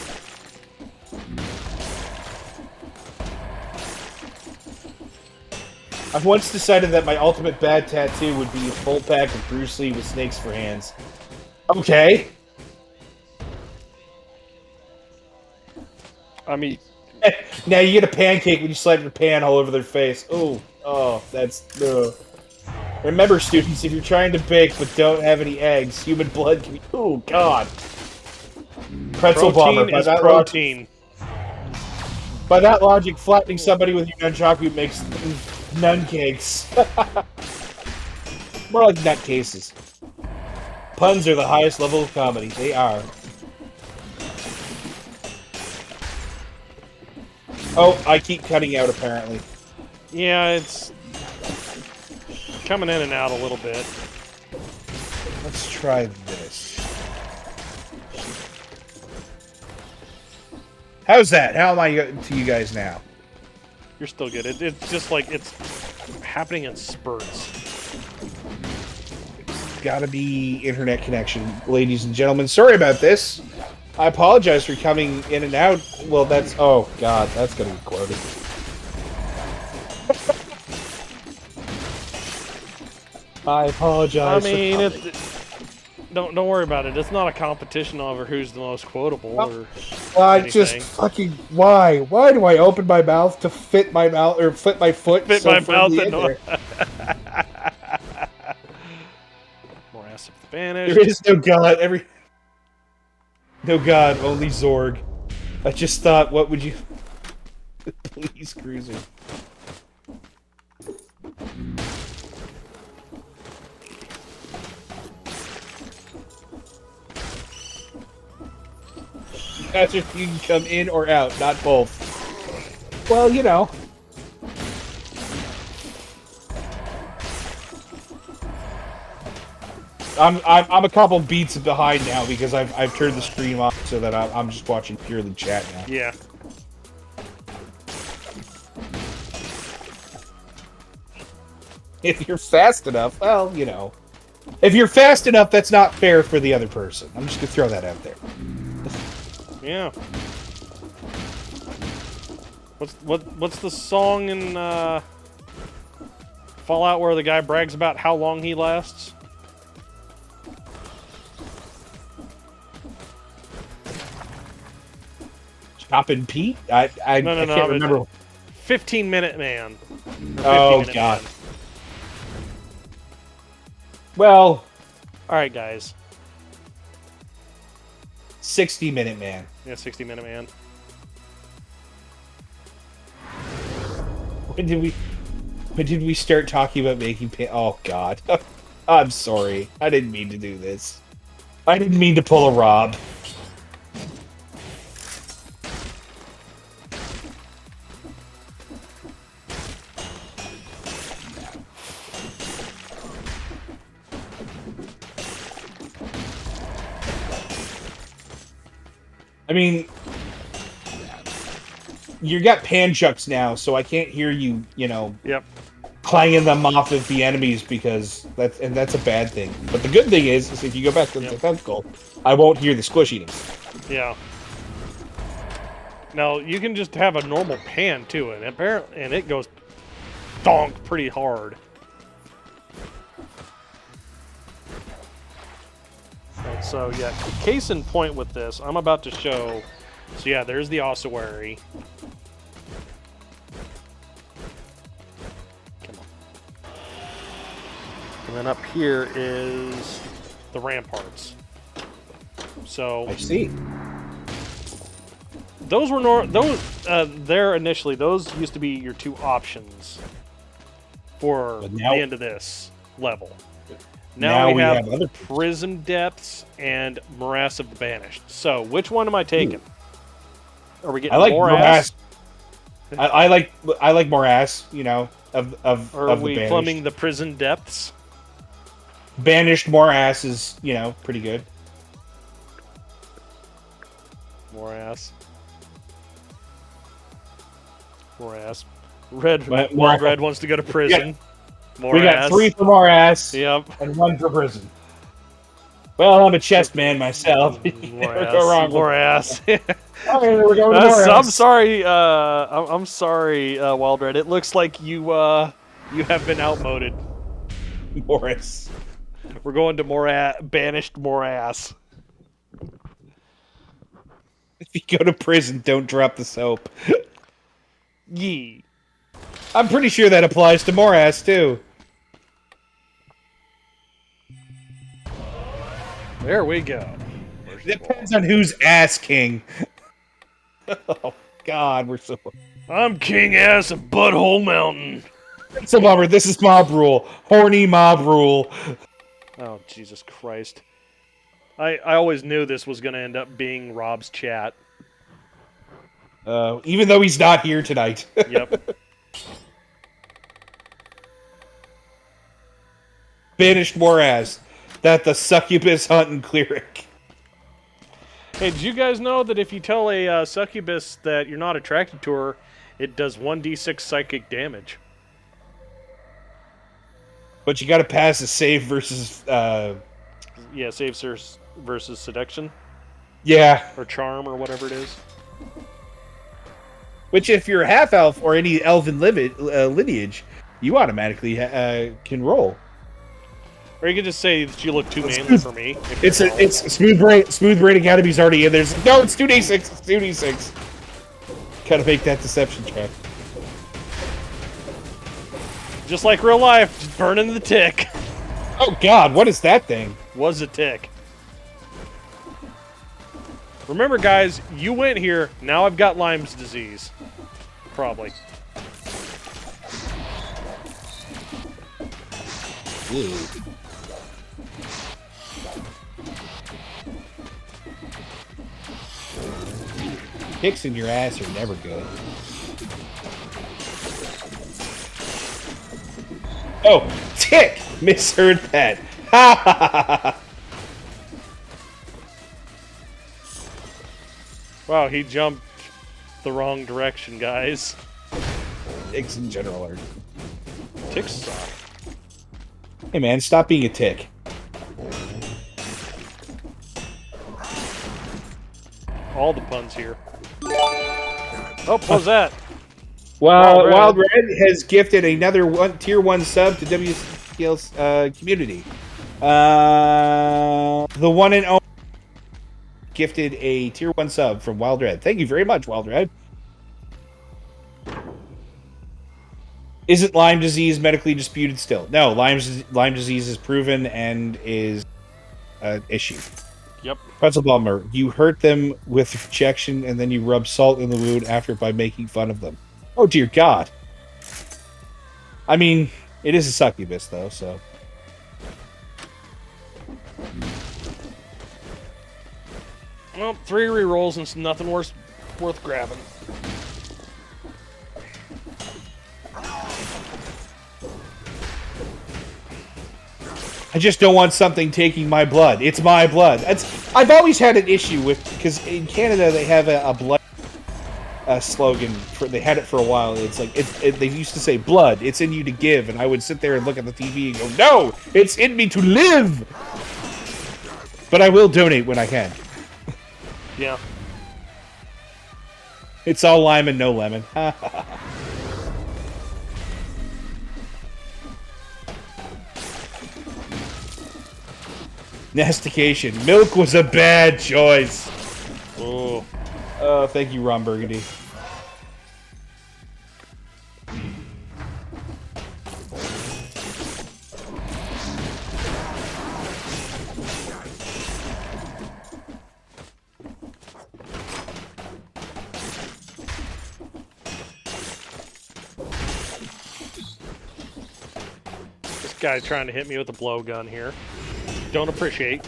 S1: I've once decided that my ultimate bad tattoo would be a full pack of Bruce Lee with snakes for hands. Okay.
S2: I mean...
S1: Now you get a pancake when you slap your pan all over their face. Oh, that's... Remember, students, if you're trying to bake but don't have any eggs, human blood can be... Oh, God. Pretzel bomber.
S2: Protein is protein.
S1: By that logic, flattening somebody with your nunchaku makes nun cakes. More like nut cases. Puns are the highest level of comedy. They are. Oh, I keep cutting out, apparently.
S2: Yeah, it's coming in and out a little bit.
S1: Let's try this. How's that? How am I to you guys now?
S2: You're still good. It's just like it's happening in spurts.
S1: Gotta be internet connection, ladies and gentlemen. Sorry about this. I apologize for coming in and out. Well, that's... Oh, God, that's gonna be quoted. I apologize.
S2: I mean, don't worry about it. It's not a competition over who's the most quotable or anything.
S1: Just fucking... Why? Why do I open my mouth to fit my mouth... Or fit my foot
S2: Fit
S1: so
S2: my mouth
S1: firmly in
S2: and
S1: there?
S2: more ass of Spanish.
S1: There is no God. No God, only Zorg. I just thought, what would you... Please, Cruiser. That's if you can come in or out, not both. Well, you know. I'm a couple beats behind now because I've turned the stream off so that I'm just watching purely chat now.
S2: Yeah.
S1: If you're fast enough, well, you know. If you're fast enough, that's not fair for the other person. I'm just gonna throw that out there.
S2: Yeah. What's the song in Fallout where the guy brags about how long he lasts?
S1: Choppin' Pete? I can't remember.
S2: 15-minute man.
S1: Oh, God.
S2: Man.
S1: Well...
S2: Alright, guys.
S1: 60-minute man.
S2: Yeah, 60-minute man.
S1: When did we start talking about making Oh, God. I'm sorry. I didn't mean to do this. I didn't mean to pull a Rob. I mean, you got panchucks now, so I can't hear you,
S2: Yep.
S1: clanging them off of the enemies because that's a bad thing. But the good thing is if you go back to the tentacle, I won't hear the squish eating.
S2: Yeah. Now you can just have a normal pan too, and it goes donk pretty hard. And so yeah, case in point with this, I'm about to show. So yeah, there's the ossuary. Come on. And then up here is the ramparts. So
S1: I see.
S2: those were there initially. Those used to be your two options for the end of this level. Now we have
S1: other
S2: Prison Depths and Morass of the Banished. So which one am I taking? Are we getting
S1: I like
S2: Morass?
S1: I like Morass.
S2: Or are
S1: of
S2: we
S1: the
S2: plumbing the Prison Depths?
S1: Banished Morass is pretty good.
S2: Morass. Red.
S1: But
S2: Wild Red wants to go to prison.
S1: Yeah.
S2: Morass.
S1: We got 3 for Morass.
S2: Yep.
S1: And 1 for prison. Well, I'm a chest man myself.
S2: Morass.
S1: Go wrong.
S2: Morass.
S1: Okay, we're going to Morass.
S2: I'm sorry. I'm sorry, Wild Red. It looks like you have been outmoded.
S1: Morris.
S2: We're going to banished Morass.
S1: If you go to prison, don't drop the soap.
S2: Yee.
S1: I'm pretty sure that applies to Morass too.
S2: There we go.
S1: Depends on who's ass king. Oh God, we're so.
S2: I'm King Ass of Butthole Mountain.
S1: It's a bummer. This is mob rule. Horny mob rule.
S2: Oh Jesus Christ! I always knew this was going to end up being Rob's chat.
S1: Even though he's not here tonight.
S2: Yep.
S1: Banished Morass. That the succubus hunting cleric.
S2: Hey, did you guys know that if you tell a succubus that you're not attracted to her, it does 1d6 psychic damage?
S1: But you got to pass a save versus.
S2: Yeah, save versus seduction
S1: Yeah.
S2: or charm or whatever it is.
S1: Which, if you're a half elf or any elven lineage, you automatically can roll.
S2: Or you could just say that you look too manly for me.
S1: It's Smooth Brain Academy's already in there. No, it's 2d6. It's 2d6. Gotta make that deception check.
S2: Just like real life, just burning the tick.
S1: Oh God, what is that thing?
S2: Was a tick. Remember, guys, you went here. Now I've got Lyme's disease. Probably.
S1: Ooh. Kicks in your ass are never good. Oh, tick! Misheard that. Ha ha ha ha!
S2: Wow, he jumped the wrong direction, guys.
S1: Ticks in general are.
S2: Ticks suck.
S1: Hey man, stop being a tick.
S2: All the puns here. Oh, what was that?
S1: Wild Red has gifted another tier 1 sub to WCL's community. The one and only gifted a tier 1 sub from Wild Red. Thank you very much, Wild Red. Isn't Lyme disease medically disputed still? No, Lyme disease is proven and is an issue.
S2: Yep.
S1: Pretzel Bomber, you hurt them with rejection and then you rub salt in the wound after by making fun of them. Oh dear God. I mean, it is a succubus though, so.
S2: Well, 3 rerolls and nothing worth grabbing.
S1: I just don't want something taking my blood. It's my blood. I've always had an issue with, because in Canada they have a blood slogan. They had it for a while. It's like they used to say, "Blood, it's in you to give," and I would sit there and look at the TV and go, "No, it's in me to live." But I will donate when I can.
S2: Yeah.
S1: It's all lime and no lemon. Mastication. Milk was a bad choice.
S2: Oh.
S1: Thank you, Ron Burgundy.
S2: This guy's trying to hit me with a blowgun here. Don't appreciate.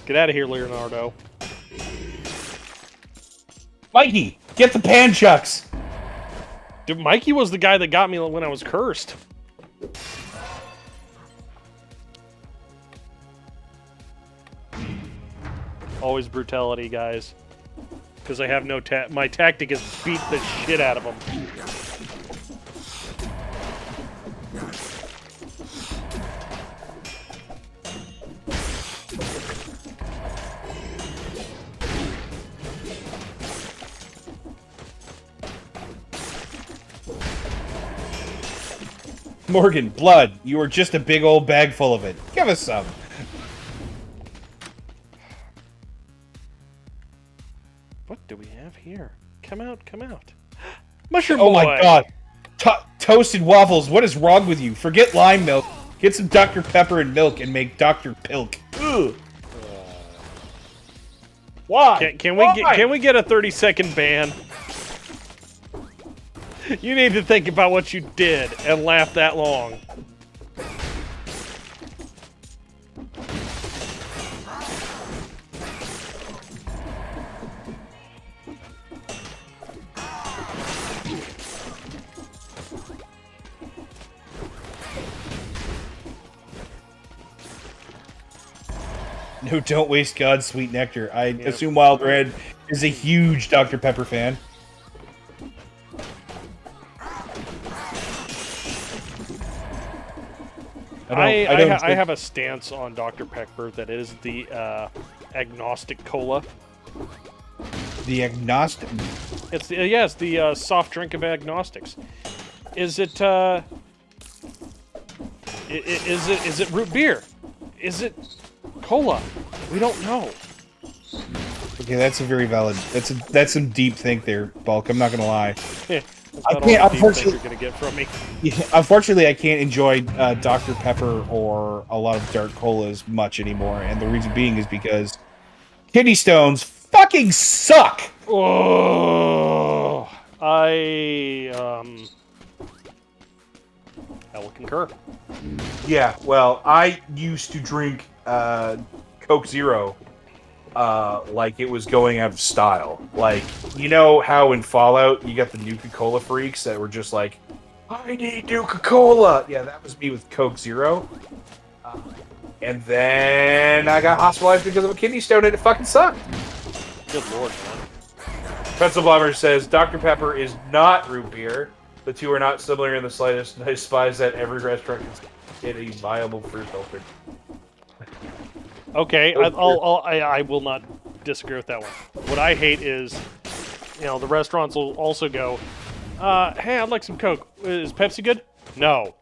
S2: Get out of here, Leonardo.
S1: Mikey, get the pan chucks.
S2: Dude, Mikey was the guy that got me when I was cursed. Always brutality, guys. Because I have no my tactic is beat the shit out of them.
S1: Morgan, blood. You are just a big old bag full of it. Give us some.
S2: What do we have here? Come out, come out. Mushroom
S1: Oh
S2: boy.
S1: my god. Toasted waffles. What is wrong with you? Forget lime milk. Get some Dr. Pepper and milk and make Dr. Pilk. Ugh. Why?
S2: Can we get a 30-second ban? You need to think about what you did and laugh that long.
S1: No, don't waste God's sweet nectar. I assume Wild Red is a huge Dr. Pepper fan.
S2: I have a stance on Dr. Pepper that is the agnostic cola.
S1: The agnostic.
S2: It's the soft drink of agnostics. Is it root beer? Is it cola? We don't know.
S1: Okay, that's a very valid. That's some deep think there, Bulk. I'm not gonna lie.
S2: I can't. Unfortunately, you're gonna get from me.
S1: Yeah, unfortunately, I can't enjoy Dr. Pepper or a lot of dark colas much anymore, and the reason being is because kidney stones fucking suck.
S2: Oh, I will concur.
S1: Yeah, well, I used to drink Coke Zero like it was going out of style. Like, you know how in Fallout you got the Nuka-Cola freaks that were just like, I need Nuka-Cola! Yeah, that was me with Coke Zero. And then I got hospitalized because of a kidney stone and it fucking sucked.
S2: Good lord, man.
S1: Pretzel Bomber says, Dr. Pepper is not root beer. The two are not similar in the slightest. I despise that every restaurant can get a viable fruit filter.
S2: Okay, I will not disagree with that one. What I hate is, the restaurants will also go, hey, I'd like some Coke. Is Pepsi good? No.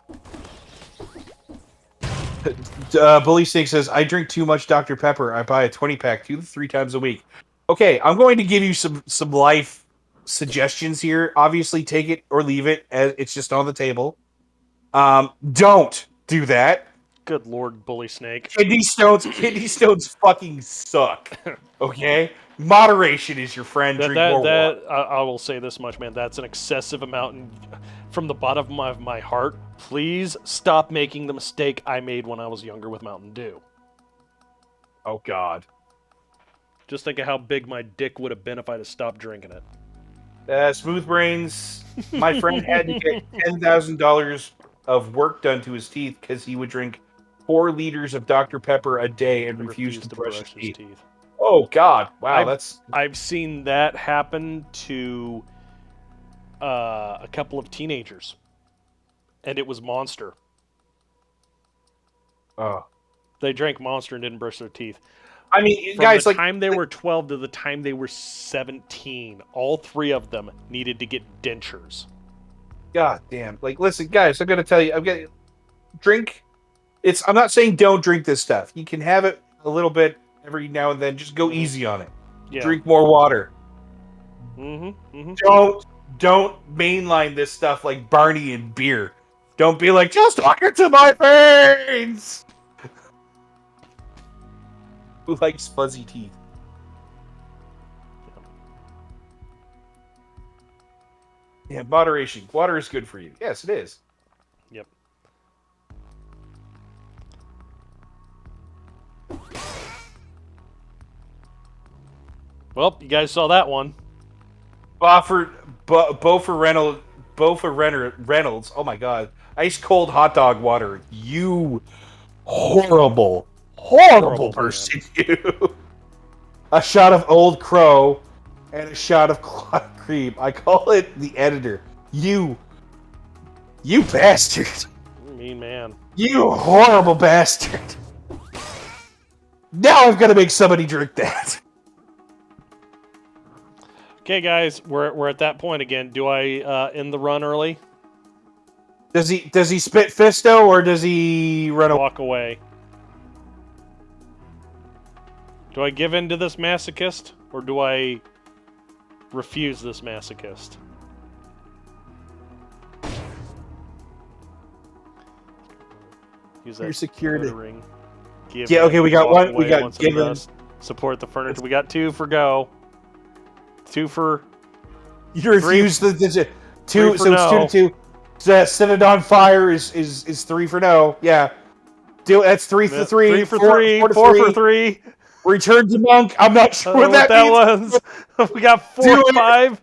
S1: Bully Snake says, I drink too much Dr. Pepper. I buy a 20-pack 2 to 3 times a week. Okay, I'm going to give you some life suggestions here. Obviously, take it or leave it. As it's just on the table. Don't do that.
S2: Good lord, Bully Snake.
S1: Kidney stones fucking suck. Okay? Moderation is your friend. Drink more water.
S2: I will say this much, man. That's an excessive amount. And from the bottom of my heart, please stop making the mistake I made when I was younger with Mountain Dew.
S1: Oh, God.
S2: Just think of how big my dick would have been if I'd have stopped drinking it.
S1: Smooth Brains. My friend had to get $10,000 of work done to his teeth because he would drink 4 liters of Dr. Pepper a day and refused to brush his teeth. Oh God! Wow,
S2: I've seen that happen to a couple of teenagers, and it was Monster.
S1: Oh,
S2: They drank Monster and didn't brush their teeth.
S1: I mean,
S2: From
S1: guys,
S2: the
S1: like
S2: time they were 12 to the time they were 17, all 3 of them needed to get dentures.
S1: God damn! Like, listen, guys, I'm gonna tell you, I'm gonna drink. I'm not saying don't drink this stuff. You can have it a little bit every now and then. Just go easy on it.
S2: Yeah.
S1: Drink more water.
S2: Mm-hmm.
S1: Don't mainline this stuff like Barney and beer. Don't be like, just talk it to my veins. Who likes fuzzy teeth? Yeah, moderation. Water is good for you. Yes, it is.
S2: Yep. Well, you guys saw that one.
S1: Beaufort Reynolds. Oh my God! Ice cold hot dog water. You horrible person. You. A shot of Old Crow and a shot of clot cream. I call it the editor. You bastard.
S2: Mean man.
S1: You horrible bastard. Now I'm gonna make somebody drink that.
S2: Okay, guys, we're at that point again. Do I end the run early?
S1: Does he spit fisto or does he run away?
S2: Walk away. Do I give in to this masochist, or do I refuse this masochist? Use that
S1: Your security.
S2: ring. Give
S1: Yeah,
S2: in,
S1: okay, we got
S2: walk
S1: one. We
S2: away
S1: got
S2: once in
S1: given.
S2: dust, support the furniture. We got 2 for go. 2 for
S1: You refuse the 2,
S2: for
S1: so
S2: no.
S1: it's 2 to 2. So set it on fire is 3 for no. Yeah. That's 3 for 3.
S2: 3 for 3. 4 for 3.
S1: Return to monk. I'm not sure what
S2: What
S1: that means.
S2: was. We got 4
S1: Do it.
S2: 5.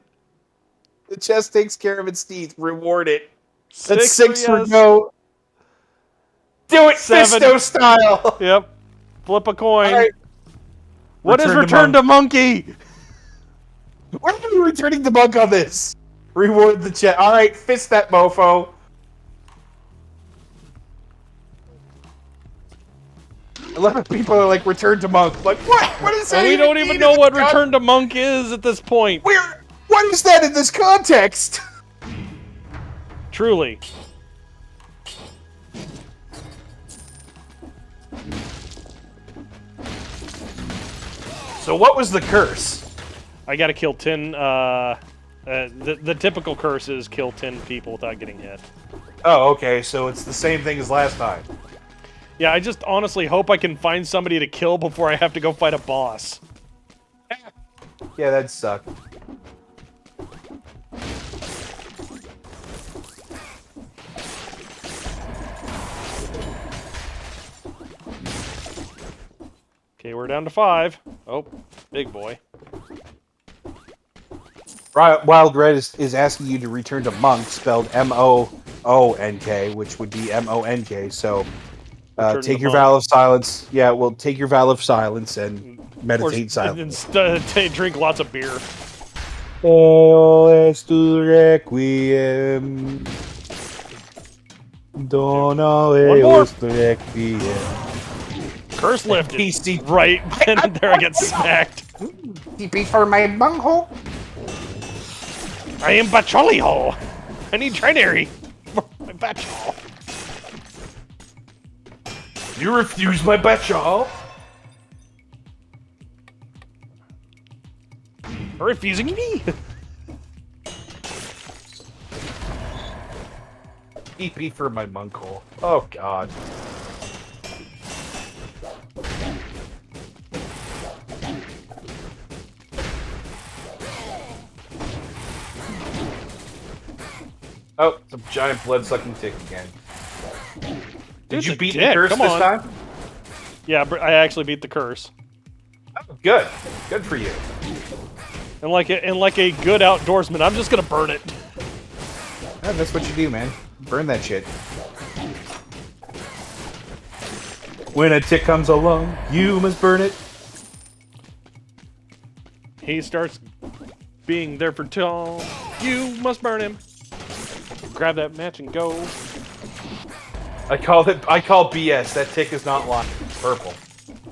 S1: The chest takes care of its teeth. Reward it.
S2: 6
S1: That's 6 for
S2: yes.
S1: no. Do it
S2: 7.
S1: Fisto style.
S2: Yep. Flip a coin.
S1: All right.
S2: What is return to monkey?
S1: Why are we returning the monk on this? Reward the chest. All right, fist that mofo. 11 people are like, return to monk. Like, what? What is that?
S2: And we don't even know what return to monk is at this point.
S1: What is that in this context?
S2: Truly.
S1: So what was the curse?
S2: I gotta kill 10, the typical curse is kill 10 people without getting hit.
S1: Oh, okay, so it's the same thing as last time.
S2: Yeah, I just honestly hope I can find somebody to kill before I have to go fight a boss.
S1: Yeah, that'd suck.
S2: Okay, we're down to 5. Oh, big boy.
S1: Wild Red is asking you to return to monk, spelled M-O-O-N-K, which would be M-O-N-K, so take your vow of silence. Yeah, well, take your vow of silence and meditate silently.
S2: Instead, drink lots of beer.
S1: Es tu requiem. Dona eos tu requiem.
S2: Curse lifted.
S1: PC.
S2: Right then and there I get smacked.
S1: TP for my bunghole.
S2: I am Bacholio. I need trinary for my Bachol.
S1: You refuse my Bachol?
S2: Refusing me.
S1: TP for my monkhole. Oh god. Oh, some giant blood-sucking tick again. Did you beat the curse this time?
S2: Yeah, I actually beat the curse.
S1: Oh, good. Good for you.
S2: And like a good outdoorsman, I'm just gonna burn it.
S1: Yeah, that's what you do, man. Burn that shit. When a tick comes along, you must burn it.
S2: He starts being there for tall. You must burn him. Grab that match and go.
S1: I call BS. That tick is not lying. It's purple.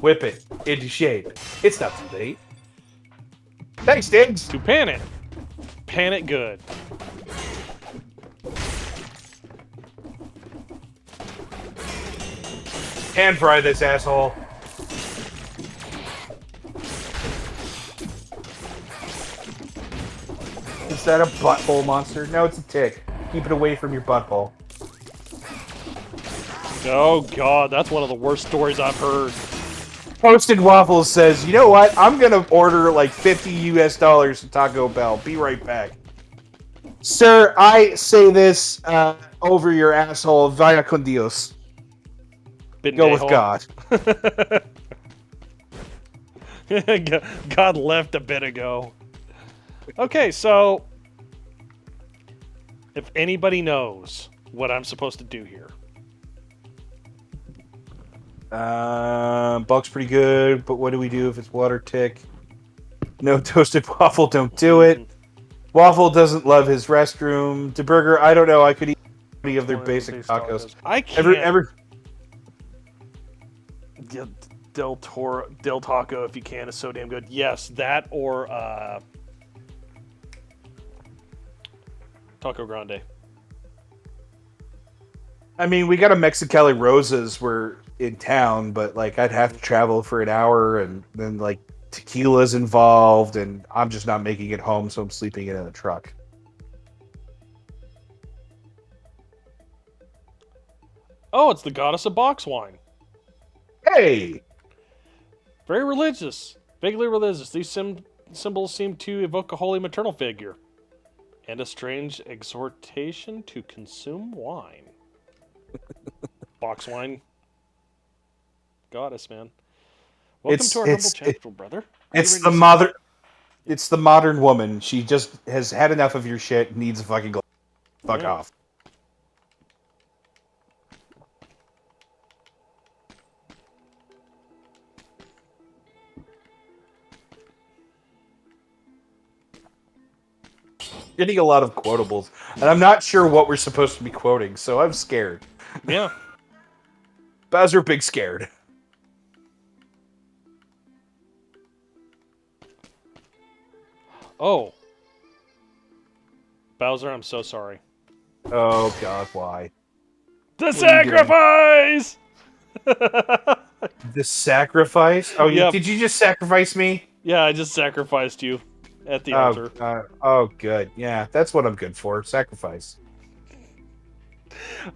S1: Whip it into shape. It's not too late. Thanks, Diggs.
S2: To pan it. Pan it good.
S1: Hand fry this asshole. Is that a butthole monster? No, it's a tick. Keep it away from your butthole.
S2: Oh god, that's one of the worst stories I've heard.
S1: Toasted Waffles says, you know what? I'm gonna order like $50 US at Taco Bell. Be right back. Sir, I say this over your asshole via con Dios. Go with God.
S2: God left a bit ago. Okay, so if anybody knows what I'm supposed to do here.
S1: Bulk's pretty good, but what do we do if it's water tick? No toasted waffle, don't do it. Waffle doesn't love his restroom. DeBurger, I don't know. I could eat any of their basic tacos.
S2: I can't.
S4: Del Taco, if you can, is so damn good.
S2: Yes, that or Taco Grande.
S1: I mean, we got a Mexicali Rosas. We're in town, but like I'd have to travel for an hour, and then like tequila's involved, and I'm just not making it home, so I'm sleeping in a truck.
S2: Oh, it's the goddess of box wine.
S1: Hey!
S2: Very religious. Vaguely religious. These symbols seem to evoke a holy maternal figure. And a strange exhortation to consume wine. Box wine. Goddess, man. Welcome to our humble channel, brother.
S1: It's the modern woman. She just has had enough of your shit and needs a fucking glass. Fuck off. Getting a lot of quotables, and I'm not sure what we're supposed to be quoting, so I'm scared.
S2: Yeah.
S1: Bowser, big scared.
S2: Oh. Bowser, I'm so sorry.
S1: Oh god, why?
S2: The sacrifice!
S1: The sacrifice? Oh,
S2: Yep.
S1: Did you just sacrifice me?
S2: Yeah, I just sacrificed you at the altar.
S1: Oh, good. Yeah, that's what I'm good for. Sacrifice.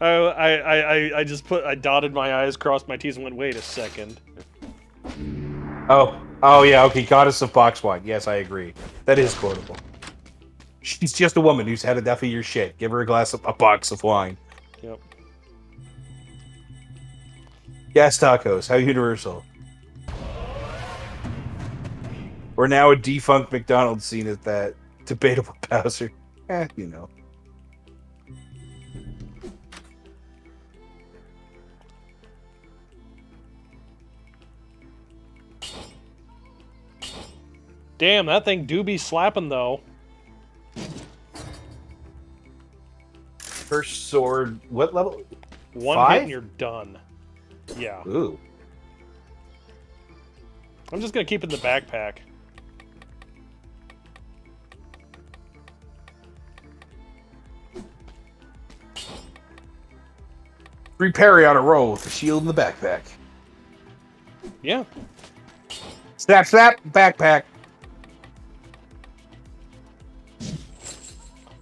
S2: I dotted my I's, crossed my T's, and went, wait a second.
S1: Oh yeah, okay, goddess of box wine. Yes, I agree. That is quotable. She's just a woman who's had enough of your shit. Give her a box of wine.
S2: Yep.
S1: Gas tacos, how universal. We're now a defunct McDonald's scene at that. Debatable Bowser. You know.
S2: Damn, that thing do be slapping, though.
S1: First sword, what level?
S2: One
S1: 5?
S2: hit and you're done. Yeah.
S1: Ooh.
S2: I'm just gonna keep it in the backpack.
S1: Free parry on a roll with the shield in the backpack.
S2: Yeah.
S1: Snap, snap, backpack.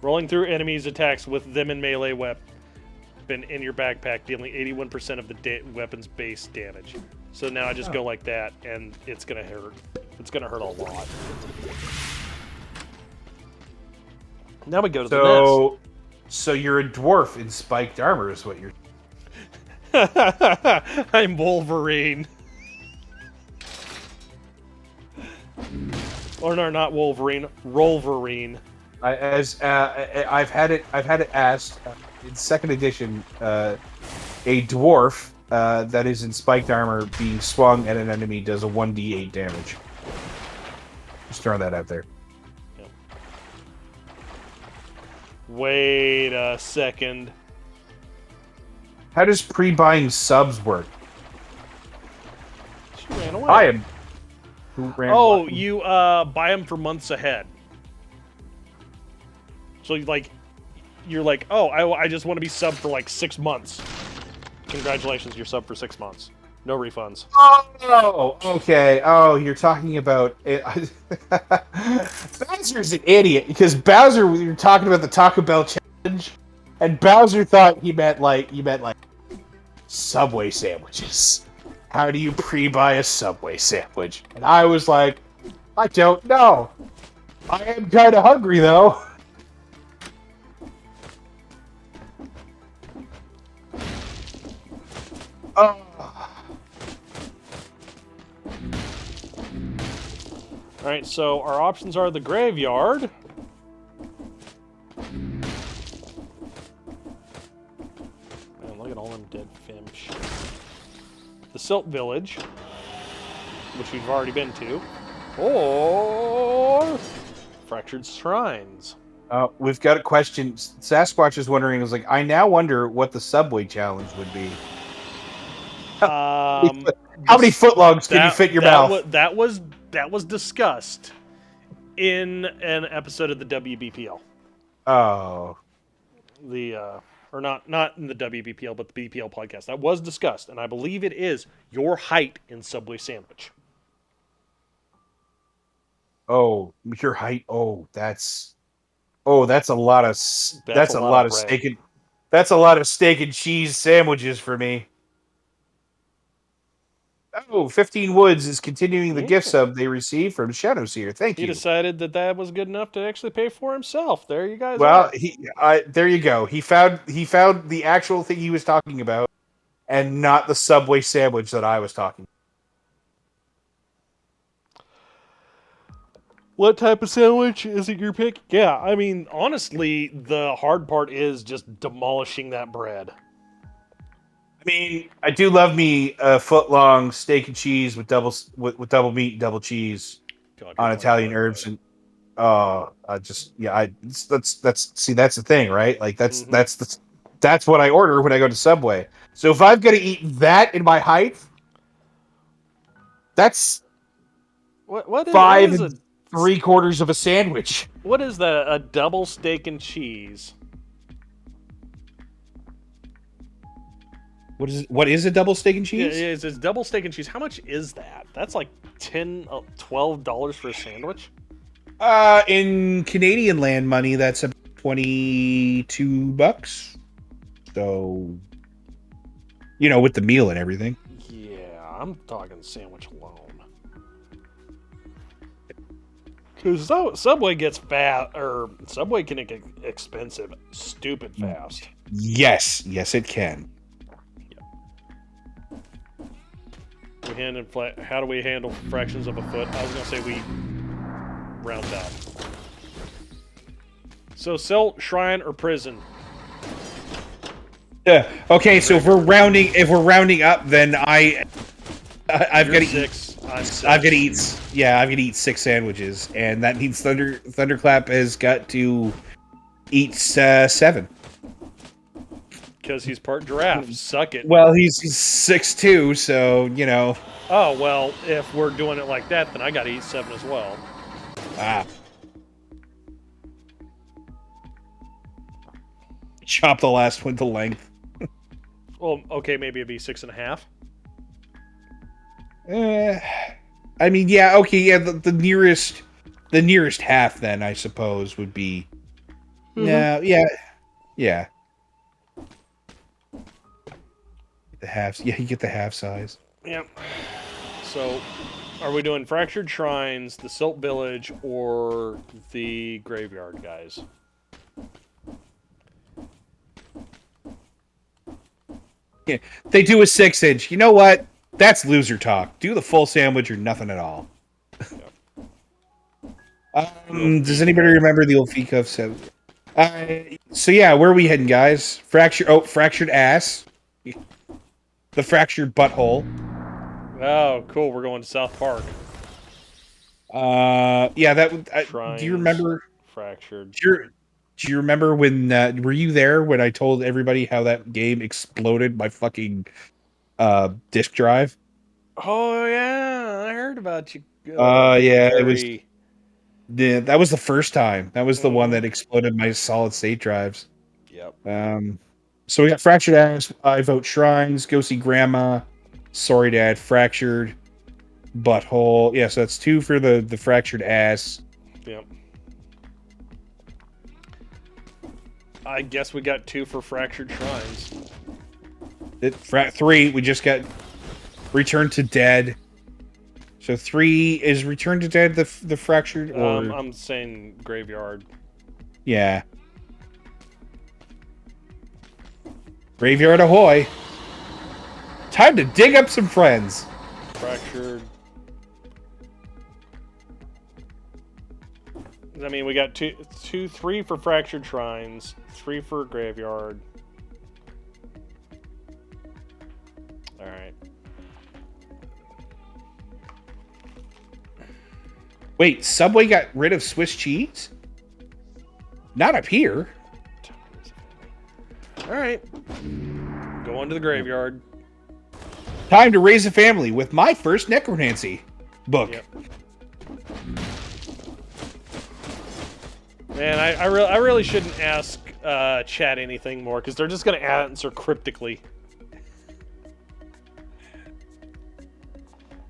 S2: Rolling through enemies' attacks with them in melee weapon in your backpack, dealing 81% of the weapon's base damage. So now I just go like that, and it's gonna hurt. It's gonna hurt a lot. Now we go to the nest.
S1: So you're a dwarf in spiked armor, is what you're.
S2: I'm Wolverine. Or no, not Wolverine. Rolverine.
S1: I've had it asked in second edition. A dwarf that is in spiked armor being swung at an enemy does a 1d8 damage. Just throwing that out there.
S2: Yep. Wait a second.
S1: How does pre-buying subs work?
S2: She ran away.
S1: I am. Who ran
S2: Oh,
S1: what?
S2: you buy them for months ahead. So you're like, oh, I just want to be subbed for like 6 months. Congratulations, you're subbed for 6 months. No refunds.
S1: Oh, okay. Oh, you're talking about it. Bowser's an idiot because Bowser, we were talking about the Taco Bell challenge, and Bowser thought he meant like Subway sandwiches. How do you pre-buy a Subway sandwich? And I was like, I don't know. I am kind of hungry though. Oh.
S2: Alright, so our options are the graveyard. Man, look at all them dead fish. The Silt Village, which we've already been to. Or Fractured Shrines.
S1: We've got a question. Sasquatch is wondering, is like, I now wonder what the Subway challenge would be. How many footlongs can you fit in your mouth?
S2: That was discussed in an episode of the WBPL.
S1: Oh.
S2: Or not in the WBPL, but the BPL podcast. That was discussed, and I believe it is your height in Subway sandwich.
S1: Oh, your height. Oh, that's a lot of that's a lot of
S2: bread.
S1: steak and that's a lot of steak and cheese sandwiches for me. Oh, 15 Woods is continuing the gift sub they received from Shadowseer. Thank
S2: He
S1: you.
S2: decided that was good enough to actually pay for himself. There you guys
S1: Well,
S2: are.
S1: there you go. He found the actual thing he was talking about, and not the Subway sandwich that I was talking about.
S2: What type of sandwich is it your pick? Yeah, I mean, honestly, the hard part is just demolishing that bread.
S1: I mean, I do love me a foot-long steak and cheese with double meat and double cheese on Italian herbs, and that's the thing, right? Like that's what I order when I go to Subway. So if I've got to eat that in my height, that's
S2: what is
S1: 5 3/4 of a sandwich.
S2: What is that? A double steak and cheese?
S1: What is a double steak and cheese?
S2: Yeah, it's double steak and cheese. How much is that? That's like $10, $12 for a sandwich?
S1: In Canadian land money, that's about $22. So, with the meal and everything.
S2: Yeah, I'm talking sandwich alone. Because Subway gets fat, or Subway can get expensive, stupid fast.
S1: Yes, it can.
S2: How do we handle fractions of a foot? I was going to say we round up. So, Silt, Shrine, or Prison?
S1: Yeah. Okay, so if we're rounding up, then I've got to eat
S2: 6. I'm 6.
S1: I've got to eat. Yeah, I've got to eat 6 sandwiches, and that means Thunderclap has got to eat 7.
S2: Because he's part giraffe. Suck it.
S1: Well, he's 6'2", so
S2: Oh well, if we're doing it like that, then I got to eat 7 as well.
S1: Chop the last one to length.
S2: Well, okay, maybe it'd be 6.5.
S1: I mean, yeah, okay, yeah. The nearest half, then I suppose would be. No, yeah. The halves, yeah, you get the half size.
S2: Yep. So, are we doing Fractured Shrines, the Silt Village, or the Graveyard, guys?
S1: Yeah, they do a 6-inch. You know what? That's loser talk. Do the full sandwich or nothing at all. Does anybody remember the old Fee Cuff set? So yeah, where are we heading, guys? Fractured ass. The fractured butthole.
S2: Oh, cool. We're going to South Park.
S1: Yeah, that. Do you
S2: Shrines,
S1: remember?
S2: Fractured.
S1: Do you remember when? Were you there when I told everybody how that game exploded my fucking disk drive?
S2: Oh yeah, I heard about you.
S1: Yeah, it was.
S2: Gary.
S1: Yeah, that was the first time. That was the one
S2: Mhm.
S1: that exploded my solid state drives.
S2: Yep.
S1: So we got fractured ass. I vote shrines. Go see grandma. Sorry, dad. Fractured butthole. Yeah, so that's 2 for the fractured ass.
S2: Yep. I guess we got 2 for fractured shrines.
S1: 3. We just got Return to Dead. So 3 is Return to Dead the fractured or
S2: I'm saying graveyard.
S1: yeah. Graveyard ahoy! Time to dig up some friends.
S2: Fractured. I mean, we got 3 for fractured shrines, 3 for graveyard. All right.
S1: Wait, Subway got rid of Swiss cheese? Not up here.
S2: All right. Go on to the graveyard.
S1: Time to raise a family with my first necromancy book.
S2: Yep. Man, I really shouldn't ask chat anything more because they're just gonna answer cryptically.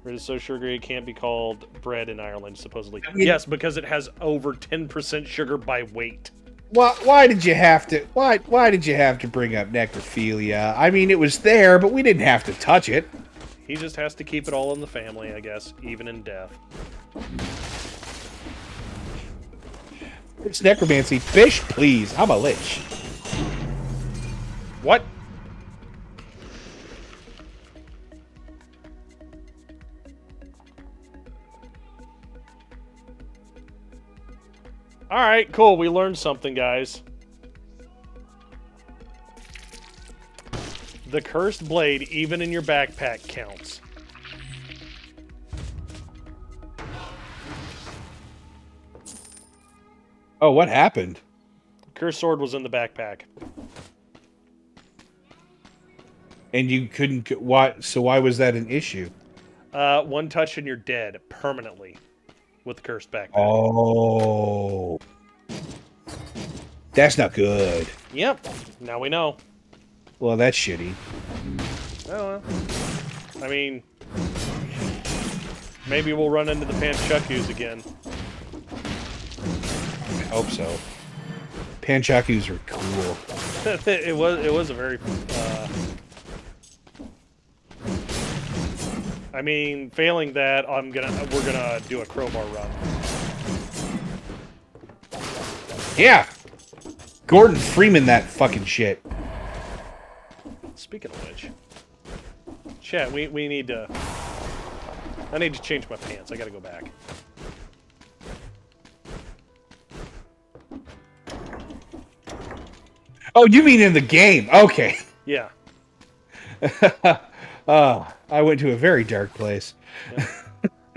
S2: It is so sugary it can't be called bread in Ireland, supposedly. Yes, because it has over 10% sugar by weight.
S1: Why did you have to? Why did you have to bring up necrophilia? I mean, it was there, but we didn't have to touch it.
S2: He just has to keep it all in the family, I guess, even in death.
S1: It's necromancy. Fish, please. I'm a lich.
S2: What? All right, cool. We learned something, guys. The cursed blade, even in your backpack, counts.
S1: Oh, what happened?
S2: Cursed sword was in the backpack.
S1: And you couldn't. Why? So why was that an issue?
S2: 1 touch and you're dead permanently with the cursed backpack.
S1: Oh, that's not good.
S2: Yep. Now we know.
S1: Well, that's shitty.
S2: Oh, well. I mean, maybe we'll run into the Panchakus again.
S1: I hope so. Panchakus are cool.
S2: it was a very. I mean, failing that, we're gonna do a crowbar run.
S1: Yeah. Gordon Freeman, that fucking shit.
S2: Speaking of which, chat, we need to. I need to change my pants. I gotta go back.
S1: Oh, you mean in the game? Okay.
S2: Yeah.
S1: I went to a very dark place.
S2: Yeah.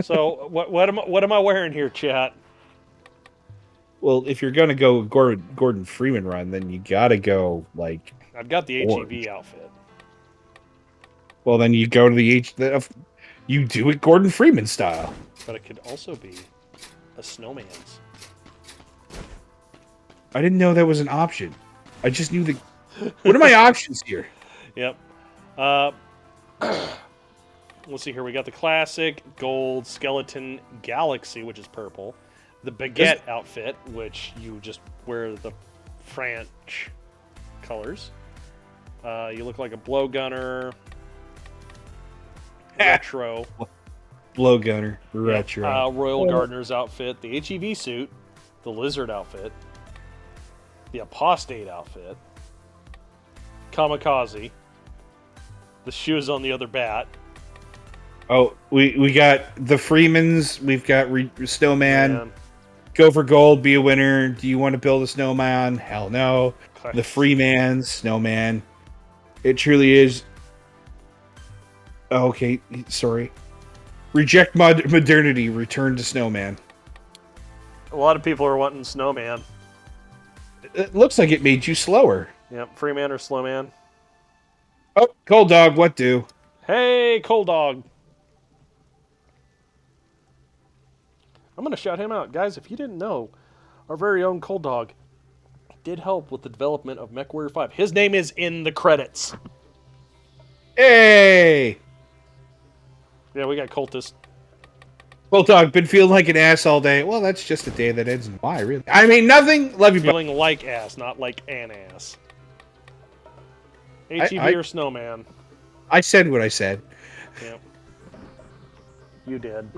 S2: So what am I wearing here, chat?
S1: Well, if you're gonna go Gordon Freeman run, then you gotta go like.
S2: I've got the
S1: Orange.
S2: HEV outfit.
S1: Well, then you go to the you do it Gordon Freeman style.
S2: But it could also be a snowman's.
S1: I didn't know that was an option. I just knew the. What are my options here?
S2: Yep. Let's see here. We got the classic gold skeleton galaxy, which is purple. The baguette outfit, which you just wear the French colors. You look like a blowgunner. Retro.
S1: Blowgunner. Retro.
S2: Royal Gardener's outfit. The HEV suit. The lizard outfit. The apostate outfit. Kamikaze. The shoes on the other bat.
S1: Oh, we got the Freemans. We've got Snowman. Go for gold, be a winner. Do you want to build a snowman? Hell no.
S2: Okay.
S1: The free man, snowman. It truly is. Oh, okay, sorry. Reject modernity, return to snowman.
S4: A lot of people are wanting snowman.
S1: It looks like it made you slower.
S4: Yep, free man or slow man.
S1: Oh, cold dog, what do?
S4: Hey, Cold Dog. I'm going to shout him out. Guys, if you didn't know, our very own Cold Dog did help with the development of MechWarrior 5. His name is in the credits.
S1: Hey!
S4: Yeah, we got Cultist.
S1: Cold dog, been feeling like an ass all day. Well, that's just a day that ends in Y, really. I mean, nothing. Love you,
S4: Feeling like ass, not like an ass. HEV or Snowman?
S1: I said what I said.
S4: Yep. You did.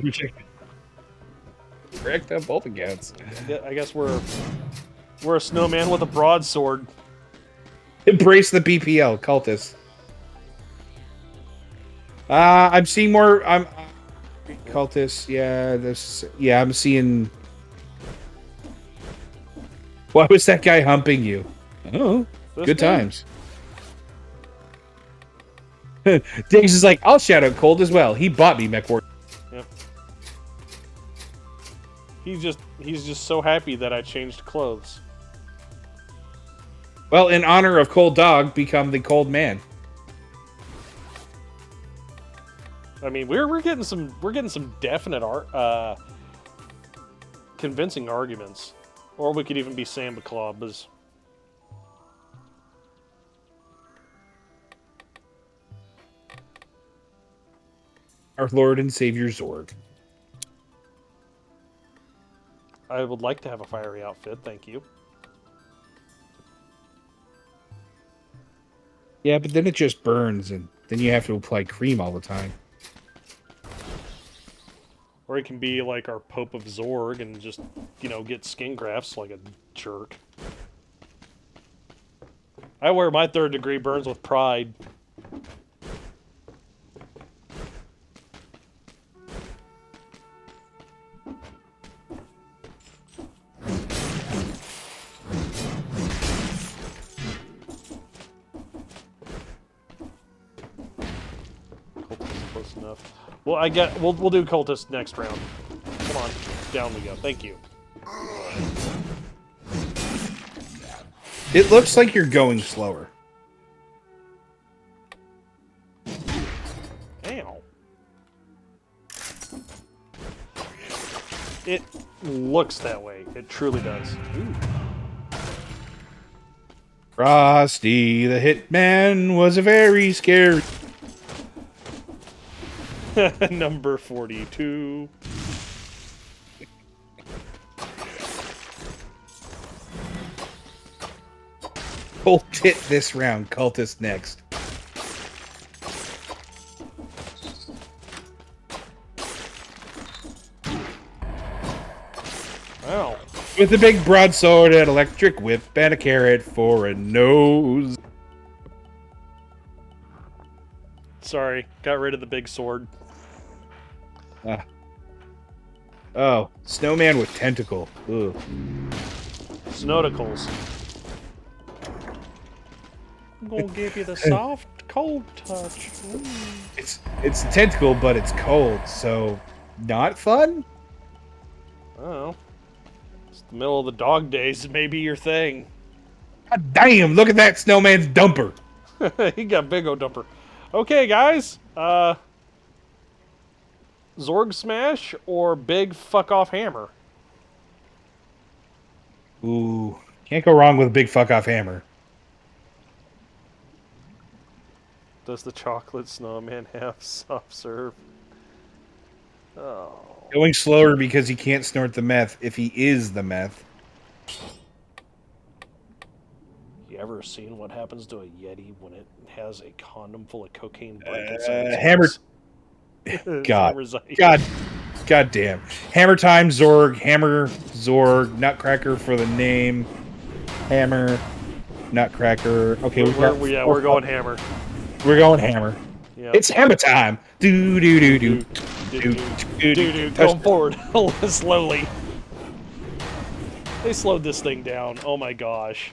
S1: Correct on both accounts.
S4: I guess we're a snowman with a broadsword.
S1: Embrace the BPL, cultists. I'm seeing more. I'm cultists. Yeah, this. Yeah, I'm seeing. Why was that guy humping you? Oh, good times. Diggs is like, I'll shout out Cold as well. He bought me MechWarrior.
S4: Yep. He's just so happy that I changed clothes.
S1: Well, in honor of Cold Dog, become the Cold Man.
S4: I mean, we're getting some definite convincing arguments, or we could even be Samba Claws.
S1: Our Lord and Savior Zorg.
S4: I would like to have a fiery outfit, thank you.
S1: Yeah, but then it just burns, and then you have to apply cream all the time.
S4: Or he can be like our Pope of Zorg and just, get skin grafts like a jerk. I wear my 3rd degree burns with pride. Enough. Well, we'll do cultist next round. Come on, down we go. Thank you.
S1: It looks like you're going slower.
S4: Ow. It looks that way. It truly does. Ooh.
S1: Frosty the Hitman was a very scary...
S4: Number 42.
S1: Colt hit this round. Cultist next.
S4: Wow.
S1: With a big broadsword, an electric whip, and a carrot for a nose.
S4: Sorry, got rid of the big sword.
S1: Oh, snowman with tentacle. Ugh.
S4: Snodicles. I'm gonna give you the soft, cold touch.
S1: It's a tentacle, but it's cold, so not fun?
S4: Oh. It's the middle of the dog days, maybe your thing.
S1: God damn, look at that snowman's dumper.
S4: He got big old dumper. Okay, guys. Zorg Smash or big fuck off hammer?
S1: Ooh, can't go wrong with a big fuck off hammer.
S4: Does the chocolate snowman have soft serve? Oh.
S1: Going slower because he can't snort the meth if he is the meth.
S4: You ever seen what happens to a Yeti when it has a condom full of cocaine blankets on its
S1: Hammer.
S4: face?
S1: God.
S4: Hammer's like-
S1: God damn. Hammer time, Zorg. Hammer, Zorg. Nutcracker for the name. Hammer. Nutcracker. Okay,
S4: we're going hammer.
S1: We're going hammer.
S4: Yep.
S1: It's hammer time. Do do do do.
S4: Dude, going forward slowly. They slowed this thing down. Oh my gosh.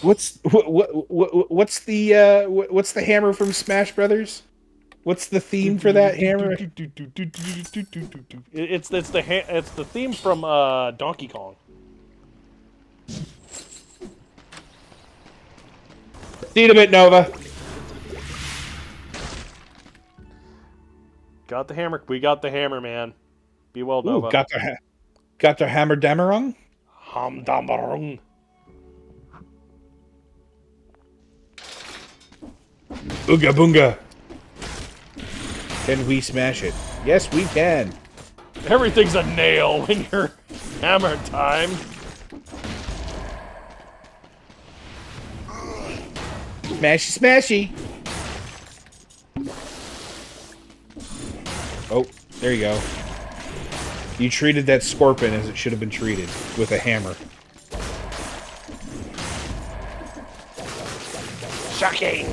S1: What's the hammer from Smash Brothers? What's the theme for that hammer?
S4: It's the theme from Donkey Kong.
S1: See you in a bit, Nova.
S4: Got the hammer. We got the hammer, man. Be well, Nova.
S1: Ooh, got their hammer damerung?
S4: Hamdambarung.
S1: Ooga boonga. Can we smash it? Yes, we can.
S4: Everything's a nail when you're hammer time.
S1: Smashy, smashy. Oh, there you go. You treated that scorpion as it should have been treated, with a hammer.
S4: Shocking.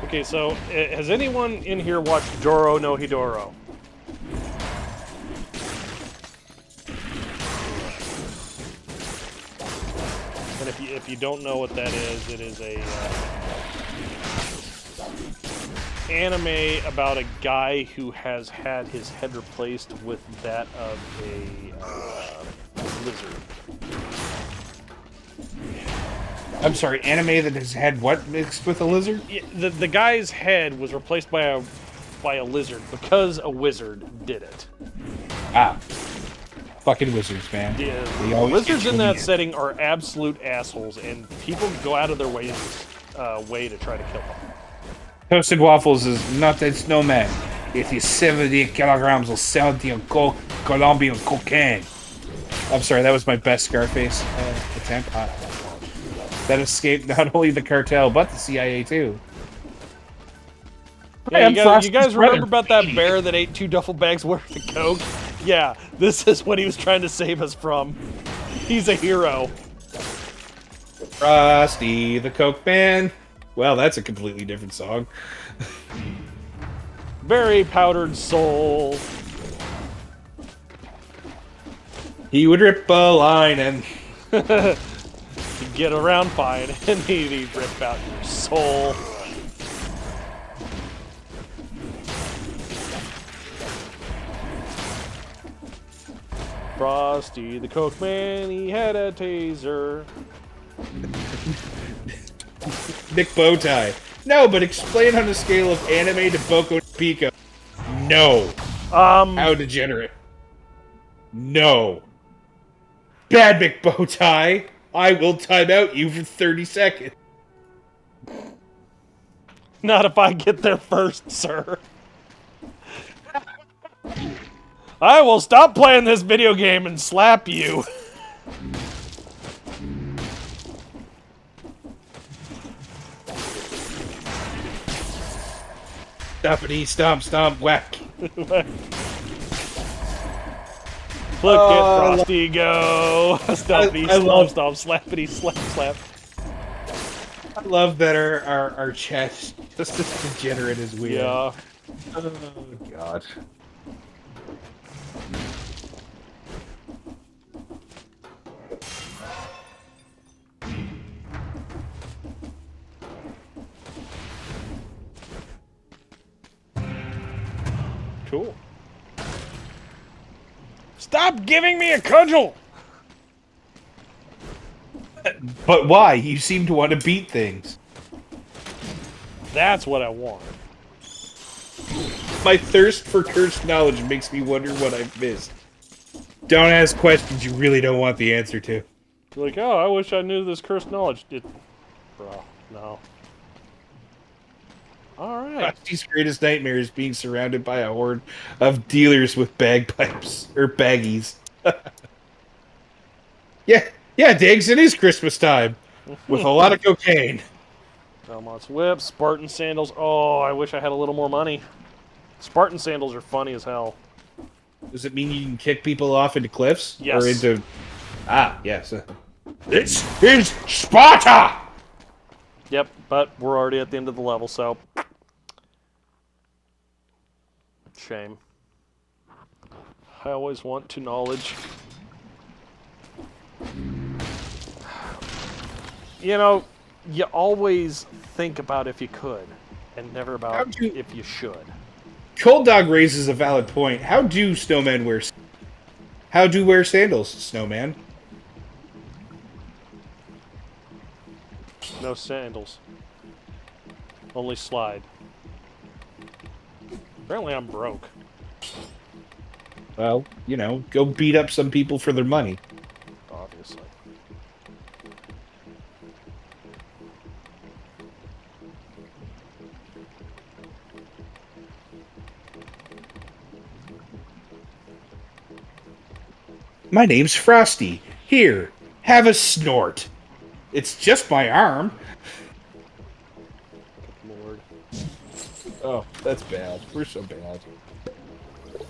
S4: Okay, so has anyone in here watched Doro no Hidoro? And if you don't know what that is, it is a anime about a guy who has had his head replaced with that of a lizard.
S1: I'm sorry, anime that has had what mixed with a lizard?
S4: Yeah, the guy's head was replaced by a lizard because a wizard did it.
S1: Ah. Fucking wizards, man.
S4: Yeah,
S1: They always
S4: lizards
S1: get
S4: in
S1: you
S4: that setting are absolute assholes, and people go out of their way to try to kill them.
S1: Toasted waffles is not a snowman. It is 70 kilograms of 70 Colombian cocaine. I'm sorry, that was my best Scarface attempt. That escaped not only the cartel, but the CIA, too.
S4: Yeah,
S1: Hey,
S4: you guys remember about that bear that ate 2 duffel bags worth of coke? Yeah, this is what he was trying to save us from. He's a hero.
S1: Frosty the Coke Man. Well, that's a completely different song.
S4: Very powdered soul.
S1: He would rip a line and...
S4: He'd get around fine, and he'd rip out your soul. Frosty the Coke Man, he had a taser.
S1: Nick Bowtie. No, but explain on a scale of anime to Boku no Pico. No. How degenerate. No. Bad Nick Bowtie. I will time out you for 30 seconds.
S4: Not if I get there first, sir. I will stop playing this video game and slap you.
S1: Stompity, stomp, stomp, whack.
S4: Look at Frosty go. Stompity,
S1: I
S4: stomp,
S1: love-
S4: stomp, slappity, slap, slap.
S1: I love that our chat's just as degenerate as we are.
S4: Yeah.
S1: Oh, God.
S4: Cool. Stop giving me a cudgel!
S1: But why? You seem to want to beat things.
S4: That's what I want.
S1: My thirst for cursed knowledge makes me wonder what I've missed. Don't ask questions you really don't want the answer to.
S4: You're like, oh, I wish I knew this cursed knowledge. Bro, no. Alright.
S1: Frosty's greatest nightmare is being surrounded by a horde of dealers with bagpipes. Or baggies. Yeah, Diggs, it is Christmas time. with a lot of cocaine.
S4: Belmont's whip, Spartan sandals. Oh, I wish I had a little more money. Spartan sandals are funny as hell.
S1: Does it mean you can kick people off into cliffs?
S4: Yes.
S1: Or into... Ah, yes. This is Sparta!
S4: Yep, but we're already at the end of the level, so... Shame. I always want to knowledge. You know, you always think about if you could, and never about if you should.
S1: Cold Dog raises a valid point. How do snowmen wear... How do wear sandals, snowman?
S4: No sandals. Only slide. Apparently I'm broke.
S1: Well, you know, go beat up some people for their money.
S4: Obviously.
S1: My name's Frosty. Here, have a snort. It's just my arm.
S4: Lord.
S1: Oh, that's bad. We're so bad.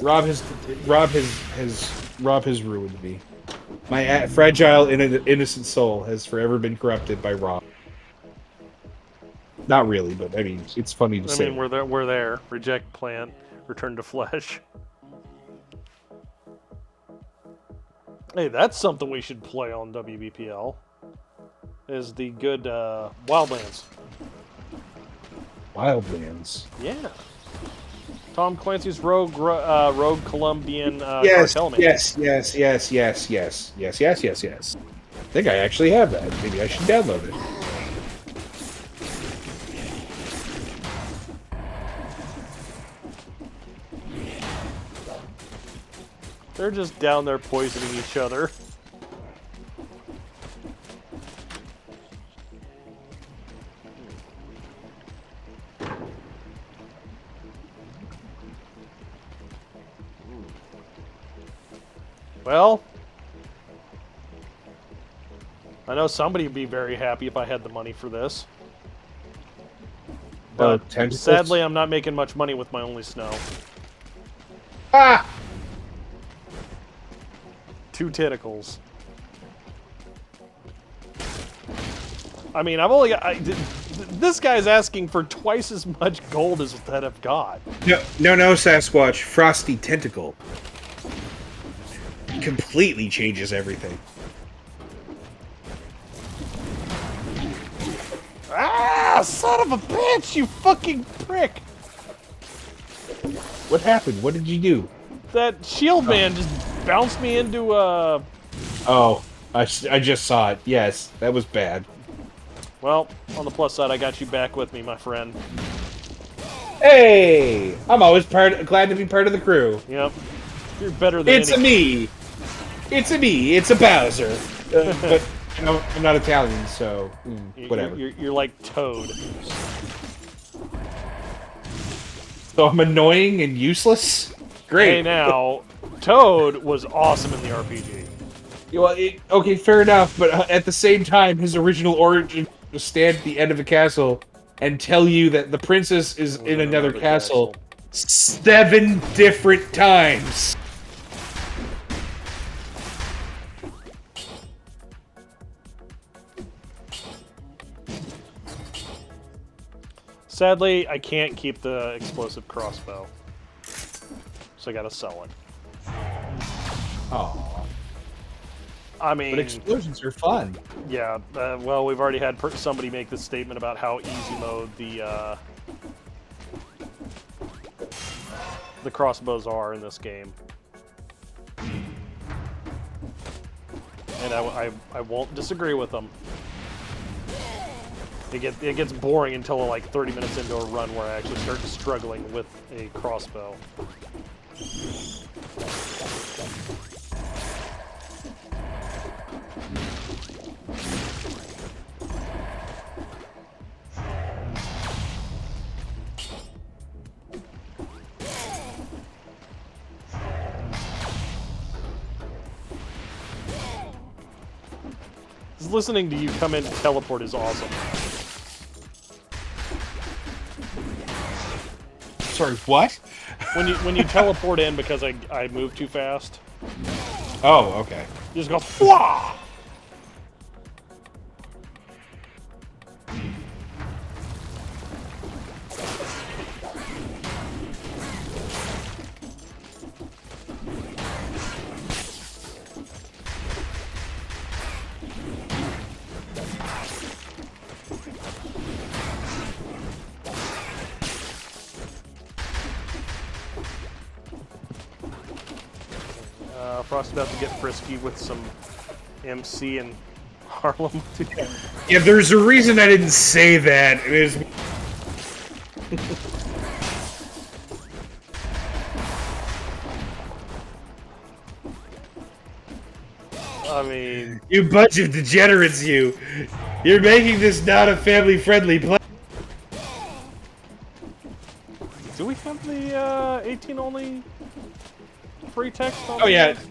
S1: Rob has ruined me. My fragile, innocent soul has forever been corrupted by Rob. Not really, but I mean, it's funny to say.
S4: I mean, we're there. Reject plant. Return to flesh. Hey, that's something we should play on WBPL. Is the good Wildlands.
S1: Wildlands.
S4: Yeah. Tom Clancy's Rogue Colombian
S1: Yes,
S4: cartel man.
S1: yes. I think I actually have that. Maybe I should download it.
S4: They're just down there poisoning each other. Well, I know somebody would be very happy if I had the money for this. But sadly, I'm not making much money with my only snow.
S1: Ah!
S4: 2 tentacles. I mean, I've only got... this guy's asking for twice as much gold as that I've got.
S1: No, Sasquatch. Frosty Tentacle. Completely changes everything.
S4: Ah, son of a bitch, you fucking prick!
S1: What happened? What did you do?
S4: That shield man just bounced me into
S1: Oh, I just saw it. Yes, that was bad.
S4: Well, on the plus side, I got you back with me, my friend.
S1: Hey! I'm always glad to be part of the crew.
S4: Yep. You're better than
S1: It's a me! It's a Bowser. But you know, I'm not Italian, so whatever.
S4: You're like Toad.
S1: So I'm annoying and useless? Great.
S4: Hey now, Toad was awesome in the RPG.
S1: Well, okay, fair enough, but at the same time, his original origin was stand at the end of a castle and tell you that the princess is in another castle 7 different times.
S4: Sadly, I can't keep the explosive crossbow. So I gotta sell it.
S1: Oh,
S4: I mean...
S1: but explosions are fun.
S4: Yeah, well, we've already had somebody make this statement about how easy mode the crossbows are in this game. And I won't disagree with them. It gets boring until like 30 minutes into a run where I actually start struggling with a crossbow. Just listening to you come in and teleport is awesome.
S1: Sorry, what?
S4: When you teleport in because I move too fast,
S1: Oh, okay.
S4: you just go Wah! Frost about to get frisky with some MC and Harlem.
S1: Yeah, there's a reason I didn't say that. It is.
S4: I mean,
S1: You bunch of degenerates, you. You're making this not a family-friendly play.
S4: do we have the 18 only free text on
S1: Oh, yeah.
S4: this?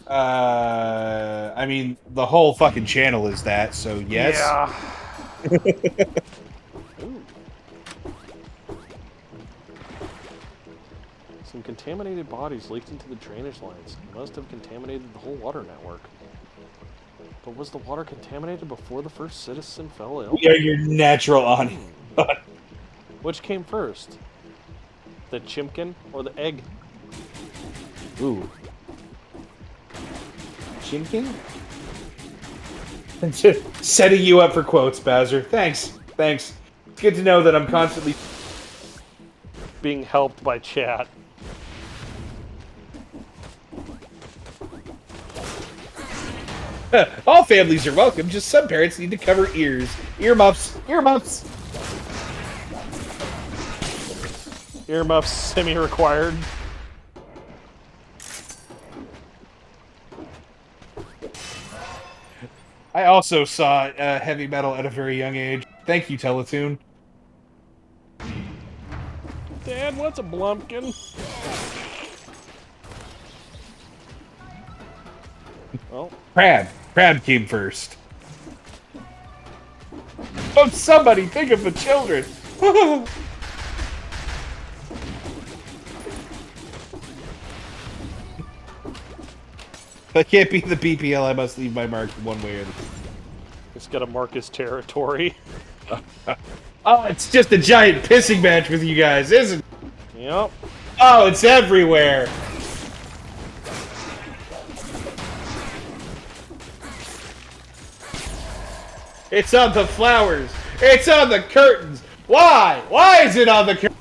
S1: I mean, the whole fucking channel is that, so yes.
S4: Yeah. Ooh. Some contaminated bodies leaked into the drainage lines. Must have contaminated the whole water network. But was the water contaminated before the first citizen fell ill?
S1: We are your natural audience.
S4: Which came first? The chimkin or the egg?
S1: Ooh. Chimkin? Setting you up for quotes, Bowser. Thanks. It's good to know that I'm constantly...
S4: Being helped by chat.
S1: All families are welcome, just some parents need to cover ears. Earmuffs.
S4: Earmuffs semi-required.
S1: I also saw heavy metal at a very young age. Thank you, Teletoon.
S4: Dad, what's a blumpkin? Oh,
S1: Crab came first. Oh, somebody think of the children. If I can't be the BPL, I must leave my mark one way or the other.
S4: it's got to mark his territory.
S1: Oh, it's just a giant pissing match with you guys, isn't it?
S4: Yep.
S1: Oh, it's everywhere. It's on the flowers. It's on the curtains. Why? Why is it on the curtains?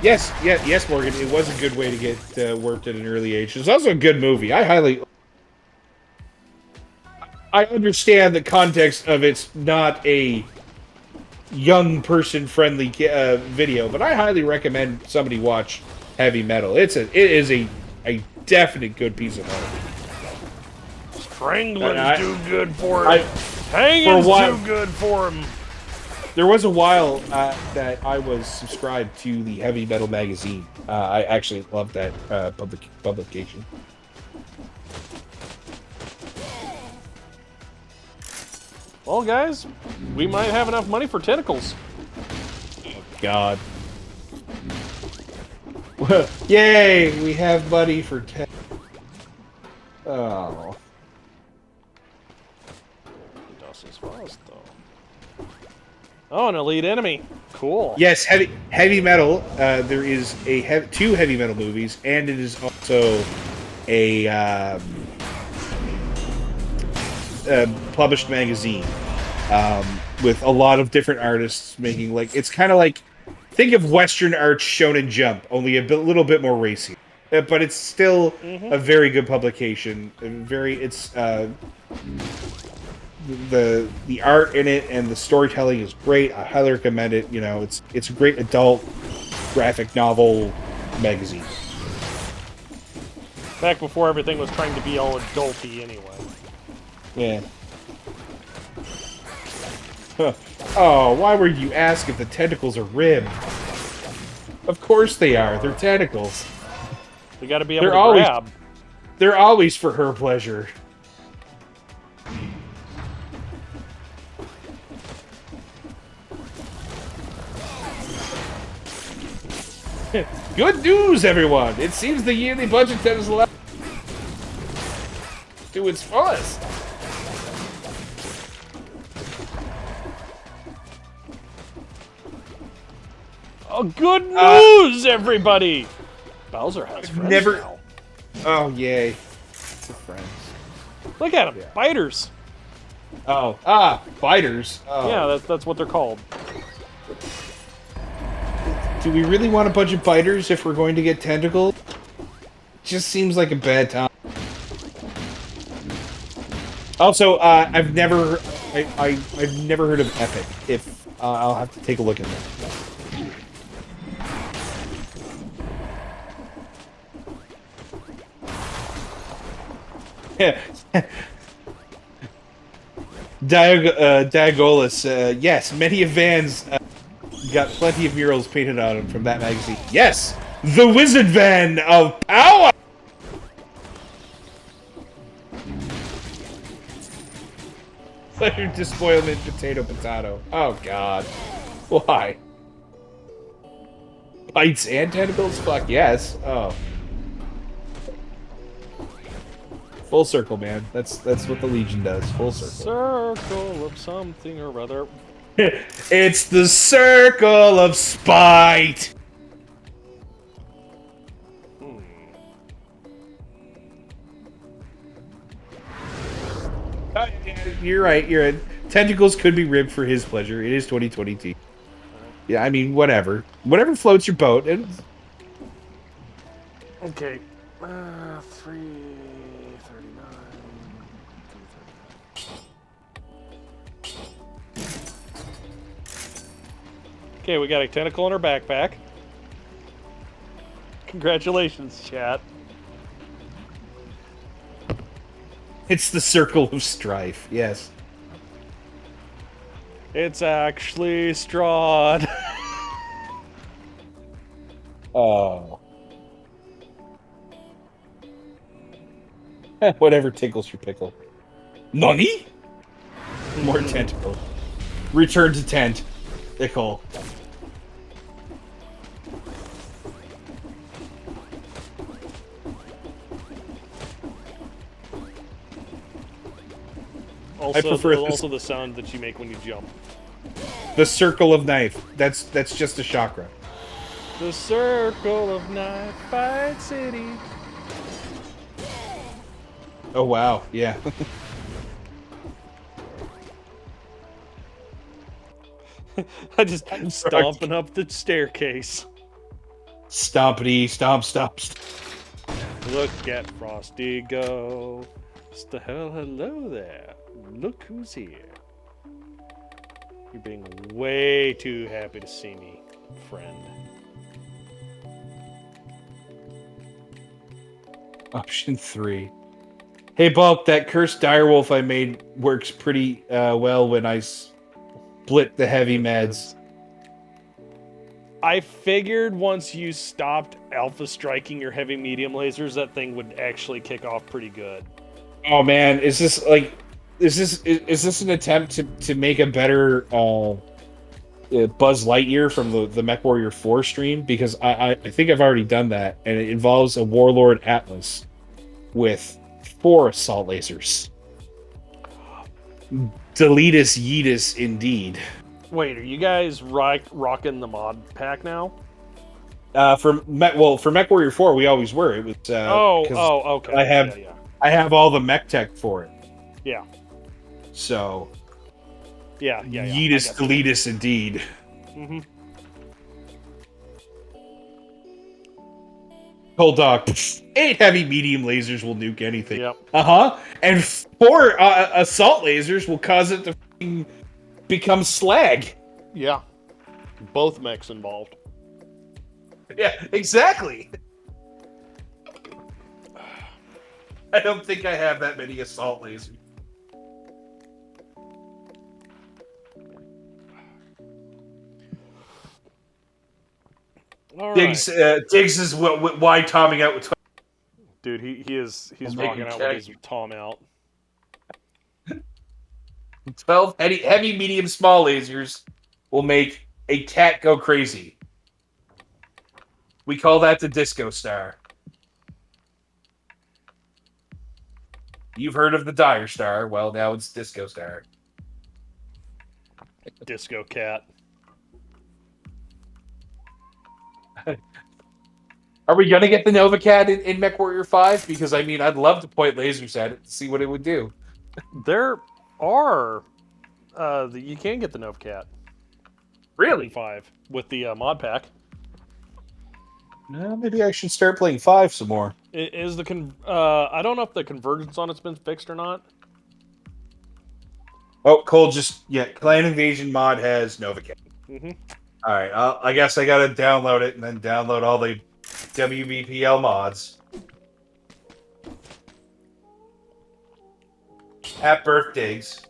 S1: Yes, Morgan. It was a good way to get worked at an early age. It's also a good movie. I understand the context of it's not a young person friendly video, but I highly recommend somebody watch Heavy Metal. It is a definite good piece of art.
S4: Strangling's too good for him. Hanging's too good for him.
S1: There was a while that I was subscribed to the Heavy Metal magazine. I actually loved that publication.
S4: Well, guys, we might have enough money for tentacles.
S1: Oh, God. Yay! We have money for Oh.
S4: Dawson's Frost, though. Oh, an elite enemy. Cool.
S1: Yes, heavy metal. There is two heavy metal movies, and it is also a published magazine with a lot of different artists making it's kind of like think of Western Arts Shonen Jump, only little bit more racy. But it's still a very good publication. The art in it and the storytelling is great. I highly recommend it. You know, it's a great adult graphic novel magazine.
S4: Back before everything was trying to be all adulty anyway.
S1: Yeah. Huh. Oh, why would you ask if the tentacles are ribbed? Of course they are. They're tentacles.
S4: We got to be able
S1: They're
S4: to
S1: always-
S4: grab.
S1: They're always for her pleasure. Good news, everyone! It seems the yearly budget that is allowed to its fullest.
S4: Oh, good news, everybody! Bowser has friends
S1: never-
S4: now.
S1: Oh, yay. It's a friends.
S4: Look at them, biters.
S1: Oh, biters. Oh.
S4: Yeah, that's what they're called.
S1: Do we really want a bunch of biters if we're going to get tentacles? Just seems like a bad time. Also, I've never heard of Epic. If I'll have to take a look at that. Diagolis, yes, many of Vans got plenty of murals painted on them from that magazine. Yes, the Wizard Van of Power. Pleasure, despoilment, potato. Oh God, why? Bites and tentacles? Fuck yes. Oh. Full circle, man. That's what the Legion does. Full circle.
S4: Circle of something or other.
S1: It's the circle of spite. You're right. You're right. Tentacles could be ribbed for his pleasure. It is 2022. Yeah, I mean, whatever. Whatever floats your boat. And
S4: Okay. 339. Okay, we got a tentacle in our backpack. Congratulations, chat.
S1: it's the circle of strife. Yes.
S4: It's actually Strahd.
S1: Oh. Whatever tickles your pickle. Nani? More tentacle. Return to tent. Ickle.
S4: Also the sound that you make when you jump.
S1: The circle of knife. That's just a chakra.
S4: The circle of night, Fight City.
S1: Oh wow, yeah.
S4: I just stomping up the staircase.
S1: Stompity, stomp.
S4: Look at Frosty go. Just the hell hello there. Look who's here. You're being way too happy to see me, friend.
S1: Option 3. Hey Bulk, that cursed direwolf I made works pretty well when I split the heavy meds.
S4: I figured once you stopped alpha striking your heavy medium lasers, that thing would actually kick off pretty good.
S1: Oh man, is this an attempt to make a better Buzz Lightyear from the MechWarrior 4 stream? Because I think I've already done that, and it involves a Warlord Atlas with 4 assault lasers. Deletus Yeetus indeed.
S4: Wait, are you guys rocking the mod pack now?
S1: For MechWarrior 4 we always were. It was
S4: okay.
S1: I have all the mech tech for it.
S4: Yeah.
S1: So
S4: Yeah.
S1: Yeetus Deletus indeed.
S4: Mm-hmm.
S1: Cold Dog. 8 heavy medium lasers will nuke anything.
S4: Yep.
S1: And 4 assault lasers will cause it to f***ing become slag.
S4: Yeah. Both mechs involved.
S1: Yeah, exactly. I don't think I have that many assault lasers.
S4: All
S1: Diggs,
S4: right.
S1: Diggs is why tomming out with.
S4: Dude, he's
S1: I'll make
S4: rocking
S1: him
S4: out
S1: tag
S4: with his Tom out.
S1: 12 heavy, medium, small lasers will make a cat go crazy. We call that the Disco Star. You've heard of the Dire Star. Well, now it's Disco Star.
S4: Disco cat.
S1: Are we going to get the Nova Cat in MechWarrior 5? Because, I mean, I'd love to point lasers at it to see what it would do.
S4: There are you can get the Nova Cat in 5 with the mod pack.
S1: Maybe I should start playing 5 some more.
S4: Is the I don't know if the convergence on it's been fixed or not.
S1: Oh, Cole Clan Invasion mod has Nova Cat.
S4: Mm-hmm.
S1: All right, I guess I got to download it and then download all the WBPL mods. At birthdays.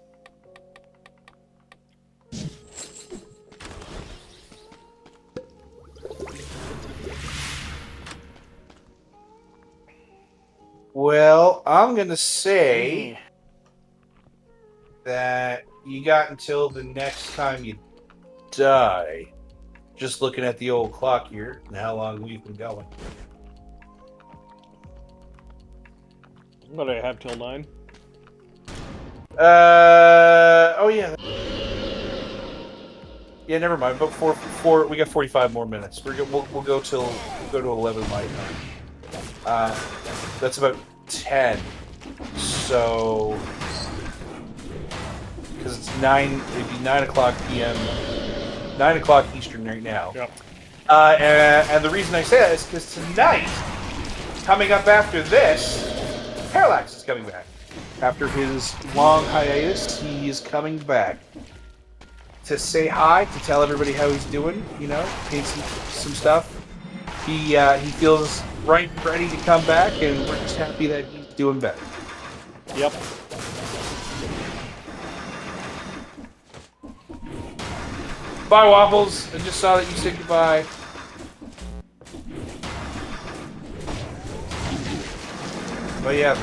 S1: Well, I'm going to say that you got until the next time you die. Just looking at the old clock here and how long we've been going.
S4: What do I have till 9?
S1: Oh yeah. Yeah, never mind. But four. We got 45 more minutes. We'll go to 11 my time. That's about 10. So, because it's 9, it'd be 9 o'clock p.m. 9 o'clock Eastern right now.
S4: Yep.
S1: And the reason I say that is because tonight, coming up after this, Parallax is coming back. After his long hiatus, he is coming back to say hi, to tell everybody how he's doing. You know, paint some stuff. He feels right and ready to come back, and we're just happy that he's doing better.
S4: Yep.
S1: Bye, Waffles. I just saw that you said goodbye. But yeah,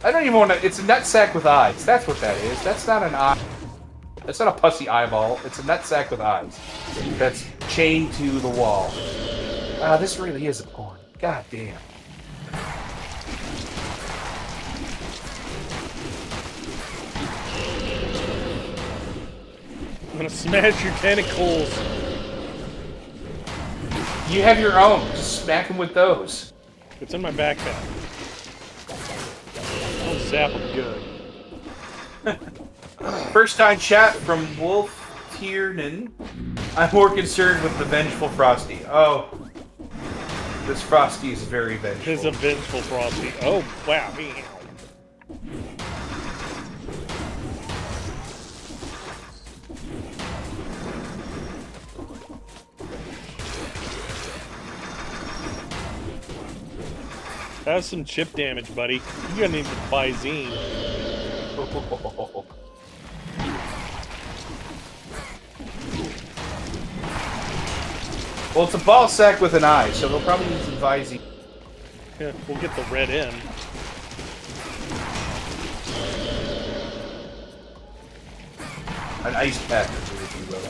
S1: I don't even want to. It's a nutsack with eyes. That's what that is. That's not an eye. That's not a pussy eyeball. It's a nutsack with eyes. That's chained to the wall. This really is a porn. God damn.
S4: I'm gonna smash your tentacles.
S1: You have your own. Just smack them with those.
S4: It's in my backpack. I'll zap them good.
S1: First time chat from Wolf Tiernan. I'm more concerned with the vengeful Frosty. Oh. This Frosty is very vengeful.
S4: It's a vengeful Frosty. Oh, wow. Have some chip damage, buddy. You're gonna need to buy Zine.
S1: Well, it's a ball sack with an eye, so they'll probably need some Visine.
S4: Yeah, we'll get the red in.
S1: An ice pack, if you will.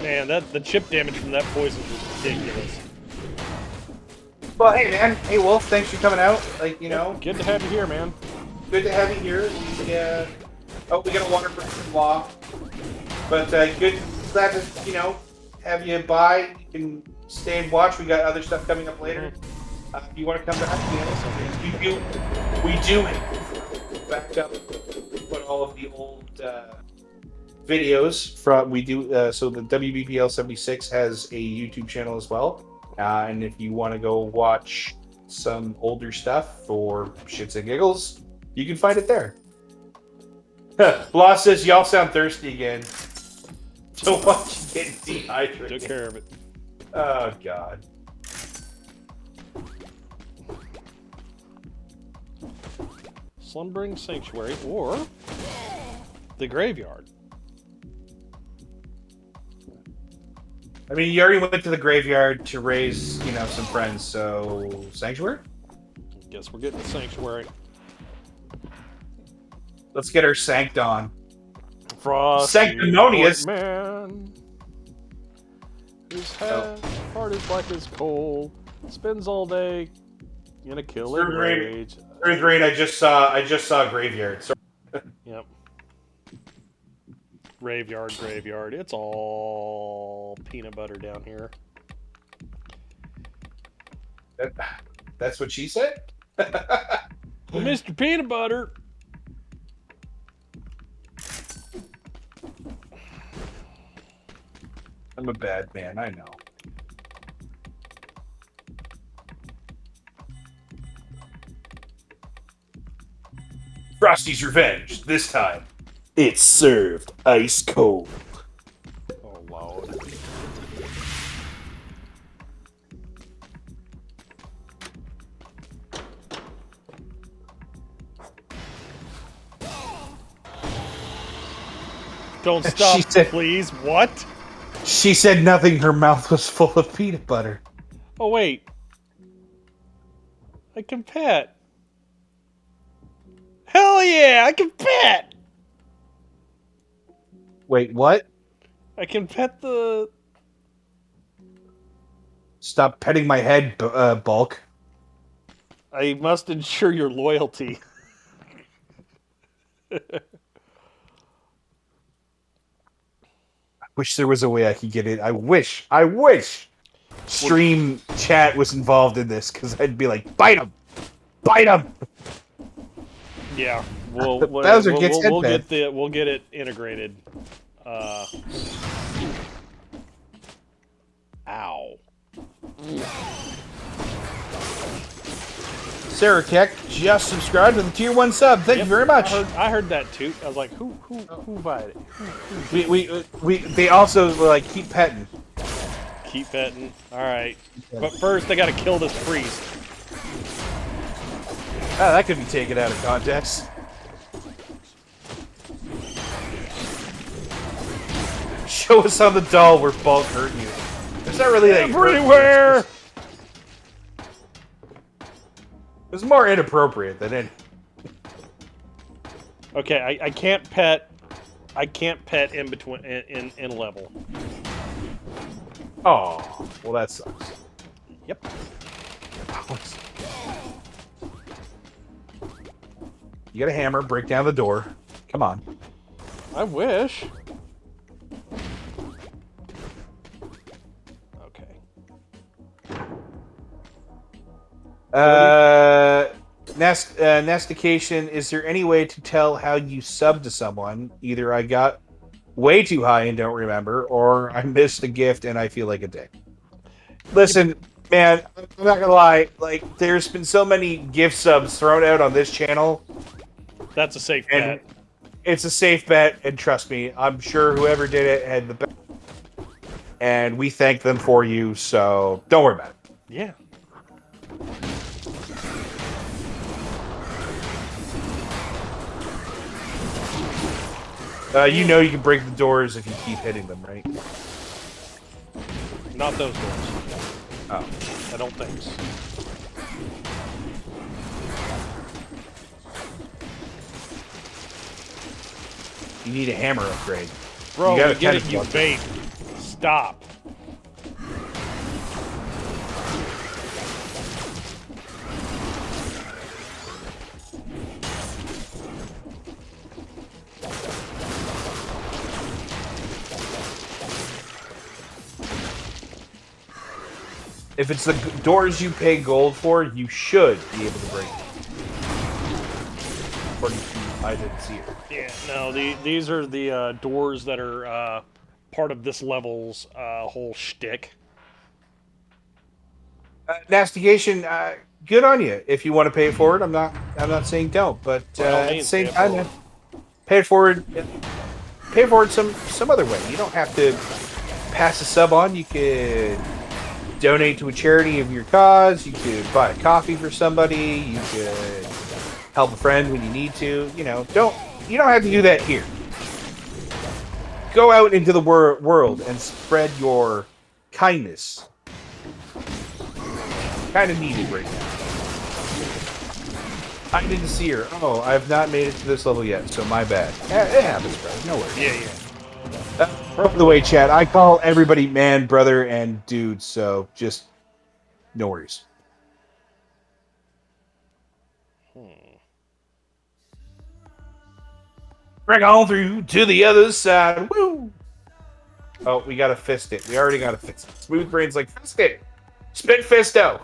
S4: Man, the chip damage from that poison was ridiculous.
S1: Well, hey, man. Hey, Wolf, thanks for coming out. Like, you know.
S4: Good to have you here, man.
S1: Good to have you here. We got a water break from Law. But good, glad to, you know, have you by. You can stay and watch. We got other stuff coming up later. If you want to come back, you know, we do back up, put all of the old videos from, so the WBPL 76 has a YouTube channel as well. And if you want to go watch some older stuff for shits and giggles, you can find it there. Law says, y'all sound thirsty again. So watch you get dehydrated.
S4: Took care of it.
S1: Oh, God.
S4: Slumbering Sanctuary or the Graveyard.
S1: I mean, you already went to the graveyard to raise, some friends, so Sanctuary?
S4: Guess we're getting the Sanctuary.
S1: Let's get our Sanct on.
S4: Frosty
S1: Sanctimonious.
S4: Man. His heart is black as coal. Spends all day in a killing rage.
S1: Third grade, I just saw graveyard. So
S4: Yep. Graveyard. It's all peanut butter down here.
S1: that's what she said.
S4: Well, Mr. Peanut Butter.
S1: I'm a bad man, I know. Frosty's Revenge. This time, it's served ice cold.
S4: Oh, Lord. Don't stop,
S1: She said-
S4: please. What?
S1: She said nothing. Her mouth was full of peanut butter.
S4: Oh, wait. I can pet. Hell yeah, I can pet!
S1: Wait, what?
S4: I can pet the...
S1: Stop petting my head, Bulk.
S4: I must ensure your loyalty.
S1: Wish there was a way I could get it. I wish stream chat was involved in this, because I'd be like, bite him!
S4: Yeah, we'll
S1: Bowser gets
S4: we'll
S1: headbed.
S4: get it integrated. Ow.
S1: Sarah Keck just subscribed with a tier 1 sub. Thank you very much.
S4: I heard that toot. I was like, who invited it?
S1: They also were like, keep petting.
S4: Keep petting. All right, but first I gotta kill this priest.
S1: Ah, that could be taken out of context. Show us on the doll where Bulk hurt you. There's not really that
S4: Everywhere.
S1: It was more inappropriate than any.
S4: Okay, I can't pet. I can't pet in between in level.
S1: Oh, well that sucks.
S4: Yep.
S1: You got a hammer, break down the door. Come on.
S4: I wish. Okay.
S1: Nestication, is there any way to tell how you sub to someone? Either I got way too high and don't remember, or I missed a gift and I feel like a dick. Listen, man, I'm not gonna lie, like, there's been so many gift subs thrown out on this channel.
S4: That's a safe
S1: And
S4: bet.
S1: it's a safe bet, and trust me, I'm sure whoever did it had the best. And we thank them for you, so don't worry about it.
S4: Yeah.
S1: You know you can break the doors if you keep hitting them, right?
S4: Not those doors.
S1: Oh.
S4: I don't think so.
S1: You need a hammer upgrade.
S4: Bro,
S1: You gotta
S4: we get it,
S1: kind
S4: you
S1: of-
S4: vape. Stop.
S1: If it's the doors you pay gold for, you should be able to break them. According to I didn't see it.
S4: Yeah, no, these are the doors that are part of this level's whole shtick.
S1: Nastigation, good on you. If you want to pay it forward, I'm not saying don't, but at the same time, man, pay it forward. Pay it forward some other way. You don't have to pass a sub on. You could donate to a charity of your cause. You could buy a coffee for somebody. You could help a friend when you need to. You know, you don't have to do that here. Go out into the world and spread your kindness. Kind of needed right now. I didn't see her. Oh, I have not made it to this level yet, so my bad. It happens, bro. No worries.
S2: Yeah.
S1: By the way, chat, I call everybody man, brother, and dude, so just no worries. Bring on through to the other side. Woo! Oh, we gotta fist it. We already gotta fist it. Smooth Brain's like, fist it. Spit fisto.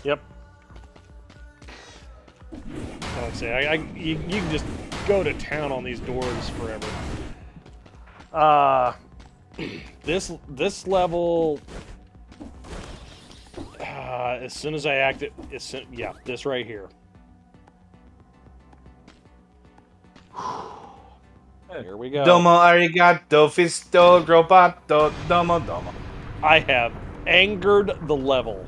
S2: Yep. I'd say you can just go to town on these doors forever. This level, as soon as I act it, yeah, this right here. Here we go.
S1: Domo arigato fisto grobato domo domo.
S2: I have angered the level.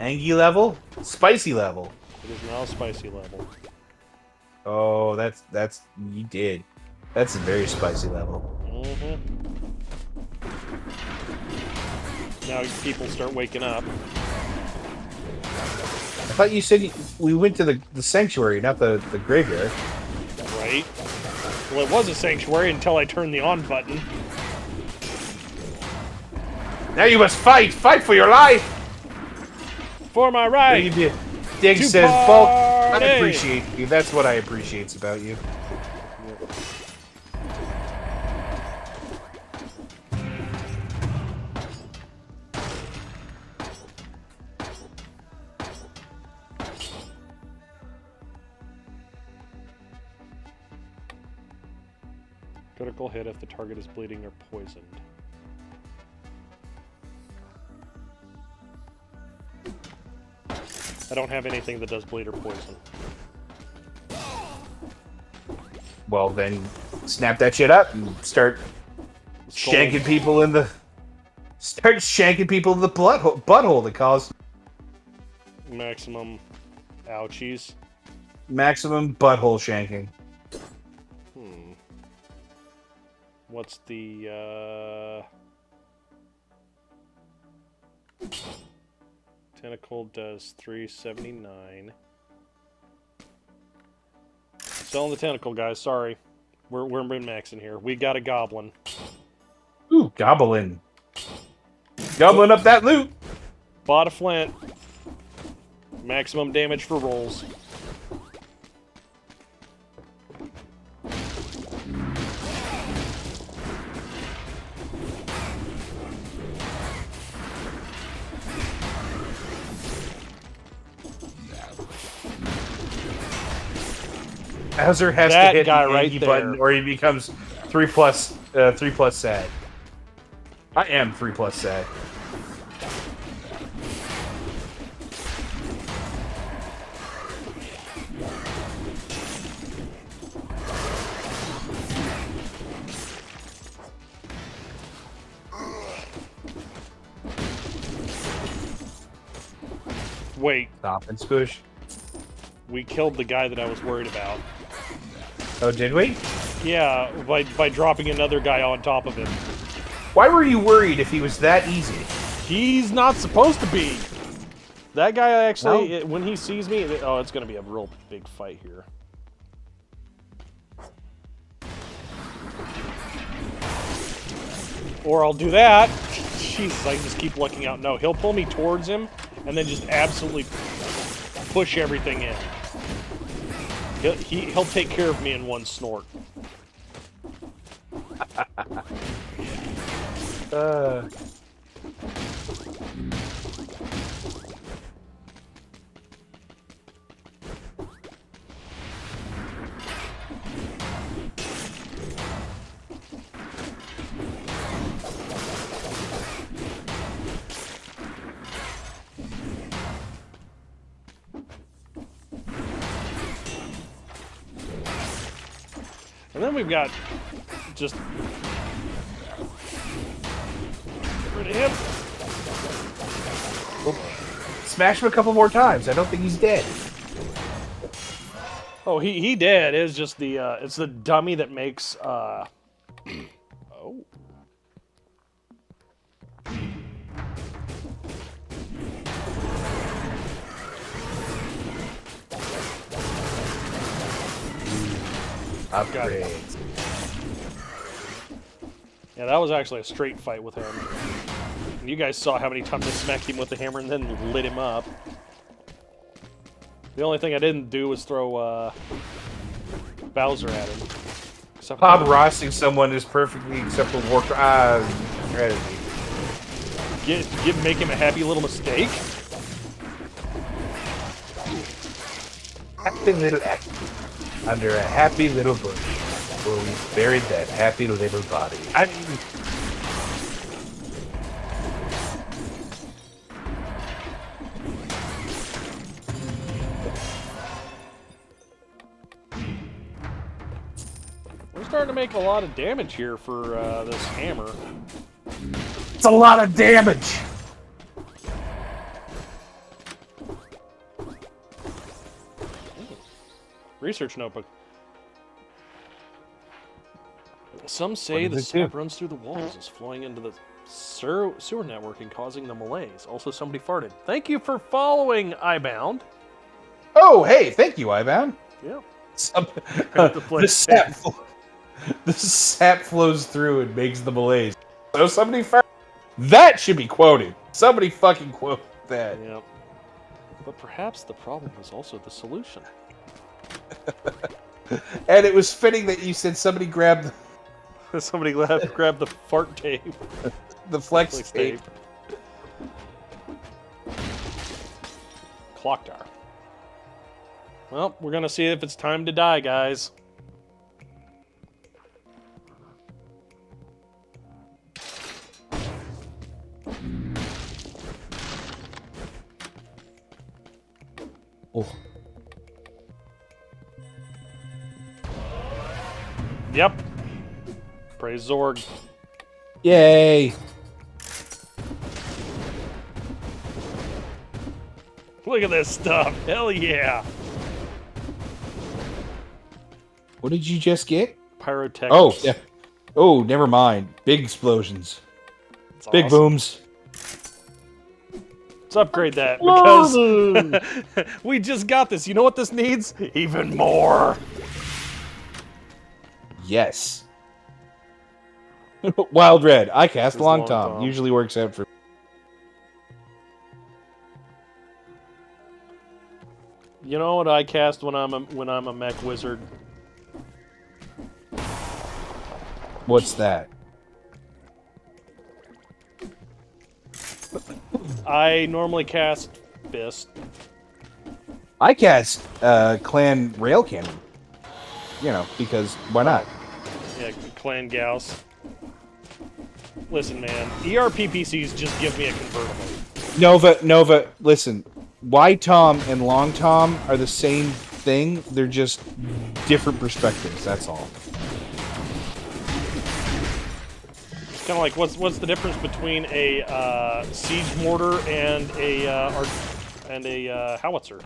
S1: Angie level? Spicy level.
S2: It is now a spicy level.
S1: Oh, that's you did. That's a very spicy level.
S2: Mm-hmm. Now people start waking up.
S1: I thought you said we went to the sanctuary, not the graveyard.
S2: Right? Well, it was a sanctuary until I turned the on button.
S1: Now you must fight! Fight for your life!
S2: For my right!
S1: Dig
S2: To
S1: says, Bulk,
S2: party!
S1: I appreciate you. That's what I appreciate about you.
S2: Critical hit if the target is bleeding or poisoned. I don't have anything that does bleed or poison.
S1: Well, then snap that shit up and start shanking people in the... Start shanking people in the butthole that cause
S2: Maximum ouchies.
S1: maximum butthole shanking.
S2: What's the, Tentacle does 379. Selling the tentacle, guys. Sorry. We're min-maxing here. We got a goblin.
S1: Ooh, goblin. Goblin up that loot.
S2: Bought a flint. Maximum damage for rolls.
S1: Bowser has
S2: That
S1: to hit
S2: guy
S1: the
S2: right
S1: Angie
S2: there.
S1: button or he becomes 3+ sad. I am 3+ sad.
S2: Wait,
S1: Stop and squish.
S2: we killed the guy that I was worried about.
S1: Oh, did we?
S2: Yeah, by dropping another guy on top of him.
S1: Why were you worried if he was that easy?
S2: He's not supposed to be. That guy actually,
S1: No.
S2: when he sees me, oh, it's going to be a real big fight here. Or I'll do that. Jesus, I can just keep looking out. No, he'll pull me towards him and then just absolutely push everything in. He'll take care of me in one snort. And
S4: And then we've got just... Get rid of him.
S1: Smash him a couple more times. I don't think he's dead.
S4: Oh, he dead. It's just the it's the dummy that makes oh.
S1: Upgrades.
S4: Yeah, that was actually a straight fight with him. And you guys saw how many times I smacked him with the hammer and then lit him up. The only thing I didn't do was throw Bowser at him.
S1: Bob Rossing someone is perfectly acceptable war strategy.
S4: Make him a happy little mistake.
S1: Happy little act under a happy little bush where we buried that happy little body. I mean,
S4: We're starting to make a lot of damage here for this hammer.
S1: it's a lot of damage.
S4: Research notebook. Some say the sap runs through the walls, is flowing into the sewer network and causing the malaise. Also, somebody farted. Thank you for following, iBound.
S1: Oh, hey, thank you, Ibound.
S4: Yeah.
S1: The sap flows through and makes the malaise. So somebody that should be quoted. Somebody fucking quote that.
S4: Yeah. But perhaps the problem was also the solution.
S1: And it was fitting that you said somebody grabbed
S4: Somebody grabbed the fart tape.
S1: the flex tape.
S4: Clock tower. Well, we're gonna see if it's time to die, guys.
S1: Oh.
S4: Yep. Praise Zorg.
S1: Yay!
S4: Look at this stuff. Hell yeah.
S1: What did you just get?
S4: Pyrotechnics.
S1: Oh, yeah. Oh, never mind. Big explosions.
S4: It's
S1: Big
S4: awesome.
S1: booms.
S4: Let's upgrade that because we just got this. You know what this needs? Even more.
S1: Yes. Wild Red. I cast
S4: This
S1: Long
S4: Long
S1: Tom.
S4: Tom.
S1: Usually works out for.
S4: You know what I cast when I'm a mech wizard?
S1: What's that?
S4: I normally cast Fist.
S1: I cast Clan Rail Cannon. You know, because why not?
S4: Yeah, Clan Gauss. Listen, man, ERPPCs just give me a convertible.
S1: Nova, listen. Wide Tom and Long Tom are the same thing. They're just different perspectives. That's all.
S4: It's kind of like what's the difference between a siege mortar and a howitzer?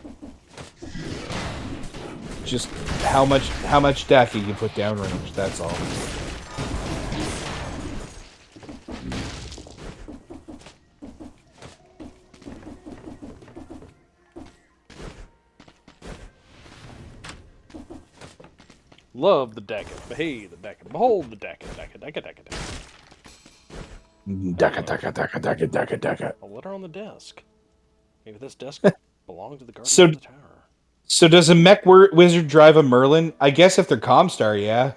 S1: Just how much stacking you put downrange. That's all.
S4: Love the Dacket. Hey, the Dacket. Behold the Dacket. Dacket.
S1: Daka.
S4: A letter on the desk. Maybe this desk belonged to the guardian
S1: So-
S4: of the tower.
S1: So does a mech wizard drive a Merlin? I guess if they're Comstar, yeah.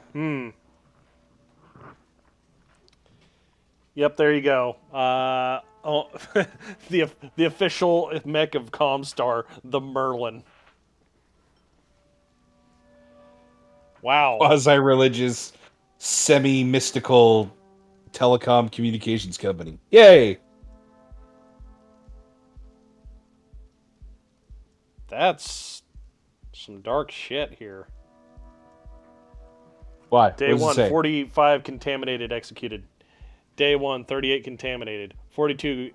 S4: Yep, there you go. The official mech of Comstar, the Merlin. Wow.
S1: Quasi-religious, semi-mystical telecom communications company. Yay!
S4: That's some dark shit here.
S1: Why?
S2: Day
S1: What does it
S2: 1,
S1: say?
S2: 45 contaminated, executed. Day 1, 38 contaminated. 42.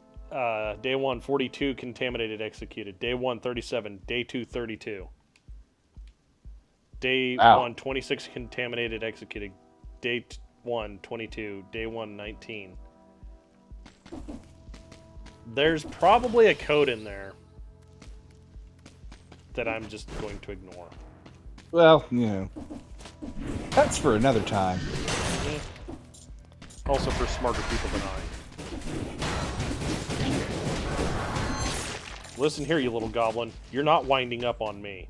S2: Day 1, 42 contaminated, executed. Day 1, 37. Day 2, 32. Day
S1: Wow.
S2: 1, 26 contaminated, executed. Day 1, 22. Day 1, 19. There's probably a code in there that I'm just going to ignore.
S1: Well, you know, that's for another time.
S2: Also for smarter people than I. Listen here, you little goblin. You're not winding up on me.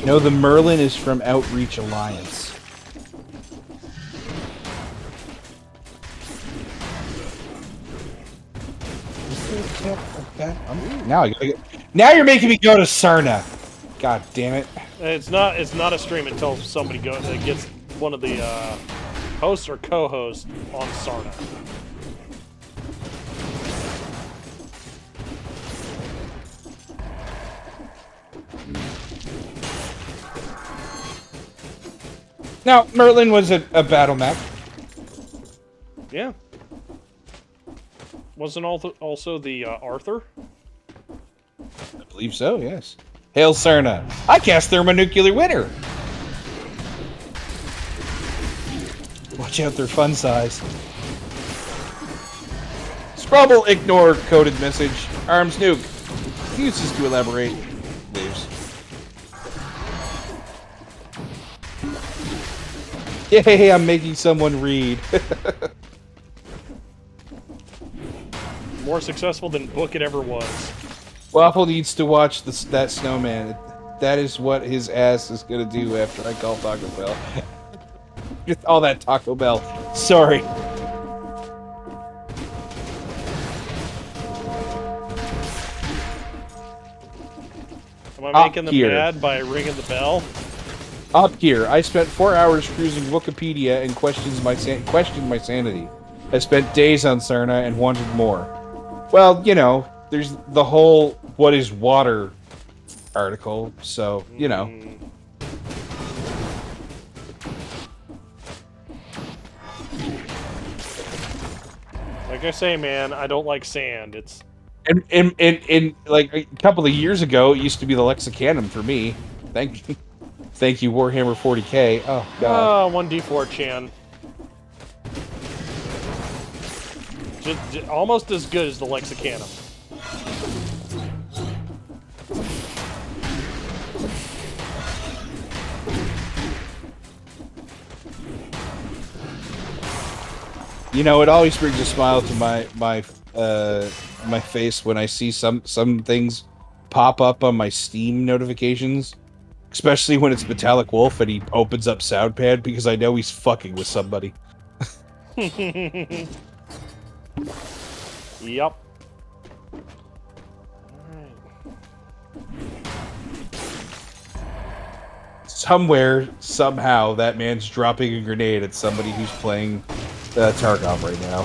S1: No, the Merlin is from Outreach Alliance. Now I gotta get. Now you're making me go to Cerna. God damn it!
S2: It's not a stream until somebody gets one of the hosts or co-hosts on Sarna.
S1: Now Merlin was a battle mech.
S2: Yeah. Wasn't also the Arthur?
S1: I believe so. Yes. Hail Cerna! I cast Thermonuclear Winter. Watch out, their fun size. Sprubble, ignore coded message. Arms nuke. Uses to elaborate. Leaves. Yay, I'm making someone read.
S2: More successful than Book It ever was.
S1: Waffle needs to watch that snowman. That is what his ass is gonna do after I call Taco Bell. Just all that Taco Bell. Sorry.
S2: Am I making them
S1: here.
S2: mad by ringing the bell?
S1: Up here, I spent 4 hours cruising Wikipedia and questioned my sanity. I spent days on Cerna and wanted more. Well, you know, there's the whole "What is water" article, so you know.
S2: Like I say, man, I don't like sand. It's
S1: And like a couple of years ago, it used to be the Lexicanum for me. Thank you, Warhammer 40k. Oh god.
S2: 1d4 Chan. Just almost as good as the Lexicanum.
S1: You know, it always brings a smile to my face when I see some things pop up on my Steam notifications, especially when it's Metallic Wolf and he opens up SoundPad because I know he's fucking with somebody.
S2: Yup.
S1: Somewhere, somehow, that man's dropping a grenade at somebody who's playing Tarkov right now.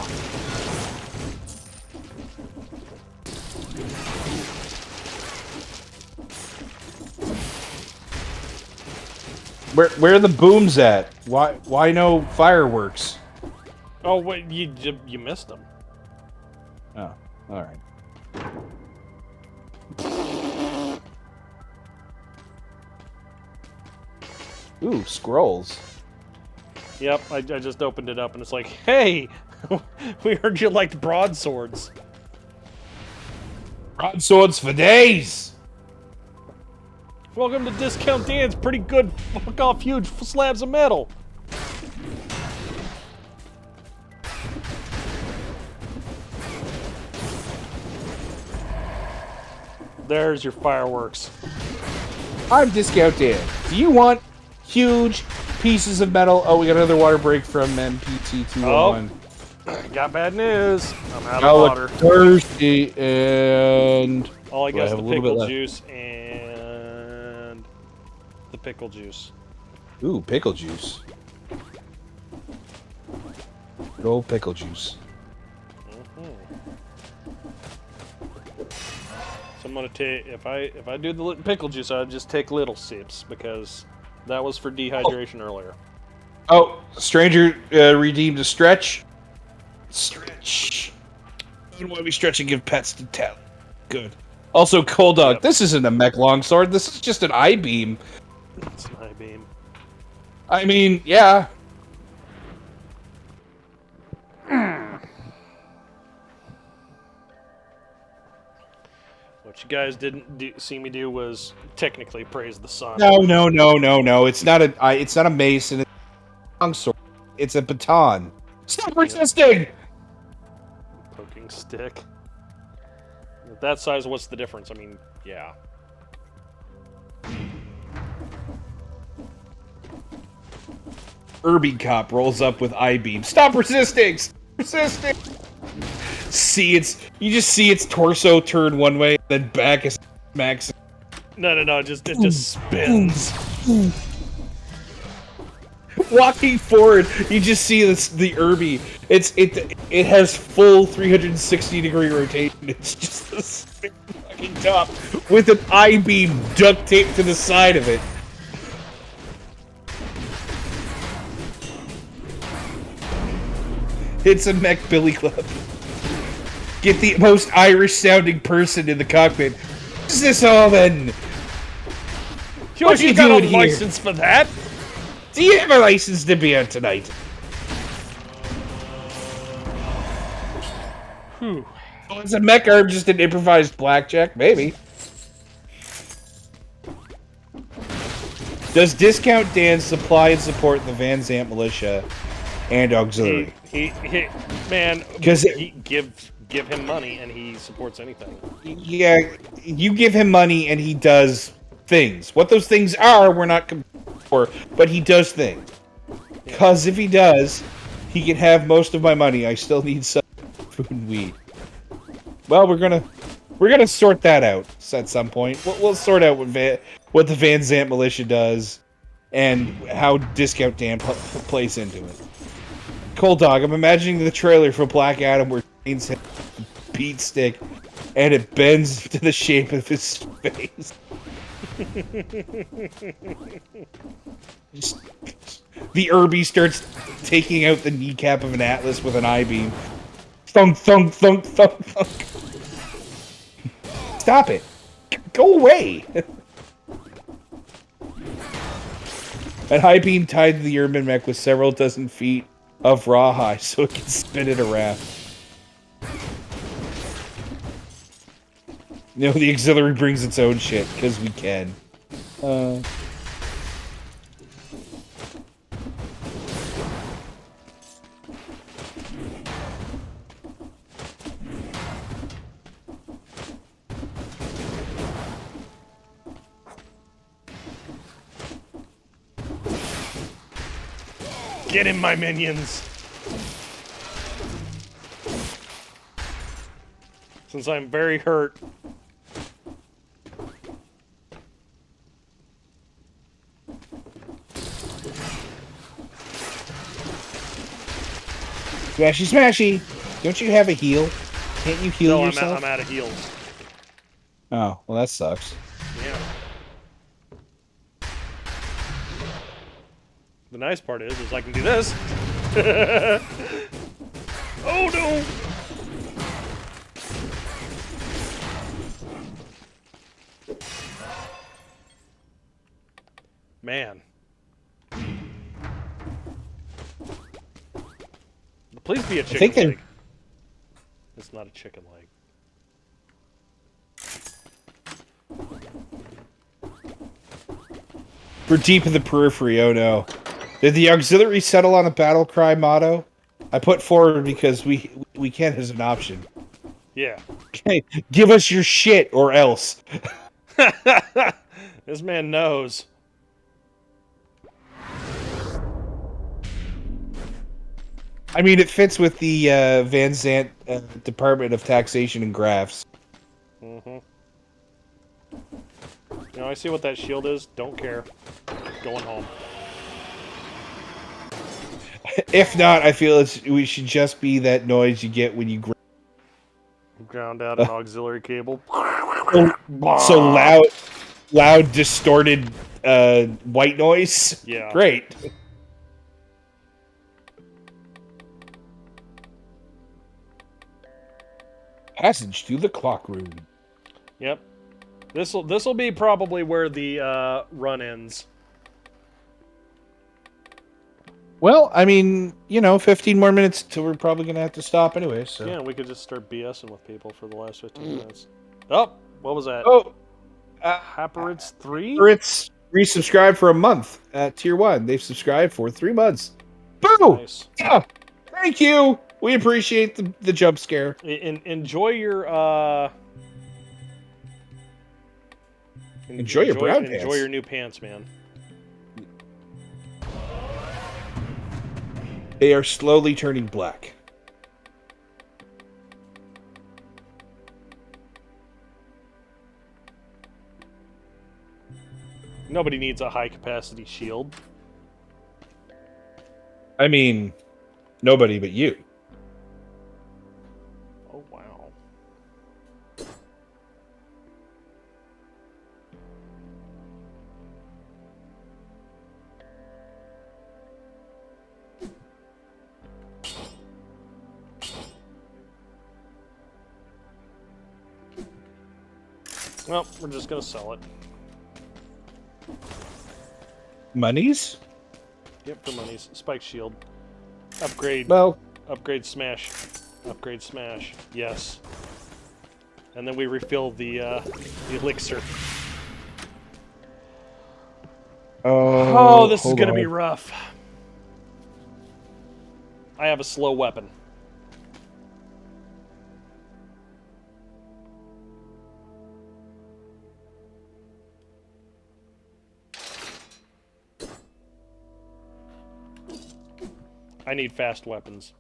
S1: Where are the booms at? Why no fireworks?
S2: Oh wait, you missed them.
S1: Oh, all right. Ooh, scrolls.
S2: Yep, I just opened it up and it's like, hey, we heard you liked broadswords.
S1: Broadswords for days!
S2: Welcome to Discount Dan's pretty good fuck off huge slabs of metal. There's your fireworks.
S1: I'm Discount Dan. Do you want huge pieces of metal? Oh, we got another water break from MPT211.
S2: Got bad news. I'm out
S1: I
S2: of
S1: look
S2: water.
S1: thirsty, and
S2: All I got is
S1: have
S2: the
S1: a little bit
S2: pickle
S1: left.
S2: juice and the pickle juice.
S1: Ooh, pickle juice. Good old pickle juice.
S4: So I'm gonna take if I do the pickle juice, I'll just take little sips because that was for dehydration earlier.
S1: Oh, stranger redeemed a stretch. Stretch. Even when we stretch and give pets to tell. Good. Also, Cold Dog.
S4: Yep.
S1: This isn't a mech longsword. This is just an I-beam.
S4: It's an I-beam.
S1: I mean, yeah.
S4: What you guys didn't see me do was technically praise the sun.
S1: No. It's not a mace and it's a longsword. It's a baton. Stop resisting!
S4: Poking stick. At that size, what's the difference? I mean, yeah.
S1: Irby Cop rolls up with I-beam. Stop resisting! Stop resisting! You just see its torso turn one way, then back as smacks.
S4: No, it just spins.
S1: Walking forward, you just see the Irby. It has full 360-degree rotation. It's just a spin fucking top with an I-beam duct taped to the side of it. It's a mech billy club. Get the most Irish-sounding person in the cockpit. What is this all then? What are you
S4: got
S1: doing
S4: a
S1: here?
S4: license for that?
S1: Do you have a license to be on tonight?
S4: Whew.
S1: Oh, is a mech arm just an improvised blackjack? Maybe. Does Discount Dan supply and support the Van Zant militia and auxiliary?
S4: Man,
S1: 'Cause
S4: he give him money and he supports anything.
S1: Yeah, you give him money and he does things. What those things are, we're not for, but he does things. Because if he does, he can have most of my money. I still need some food and weed. Well, we're gonna sort that out at some point. We'll sort out what the Van Zant militia does and how Discount Dan plays into it. Cold Dog, I'm imagining the trailer for Black Adam where Shane's hit a beat stick and it bends to the shape of his face. The Irby starts taking out the kneecap of an Atlas with an I-beam. Thunk, thunk, thunk, thunk, thunk. Stop it. Go away. An I-beam tied to the urban mech with several dozen feet of rawhide so it can spin it around. You know, the auxiliary brings its own shit, because we can.
S4: Get him, my minions! Since I'm very hurt.
S1: Smashy, smashy! Don't you have a heal? Can't you heal
S4: No,
S1: yourself?
S4: I'm out of heals.
S1: Oh, well that sucks.
S4: Yeah. The nice part is I can do this. Oh no! Man. Please be a chicken
S1: think
S4: leg. It's not a chicken leg.
S1: We're deep in the periphery, oh no. Did the auxiliary settle on a battle cry motto? I put forward because we can as an option.
S4: Yeah.
S1: Okay, give us your shit or else.
S4: This man knows.
S1: I mean, it fits with the Van Zant Department of Taxation and Graphs.
S4: Mm-hmm. You know, I see what that shield is. Don't care. Going home.
S1: If not, I feel we should just be that noise you get when you
S2: Ground out an auxiliary cable.
S1: so loud, distorted white noise.
S2: Yeah.
S1: Great. Passage to the clock room.
S2: Yep. This'll be probably where the run ends.
S1: Well, I mean, 15 more minutes till we're probably gonna have to stop anyway. So.
S2: Yeah, we could just start BSing with people for the last 15 minutes. Oh, what was that?
S1: Oh,
S2: Happerids 3?
S1: It's resubscribed for a month at Tier 1. They've subscribed for 3 months. Boo!
S2: Nice.
S1: Yeah, thank you. We appreciate the jump scare.
S2: Enjoy your
S1: Enjoy your brown
S2: enjoy
S1: pants.
S2: your new pants, man.
S1: They are slowly turning black.
S2: Nobody needs a high capacity shield.
S1: I mean, nobody but you.
S2: Oh wow. Well, we're just gonna sell it.
S1: Monies?
S2: Yep, for monies. Spike shield. Upgrade.
S1: Well,
S2: Upgrade smash. Upgrade smash. Yes. And then we refill the elixir. Oh, this is gonna be rough. I have a slow weapon. I need fast weapons.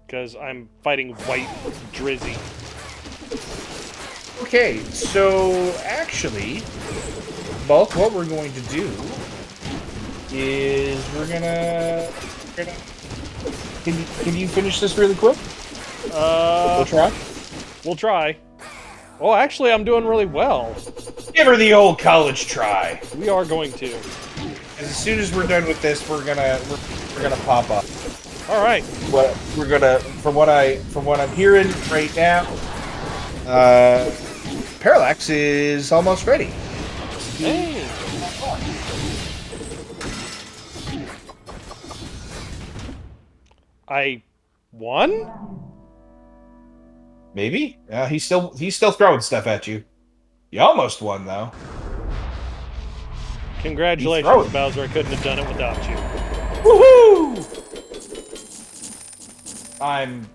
S2: Because I'm fighting white Drizzy.
S1: okay, so actually, Bulk, what we're going to do is we're gonna can you finish this really quick? We'll try.
S2: We'll try. Oh, actually, I'm doing really well.
S1: Give her the old college try.
S2: We are going to.
S1: As soon as we're done with this, we're gonna pop up.
S2: All right.
S1: What we're gonna, from what I'm hearing right now, Parallax is almost ready.
S2: Hey. I won?
S1: Maybe. He's still throwing stuff at you. You almost won though.
S2: Congratulations, Bowser. I couldn't have done it without you.
S1: Woohoo! I'm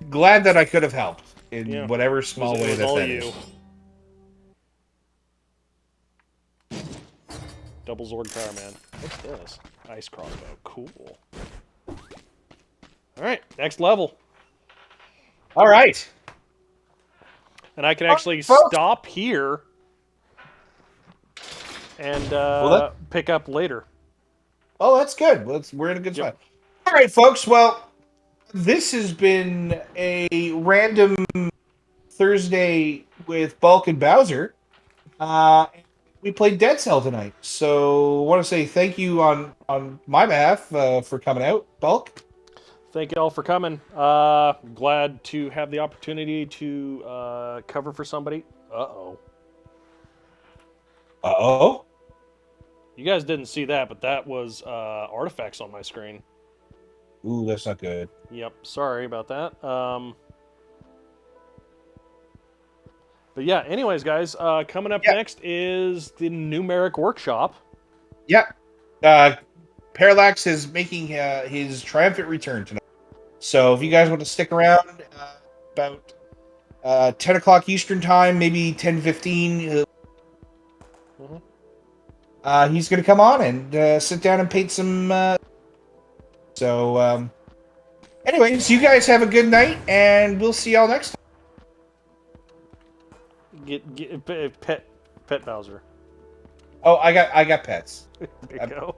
S1: glad that I could have helped in whatever small way that is.
S2: Double Zord Power Man. What's this? Ice crossbow. Cool. Alright, next level.
S1: Alright.
S2: And I can actually stop here and pick up later.
S1: Oh, that's good. We're in a good spot. Alright, folks. Well, this has been a random Thursday with Bulk and Bowser. We played Dead Cell tonight, so I want to say thank you on my behalf for coming out, Bulk.
S2: Thank you all for coming. Glad to have the opportunity to cover for somebody. Uh-oh.
S1: Uh-oh?
S2: You guys didn't see that, but that was artifacts on my screen.
S1: Ooh, that's not good.
S2: Yep, sorry about that. But yeah, anyways, guys, coming up next is the numeric workshop.
S1: Yep. Parallax is making his triumphant return tonight. So if you guys want to stick around about 10 o'clock Eastern time, maybe 10:15, he's going to come on and sit down and paint some... anyways, you guys have a good night, and we'll see y'all next time.
S2: Get pet Bowser.
S1: Oh, I got pets.
S4: There you go.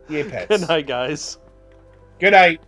S1: Yay, pets.
S4: Good night, guys.
S1: Good night.